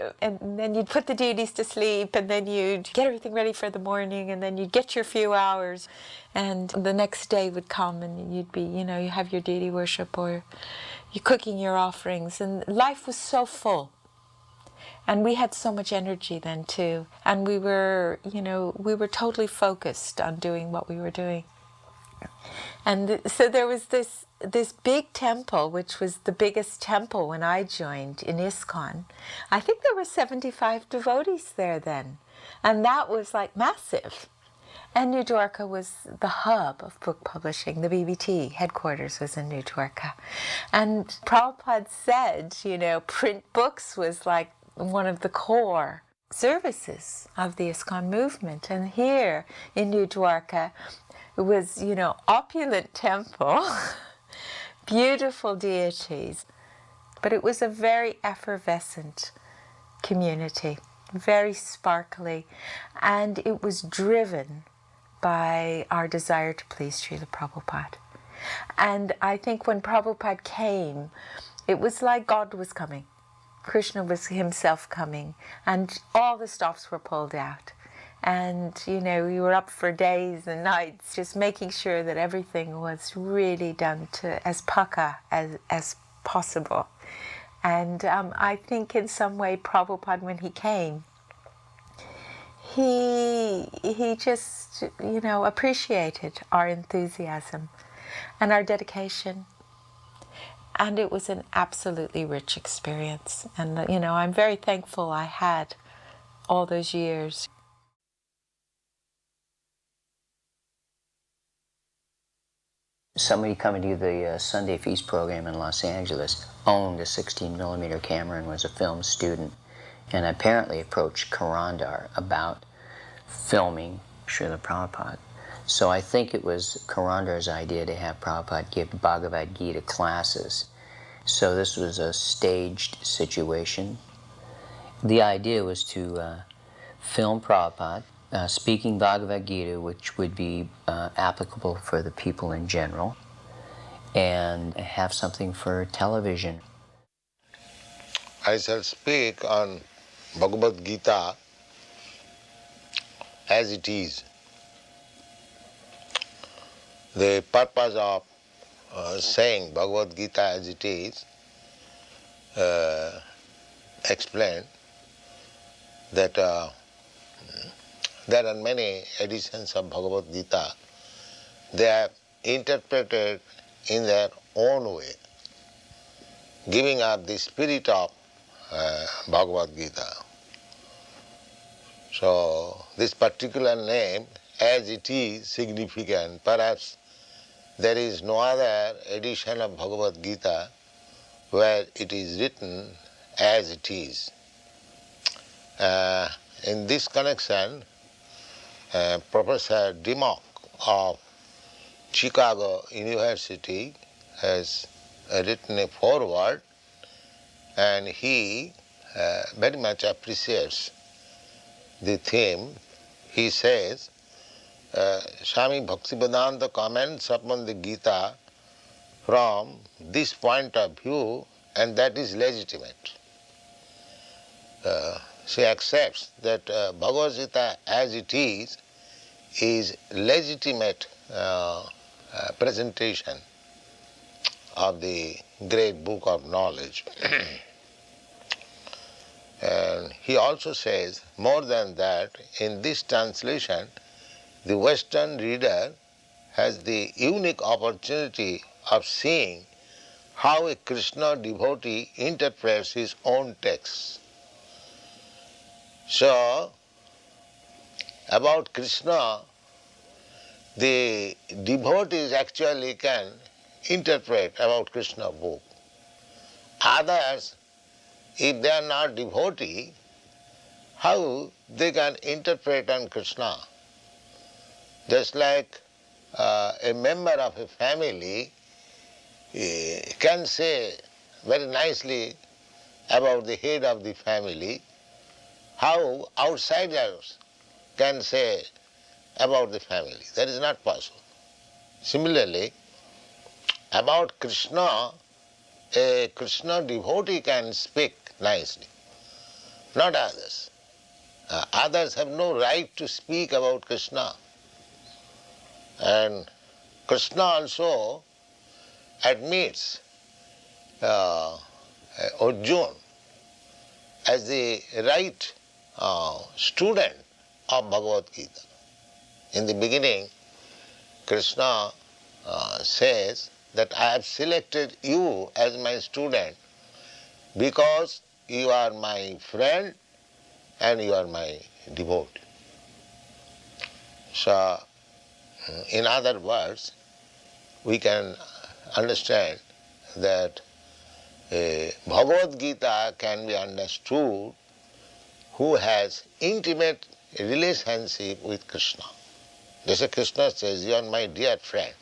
then you'd put the deities to sleep, and then you'd get everything ready for the morning, and then you'd get your few hours. And the next day would come and you'd be, you have your deity worship or you're cooking your offerings. And life was so full. And we had so much energy then too. And we were totally focused on doing what we were doing. And so there was this big temple, which was the biggest temple when I joined in ISKCON. I think there were 75 devotees there then. And that was like massive. And New Dwarka was the hub of book publishing. The BBT headquarters was in New Dwarka. And Prabhupada said, print books was like one of the core services of the ISKCON movement. And here in New Dwarka, it was, opulent temple, beautiful deities, but it was a very effervescent community, very sparkly, and it was driven by our desire to please Srila Prabhupada. And I think when Prabhupada came, it was like God was coming. Krishna was himself coming, and all the stops were pulled out. And, we were up for days and nights just making sure that everything was really done to as paka as possible. And I think in some way Prabhupada, when he came, he just, appreciated our enthusiasm and our dedication. And it was an absolutely rich experience. And, I'm very thankful I had all those years. somebody coming to the Sunday Feast program in Los Angeles owned a 16mm camera and was a film student, and apparently approached Karandar about filming Srila Prabhupada. So I think it was Karandar's idea to have Prabhupada give Bhagavad Gita classes. So this was a staged situation. The idea was to film Prabhupada speaking Bhagavad Gita, which would be applicable for the people in general, and have something for television. I shall speak on Bhagavad Gita as it is. The purpose of saying Bhagavad Gita as it is explained that there are many editions of Bhagavad Gita. They are interpreted in their own way, giving up the spirit of Bhagavad Gita. So this particular name, as it is, significant. Perhaps there is no other edition of Bhagavad Gita where it is written as it is. In this connection, Professor Dimmock of Chicago University has written a foreword, and he very much appreciates the theme. He says, Swami Bhaktivedanta comments upon the Gita from this point of view, and that is legitimate. She accepts that Bhagavad Gita as it is legitimate presentation of the great book of knowledge. And he also says, more than that, in this translation, the Western reader has the unique opportunity of seeing how a Krishna devotee interprets his own text. So, about Krishna, the devotees actually can interpret about Krishna book. Others, if they are not devotee, how they can interpret on Krishna? Just like a member of a family can say very nicely about the head of the family, how outsiders can say about the family. That is not possible. Similarly, about Krishna, a Krishna devotee can speak nicely, not others. Others have no right to speak about Krishna. And Krishna also admits Arjuna as the right student of Bhagavad Gita. In the beginning, Krishna says that I have selected you as my student because you are my friend and you are my devotee. So, in other words, we can understand that Bhagavad Gita can be understood who has intimate relationship with Krishna. Just as Krishna says, you are my dear friend.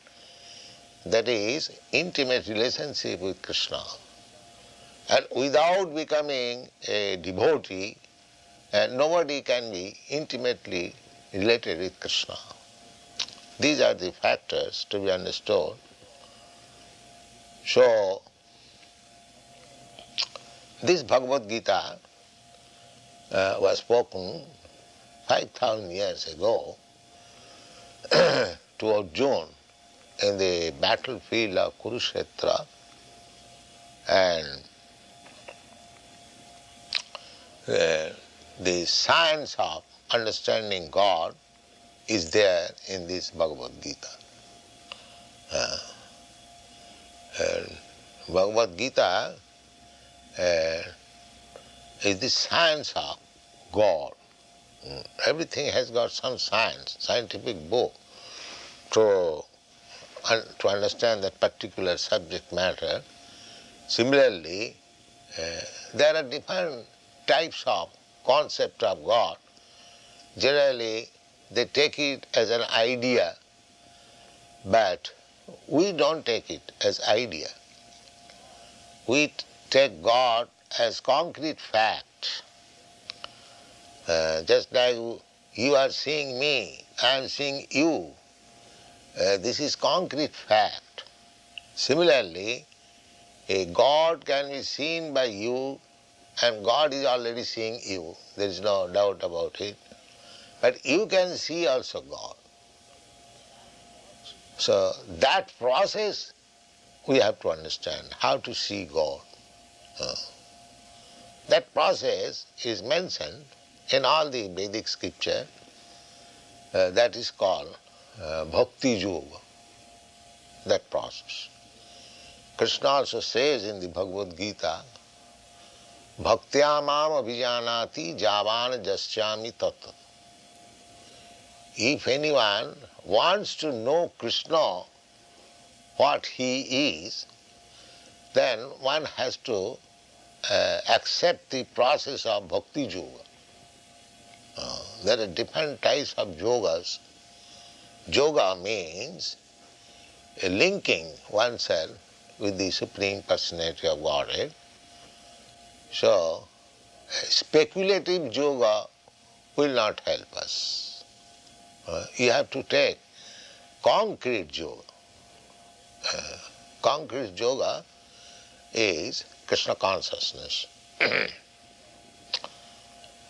That is intimate relationship with Krishna. And without becoming a devotee, nobody can be intimately related with Krishna. These are the factors to be understood. So, this Bhagavad Gita was spoken 5,000 years ago to Arjuna in the battlefield of Kurukshetra, and the science of understanding God is there in this Bhagavad Gita. And Bhagavad Gita is the science of God. Everything has got some science, scientific book to to understand that particular subject matter. Similarly, there are different types of concept of God. Generally, they take it as an idea, but we don't take it as idea. We take God as concrete fact. Just like you are seeing me, I am seeing you. This is concrete fact. Similarly, a God can be seen by you, and God is already seeing you. There is no doubt about it. But you can see also God. So that process we have to understand, how to see God. That process is mentioned in all the Vedic scripture. That is called Bhakti Yoga, that process. Krishna also says in the Bhagavad Gita, Bhaktya mam abhijanati javan jasyami tattva. If anyone wants to know Krishna, what he is, then one has to accept the process of Bhakti Yoga. There are different types of yogas. Yoga means linking oneself with the Supreme Personality of Godhead. So, speculative yoga will not help us. You have to take concrete yoga. Concrete yoga is Krishna consciousness.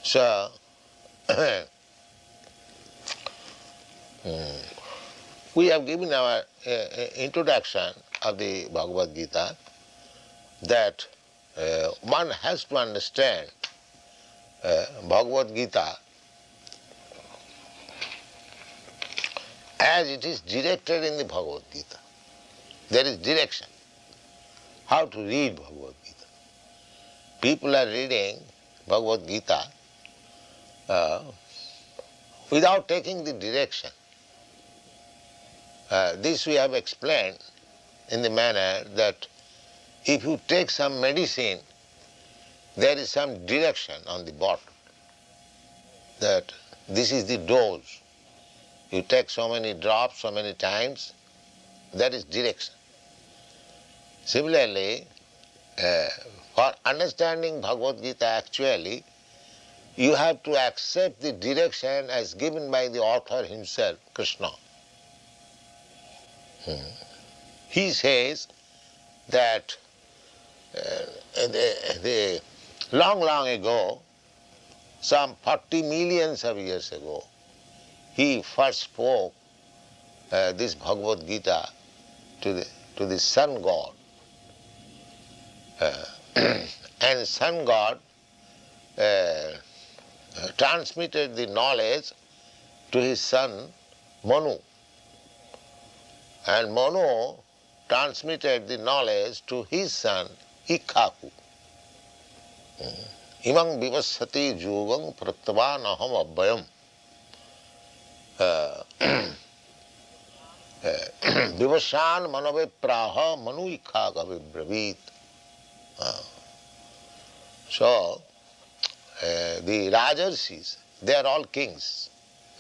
So, we have given our introduction of the Bhagavad Gita that one has to understand Bhagavad Gita as it is directed in the Bhagavad Gita. There is direction. How to read Bhagavad Gita. People are reading Bhagavad Gita without taking the direction. This we have explained in the manner that if you take some medicine, there is some direction on the bottle, that this is the dose. You take so many drops, so many times, that is direction. Similarly, for understanding Bhagavad Gita actually, you have to accept the direction as given by the author himself, Krishna. He says that long ago, some 40 millions of years ago, he first spoke this Bhagavad Gita to the sun god. And sun god transmitted the knowledge to his son Manu. And Manu transmitted the knowledge to his son Ikkaku. Imam vivassati yogam praktavan aham abhayam. Vivashan manave praha manu Ikkaka vibravit. So, the Rajarshis, they are all kings.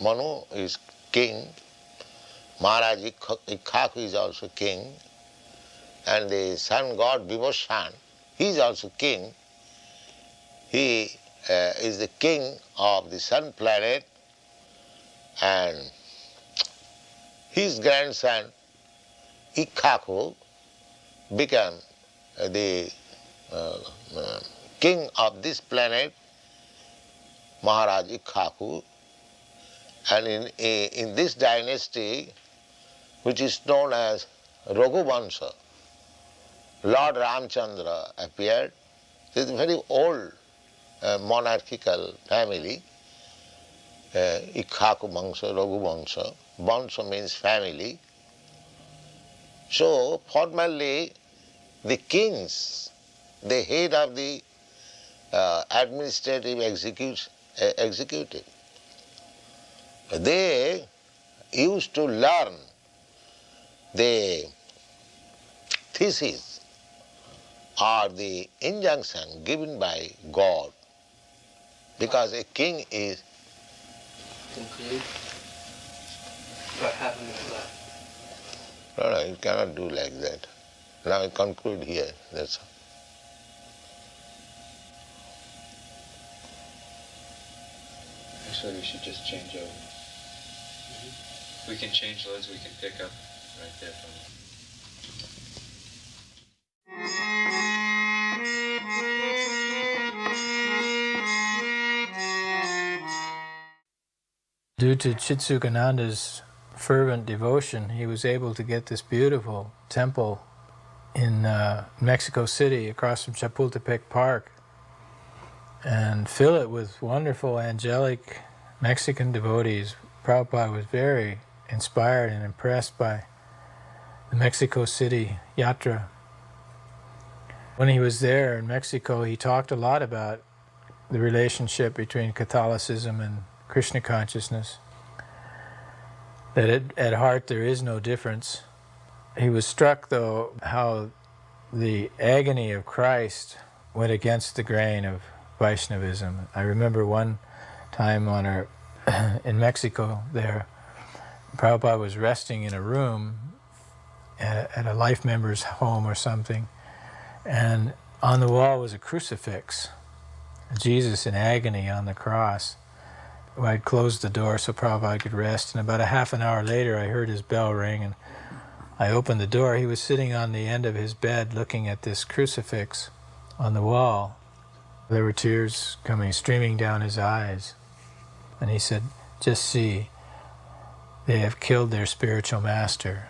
Manu is king, Maharaj Ikkhaku is also king, and the sun god Vivashan, he is also king. He is the king of the sun planet, and his grandson Ikkhaku became the king of this planet, Maharaj Ikkhaku. And in this dynasty, which is known as Raghuvansha, Lord Ramchandra appeared. It is a very old monarchical family, Ikkhaku Vansha, Raghuvansha. Vansha means family. So formerly the kings, the head of the administrative executive, they used to learn the thesis or the injunction given by God, because a king is... Conclude? What happened with that? No, you cannot do like that. Now I conclude here, that's all. Actually, we should just change over. We can change loads, we can pick up right there from Due to Chitsukananda's fervent devotion, he was able to get this beautiful temple in Mexico City across from Chapultepec Park and fill it with wonderful angelic Mexican devotees. Prabhupada was very inspired and impressed by the Mexico City Yatra. When he was there in Mexico, he talked a lot about the relationship between Catholicism and Krishna consciousness, that at heart there is no difference. He was struck, though, how the agony of Christ went against the grain of Vaishnavism. I remember one time in Mexico there, Prabhupada was resting in a room at a life member's home or something, and on the wall was a crucifix, Jesus in agony on the cross. I'd closed the door so Prabhupada could rest, and about a half an hour later I heard his bell ring, and I opened the door. He was sitting on the end of his bed looking at this crucifix on the wall. There were tears streaming down his eyes. And he said, "Just see, they have killed their spiritual master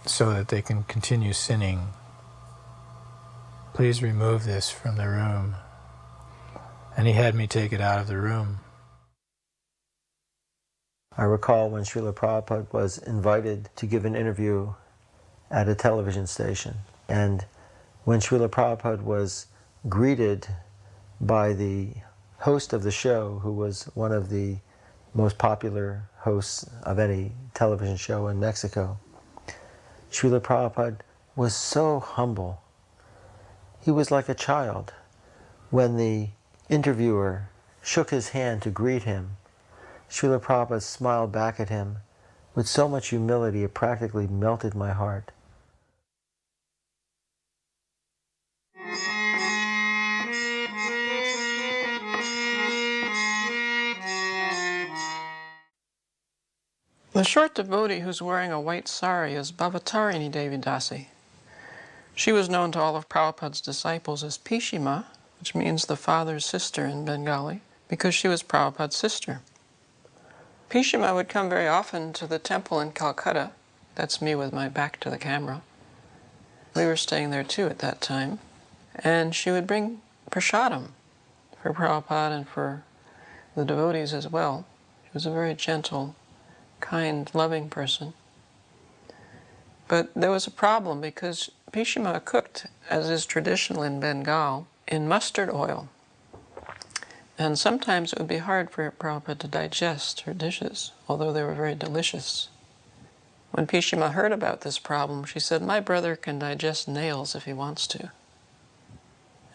so that they can continue sinning. Please remove this from the room." And he had me take it out of the room. I recall when Srila Prabhupada was invited to give an interview at a television station. And when Srila Prabhupada was greeted by the host of the show, who was one of the most popular hosts of any television show in Mexico, Srila Prabhupada was so humble. He was like a child. When the interviewer shook his hand to greet him, Srila Prabhupada smiled back at him with so much humility it practically melted my heart. The short devotee who's wearing a white sari is Bhavatarini Devidasi. She was known to all of Prabhupada's disciples as Pishima, which means the father's sister in Bengali, because she was Prabhupada's sister. Pishima would come very often to the temple in Calcutta. That's me with my back to the camera. We were staying there too at that time. And she would bring prasadam for Prabhupada and for the devotees as well. She was a very gentle, kind, loving person. But there was a problem because Pishima cooked, as is traditional in Bengal, in mustard oil. And sometimes it would be hard for Prabhupada to digest her dishes, although they were very delicious. When Pishima heard about this problem, she said, "My brother can digest nails if he wants to."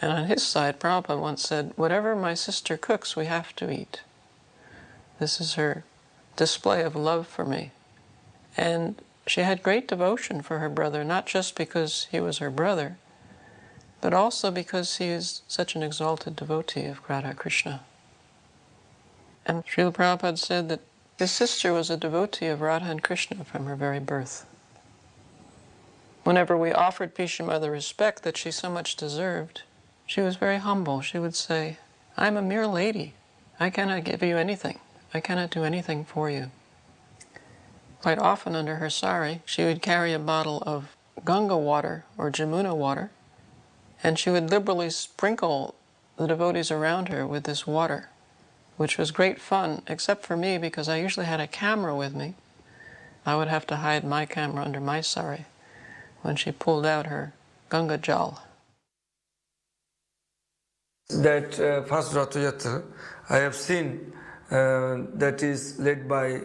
And on his side, Prabhupada once said, "Whatever my sister cooks, we have to eat. This is her display of love for me." And she had great devotion for her brother, not just because he was her brother, but also because he is such an exalted devotee of Hare Krishna. And Srila Prabhupada said that his sister was a devotee of Radha and Krishna from her very birth. Whenever we offered Pishima the respect that she so much deserved, she was very humble. She would say, "I'm a mere lady. I cannot give you anything. I cannot do anything for you." Quite often under her sari, she would carry a bottle of Ganga water or Jamuna water, and she would liberally sprinkle the devotees around her with this water, which was great fun, except for me because I usually had a camera with me. I would have to hide my camera under my sari when she pulled out her Ganga Jal. That first Ratha Yatra I have seen that is led by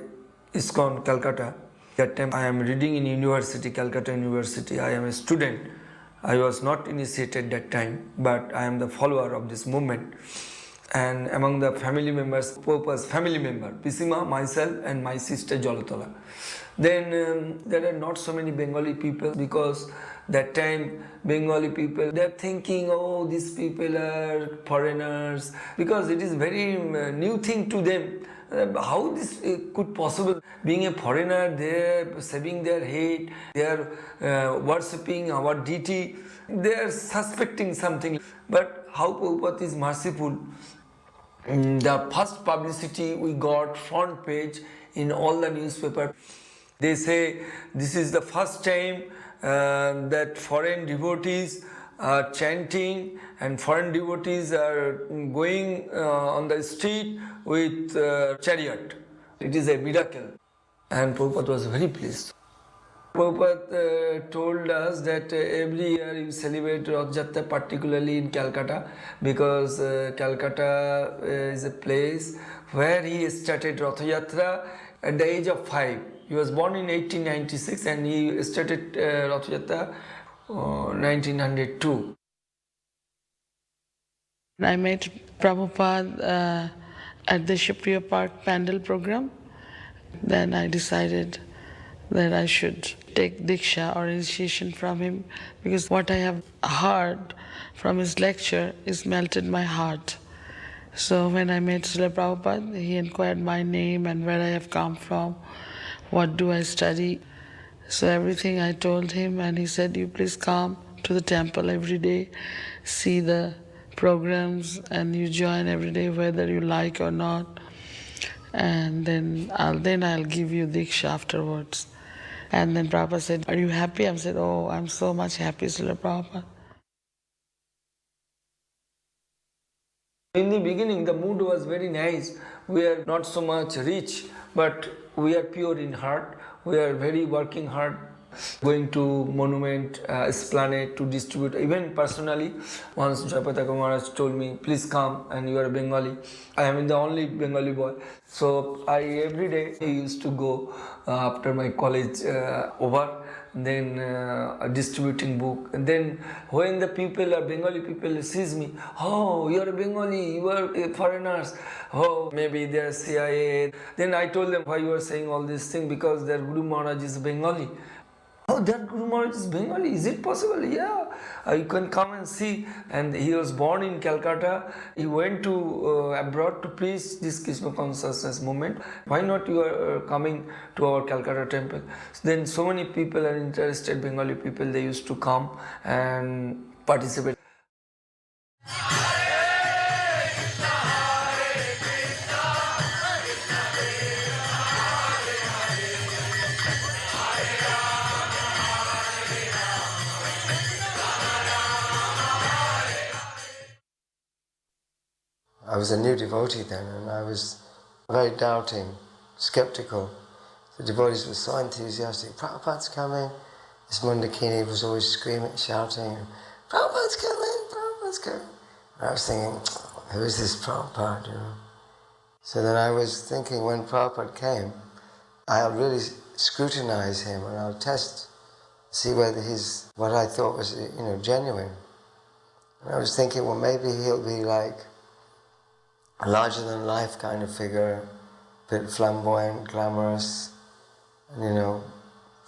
ISKCON Calcutta, That time I am reading in university, Calcutta University. I am a student. I was not initiated that time, but I am the follower of this movement. And among the family members, Prabhupada's family member, Pisima, myself and my sister Jolatola. Then there are not so many Bengali people, because that time Bengali people, they're thinking, oh, these people are foreigners, because it is very new thing to them. How this could possible? Being a foreigner, they're saving their head, they're worshipping our deity, they're suspecting something. But how Prabhupada is merciful. The first publicity we got, front page in all the newspaper. They say this is the first time that foreign devotees are chanting and foreign devotees are going on the street with chariot. It is a miracle. And Prabhupada was very pleased. Prabhupada told us that every year you celebrate Rath Yatra, particularly in Calcutta, because Calcutta is a place where he started Rath Yatra at the age of 5. He was born in 1896 and he started Rath Yatra 1902. I met Prabhupada at the Shipriya Park Pandal program. Then I decided that I should take Diksha or initiation from him, because what I have heard from his lecture is melted my heart. So when I met Srila Prabhupada, he inquired my name and where I have come from, what do I study. So everything I told him, and he said, you please come to the temple every day, see the programs, and you join every day whether you like or not. And then I'll give you Diksha afterwards. And then Prabhupada said, are you happy? I said, oh, I'm so much happy, Srila Prabhupada. In the beginning, the mood was very nice. We are not so much rich, but we are pure in heart. We are very working hard, going to monument, esplanade to distribute. Even personally, once Jayapataka Maharaj told me, please come, and you are a Bengali. I am the only Bengali boy. So I every day used to go after my college over, then distributing book. And then when the people, Bengali people sees me, oh, you are a Bengali, you are foreigners, oh, maybe they are CIA. Then I told them why you are saying all these things, because their Guru Maharaj is Bengali. Oh, that Guru Maharaj is Bengali, is it possible? Yeah, you can come and see. And he was born in Calcutta. He went to abroad to preach this Krishna consciousness movement. Why not you are coming to our Calcutta temple? Then so many people are interested, Bengali people, they used to come and participate. I was a new devotee then, and I was very doubting, skeptical. The devotees were so enthusiastic. Prabhupada's coming. This Mundakini was always screaming, shouting, Prabhupada's coming, Prabhupada's coming. And I was thinking, who is this Prabhupada, you know? So then I was thinking, when Prabhupada came, I'll really scrutinize him and I'll test, see whether he's what I thought was, you know, genuine. And I was thinking, well, maybe he'll be like a larger-than-life kind of figure, a bit flamboyant, glamorous, and, you know,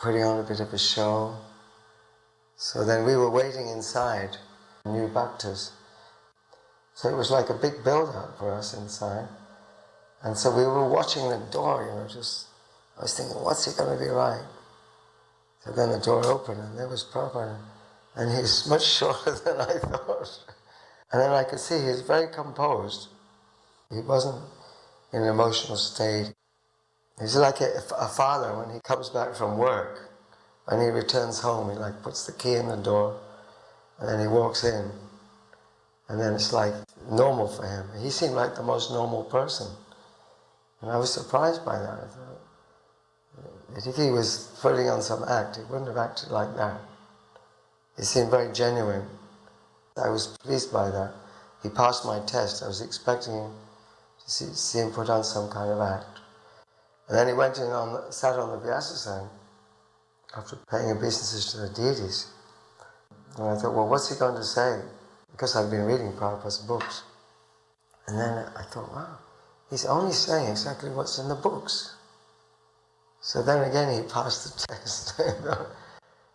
putting on a bit of a show. So then we were waiting inside, new bhaktas. So it was like a big build-up for us inside. And so we were watching the door, you know, I was thinking, what's he going to be like? So then the door opened, and there was Prabhupada. And he's much shorter than I thought. And then I could see he was very composed. He wasn't in an emotional state. He's like a father when he comes back from work. When he returns home, he like puts the key in the door, and then he walks in. And then it's like normal for him. He seemed like the most normal person. And I was surprised by that. I thought, if he was putting on some act, he wouldn't have acted like that. He seemed very genuine. I was pleased by that. He passed my test. I was expecting him to see him put on some kind of act. And then he went in sat on the Vyasasana, after paying obeisances to the deities. And I thought, well, what's he going to say? Because I've been reading Prabhupada's books. And then I thought, wow, he's only saying exactly what's in the books. So then again he passed the test.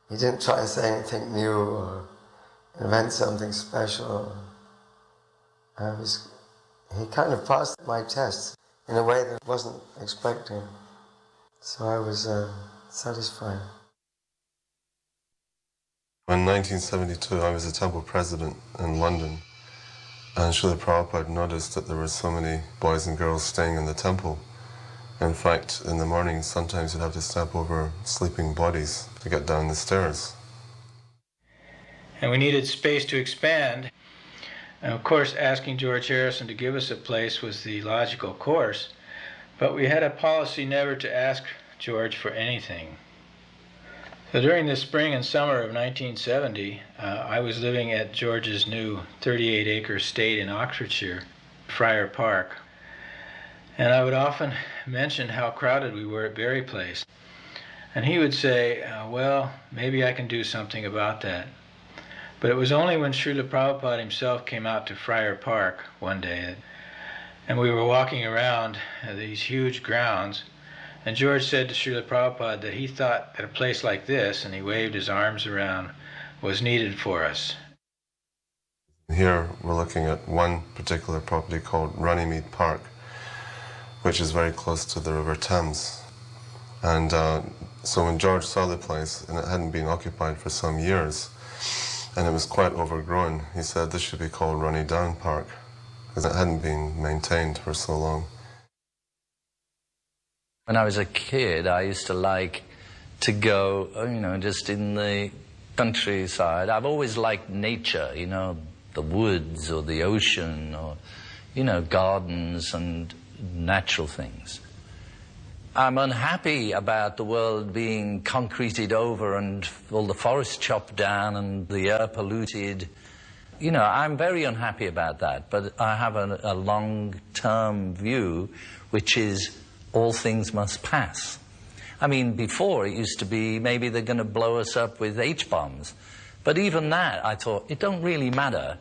He didn't try to say anything new or invent something special. He kind of passed my test in a way that I wasn't expecting. So I was satisfied. In 1972 I was a temple president in London, and Srila Prabhupada noticed that there were so many boys and girls staying in the temple. In fact, in the morning sometimes you'd have to step over sleeping bodies to get down the stairs. And we needed space to expand. And of course, asking George Harrison to give us a place was the logical course, but we had a policy never to ask George for anything. So during the spring and summer of 1970, I was living at George's new 38-acre estate in Oxfordshire, Friar Park. And I would often mention how crowded we were at Berry Place. And he would say, well, maybe I can do something about that. But it was only when Srila Prabhupada himself came out to Friar Park one day, and we were walking around these huge grounds, and George said to Srila Prabhupada that he thought that a place like this, and he waved his arms around, was needed for us. Here we're looking at one particular property called Runnymede Park, which is very close to the River Thames. And so when George saw the place, and it hadn't been occupied for some years, and it was quite overgrown, he said this should be called Runny Down Park, because it hadn't been maintained for so long. When I was a kid, I used to like to go, just in the countryside. I've always liked nature, the woods or the ocean or, gardens and natural things. I'm unhappy about the world being concreted over and all the forests chopped down and the air polluted. I'm very unhappy about that, but I have a long-term view, which is all things must pass. I mean, before it used to be maybe they're going to blow us up with H-bombs. But even that, I thought, it don't really matter.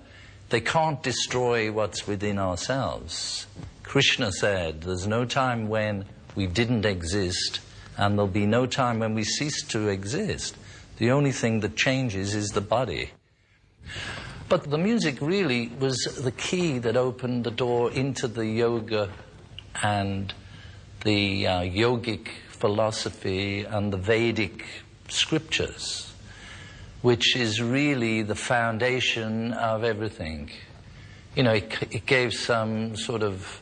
They can't destroy what's within ourselves. Krishna said, there's no time when we didn't exist, and there'll be no time when we cease to exist. The only thing that changes is the body. But the music really was the key that opened the door into the yoga and the yogic philosophy and the Vedic scriptures, which is really the foundation of everything. It gave some sort of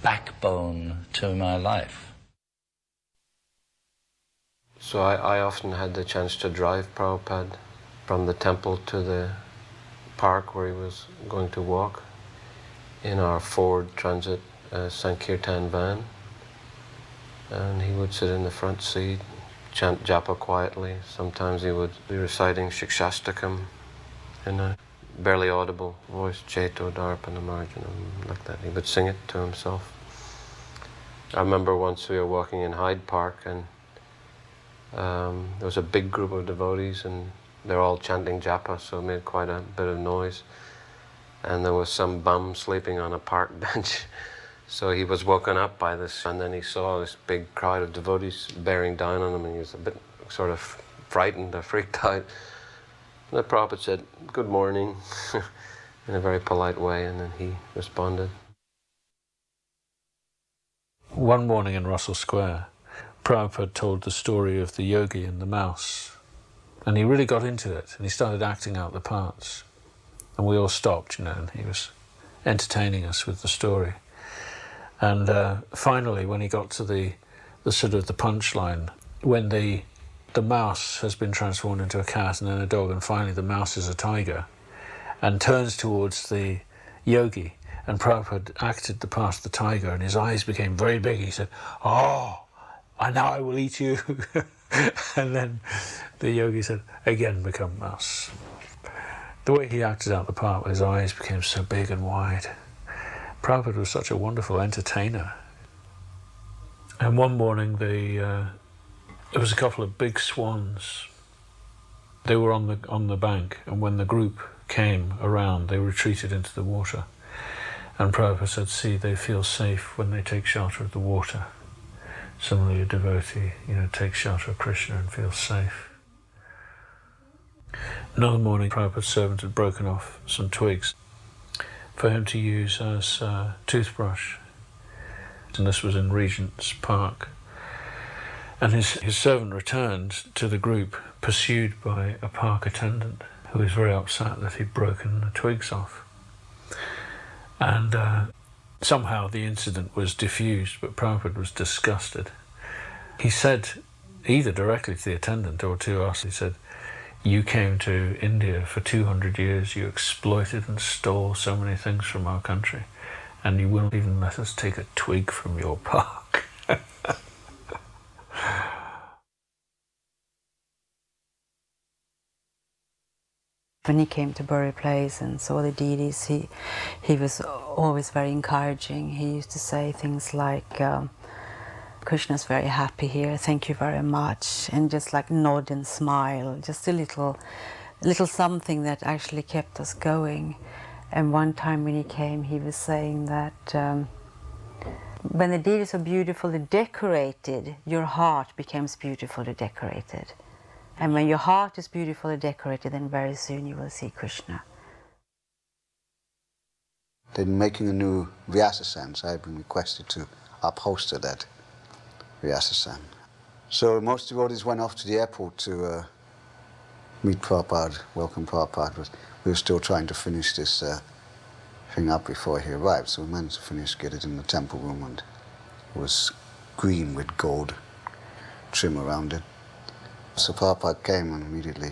backbone to my life. So I often had the chance to drive Prabhupada from the temple to the park where he was going to walk in our Ford Transit Sankirtan van. And he would sit in the front seat, chant japa quietly. Sometimes he would be reciting Shikshastakam in a barely audible voice, Cheto Darpana Marjanam, like that. He would sing it to himself. I remember once we were walking in Hyde Park, and there was a big group of devotees, and they're all chanting japa, so it made quite a bit of noise. And there was some bum sleeping on a park bench. So he was woken up by this, and then he saw this big crowd of devotees bearing down on him, and he was a bit sort of frightened or freaked out. And the Prabhupada said, "Good morning," in a very polite way, and then he responded. One morning in Russell Square, Prabhupada told the story of the yogi and the mouse, and he really got into it, and he started acting out the parts. And we all stopped, and he was entertaining us with the story. And finally, when he got to the sort of the punchline, when the mouse has been transformed into a cat and then a dog, and finally the mouse is a tiger, and turns towards the yogi, and Prabhupada acted the part of the tiger, and his eyes became very big. He said, "Oh, now I will eat you." And then the yogi said, "Again become mouse." The way he acted out the part, his eyes became so big and wide. Prabhupada was such a wonderful entertainer. And one morning the There was a couple of big swans. They were on the bank, and when the group came around, they retreated into the water. And Prabhupada said, see, they feel safe when they take shelter of the water. Similarly, a devotee, takes shelter of Krishna and feels safe. Another morning, Prabhupada's servant had broken off some twigs for him to use as a toothbrush. And this was in Regent's Park. And his servant returned to the group, pursued by a park attendant who was very upset that he'd broken the twigs off. And somehow the incident was diffused, but Prabhupada was disgusted. He said, either directly to the attendant or to us, he said, you came to India for 200 years, you exploited and stole so many things from our country, and you wouldn't even let us take a twig from your park. When he came to Bury Place and saw the deities, he was always very encouraging. He used to say things like, Krishna's very happy here, thank you very much, and just like nod and smile, just a little something that actually kept us going. And one time when he came, he was saying that when the deities are beautifully decorated, your heart becomes beautifully decorated. And when your heart is beautifully decorated, then very soon you will see Krishna. They're making a new Vyasa-san, so I've been requested to upholster that Vyasa-san. So most devotees went off to the airport to meet Prabhupada, welcome Prabhupada, but we were still trying to finish this thing up before he arrived, so we managed to finish, get it in the temple room, and it was green with gold trim around it. So Prabhupada came and immediately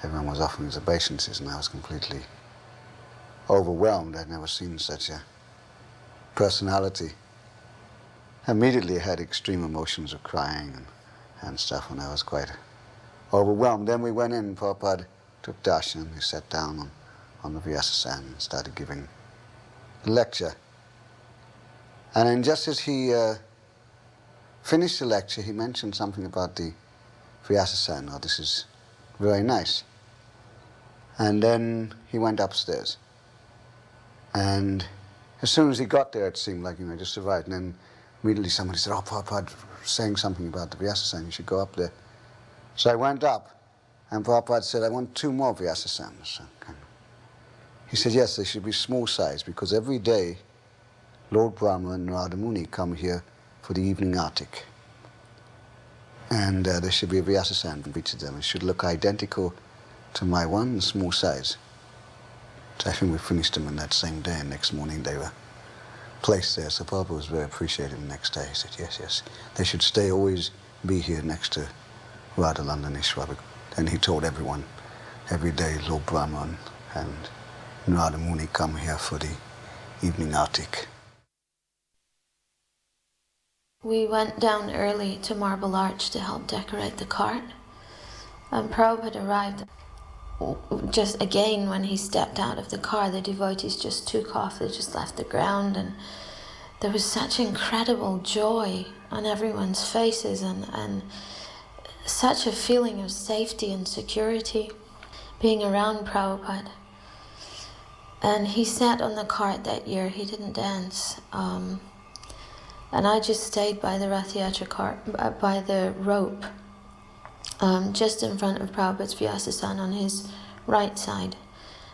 everyone was offering his obeisances, and I was completely overwhelmed. I'd never seen such a personality. Immediately I had extreme emotions of crying and stuff, and I was quite overwhelmed. Then we went in, Prabhupada took darshan, he sat down on the Vyasa-san and started giving a lecture. And then just as he finished the lecture, he mentioned something about the Vyasa-san, oh, this is very nice. And then he went upstairs. And as soon as he got there, it seemed like, just arrived. And then immediately somebody said, oh, Prabhupada saying something about the Vyasa-san, you should go up there. So I went up, and Prabhupada said, I want 2 more Vyasa-sans. He said, yes, they should be small size, because every day Lord Brahma and Narada Muni come here for the evening artik. And there should be a Vyasa-san for each of them. It should look identical to my one, small size. So I think we finished them on that same day, and next morning they were placed there. So Prabhupada was very appreciative the next day. He said, yes, they should always be here next to Radhalanda Ishwara. And he told everyone, every day Lord Brahma and Narada Muni come here for the evening artik. We went down early to Marble Arch to help decorate the cart. And Prabhupada arrived just again when he stepped out of the car. The devotees just took off, they just left the ground, and there was such incredible joy on everyone's faces and such a feeling of safety and security being around Prabhupada. And he sat on the cart that year, he didn't dance. And I just stayed by the Rath Yatra cart, by the rope, just in front of Prabhupada's Vyasa-san on his right side.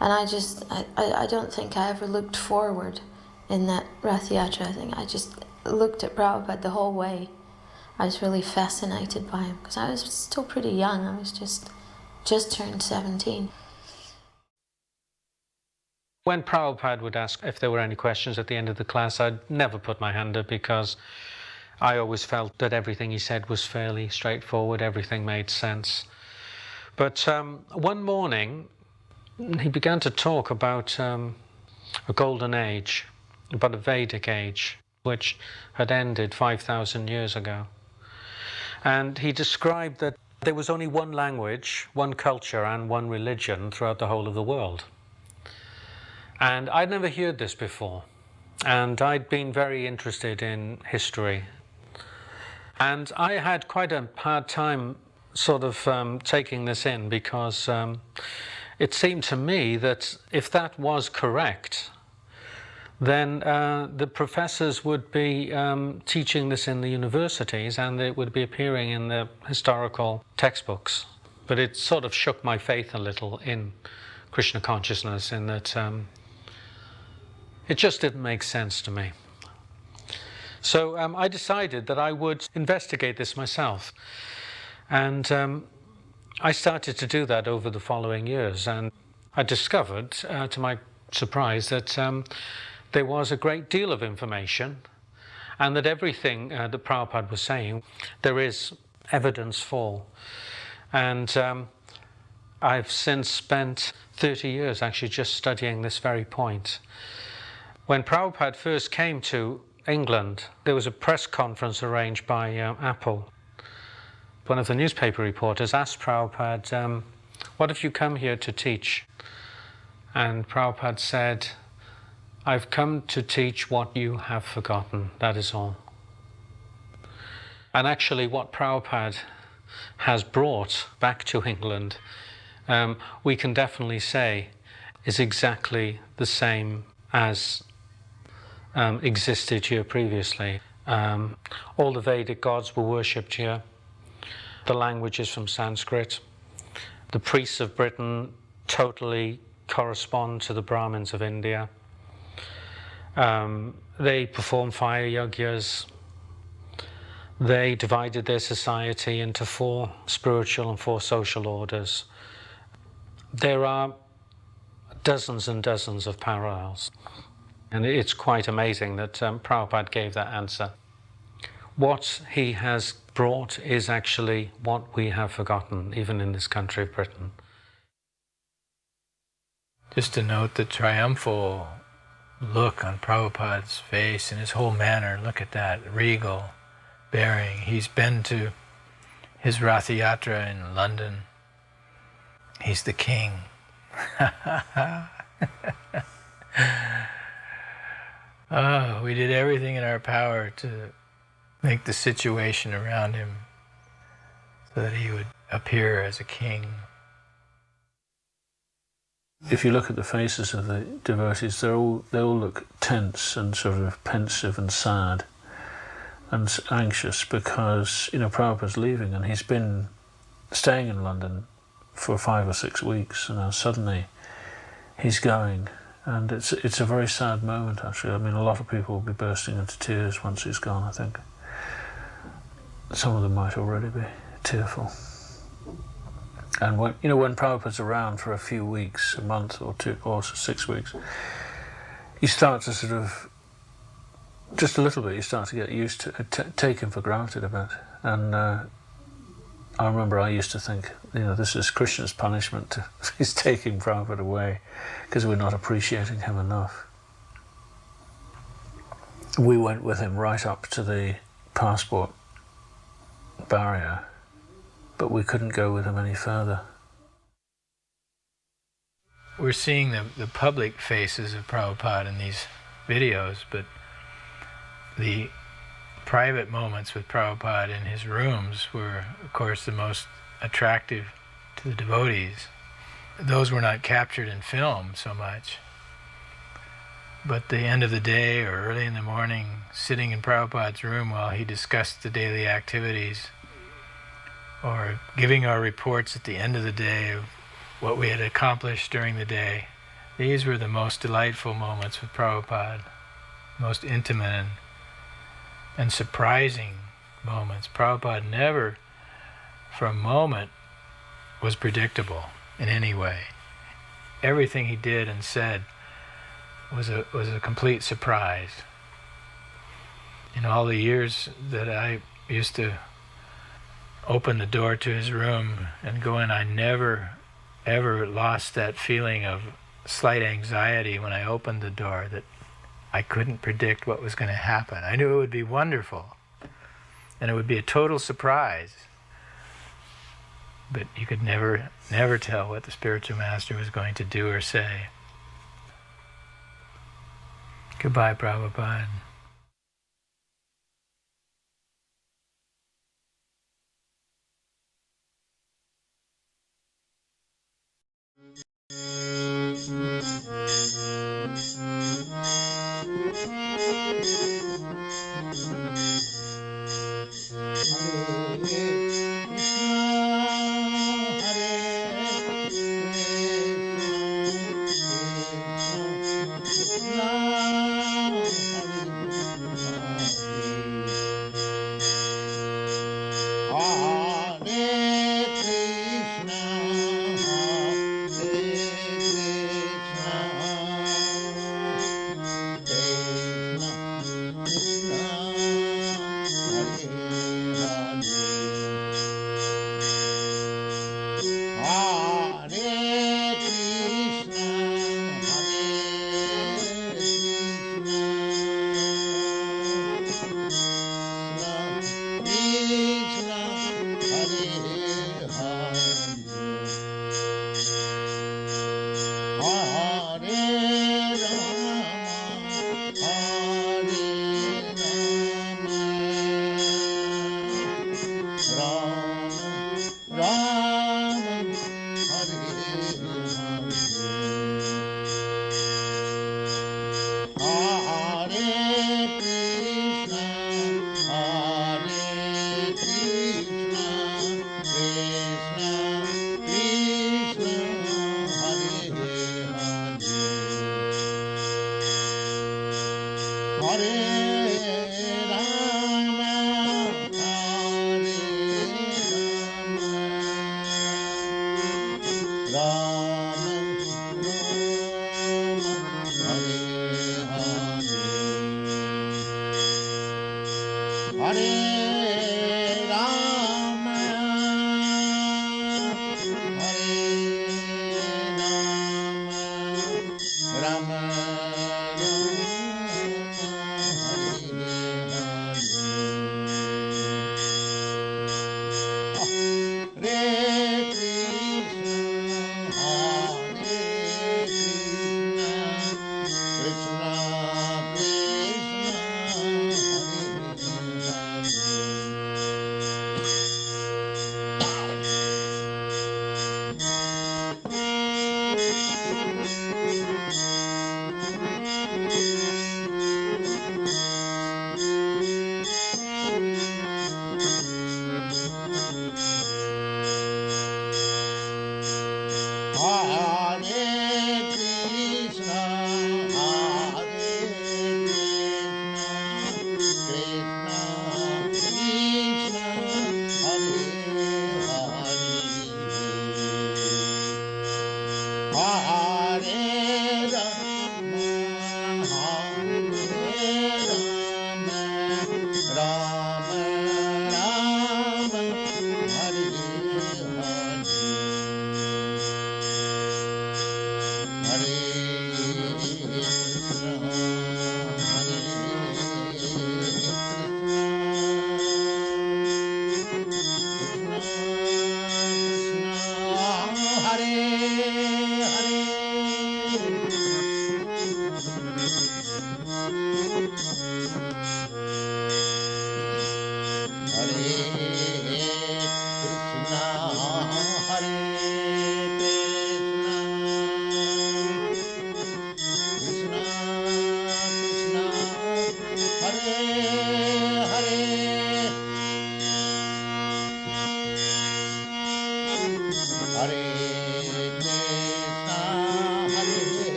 And I don't think I ever looked forward in that Rath Yatra thing. I just looked at Prabhupada the whole way. I was really fascinated by him, because I was still pretty young. I was just turned 17. When Prabhupada would ask if there were any questions at the end of the class, I'd never put my hand up, because I always felt that everything he said was fairly straightforward, everything made sense. But one morning, he began to talk about a golden age, about a Vedic age, which had ended 5,000 years ago. And he described that there was only one language, one culture, and one religion throughout the whole of the world. And I'd never heard this before, and I'd been very interested in history. And I had quite a hard time sort of taking this in, because it seemed to me that if that was correct, then the professors would be teaching this in the universities, and it would be appearing in the historical textbooks. But it sort of shook my faith a little in Krishna consciousness, in that it just didn't make sense to me. So I decided that I would investigate this myself. And I started to do that over the following years, and I discovered, to my surprise, that there was a great deal of information, and that everything that Prabhupada was saying, there is evidence for. And I've since spent 30 years actually just studying this very point. When Prabhupada first came to England, there was a press conference arranged by Apple. One of the newspaper reporters asked Prabhupada, what have you come here to teach? And Prabhupada said, I've come to teach what you have forgotten, that is all. And actually what Prabhupada has brought back to England, we can definitely say is exactly the same as existed here previously. All the Vedic gods were worshipped here. The language is from Sanskrit. The priests of Britain totally correspond to the Brahmins of India. They perform fire yajnas. They divided their society into 4 spiritual and 4 social orders. There are dozens and dozens of parallels. And it's quite amazing that Prabhupada gave that answer. What he has brought is actually what we have forgotten, even in this country of Britain. Just to note the triumphal look on Prabhupada's face and his whole manner, look at that, regal bearing. He's been to his Rath Yatra in London. He's the king. Oh, we did everything in our power to make the situation around him so that he would appear as a king. If you look at the faces of the devotees, they all look tense and sort of pensive and sad and anxious, because, you know, Prabhupada's leaving and he's been staying in London for 5 or 6 weeks, and now suddenly he's going. And it's a very sad moment, actually. I mean, a lot of people will be bursting into tears once he's gone, I think. Some of them might already be tearful. And when Prabhupada's around for a few weeks, a month or 2 or 6 weeks, you start to sort of, just a little bit, you start to get used to take him for granted a bit. And I remember I used to think, this is Krishna's punishment. He's taking Prabhupada away because we're not appreciating him enough. We went with him right up to the passport barrier, but we couldn't go with him any further. We're seeing the public faces of Prabhupada in these videos, but the private moments with Prabhupada in his rooms were, of course, the most attractive to the devotees. Those were not captured in film so much, but the end of the day or early in the morning, sitting in Prabhupada's room while he discussed the daily activities, or giving our reports at the end of the day of what we had accomplished during the day. These were the most delightful moments with Prabhupada, most intimate and surprising moments. Prabhupada never, for a moment, was predictable in any way. Everything he did and said was a complete surprise. In all the years that I used to open the door to his room and go in, I never ever lost that feeling of slight anxiety when I opened the door, that I couldn't predict what was going to happen. I knew it would be wonderful and it would be a total surprise, but you could never tell what the spiritual master was going to do or say. Goodbye, Prabhupada. Hare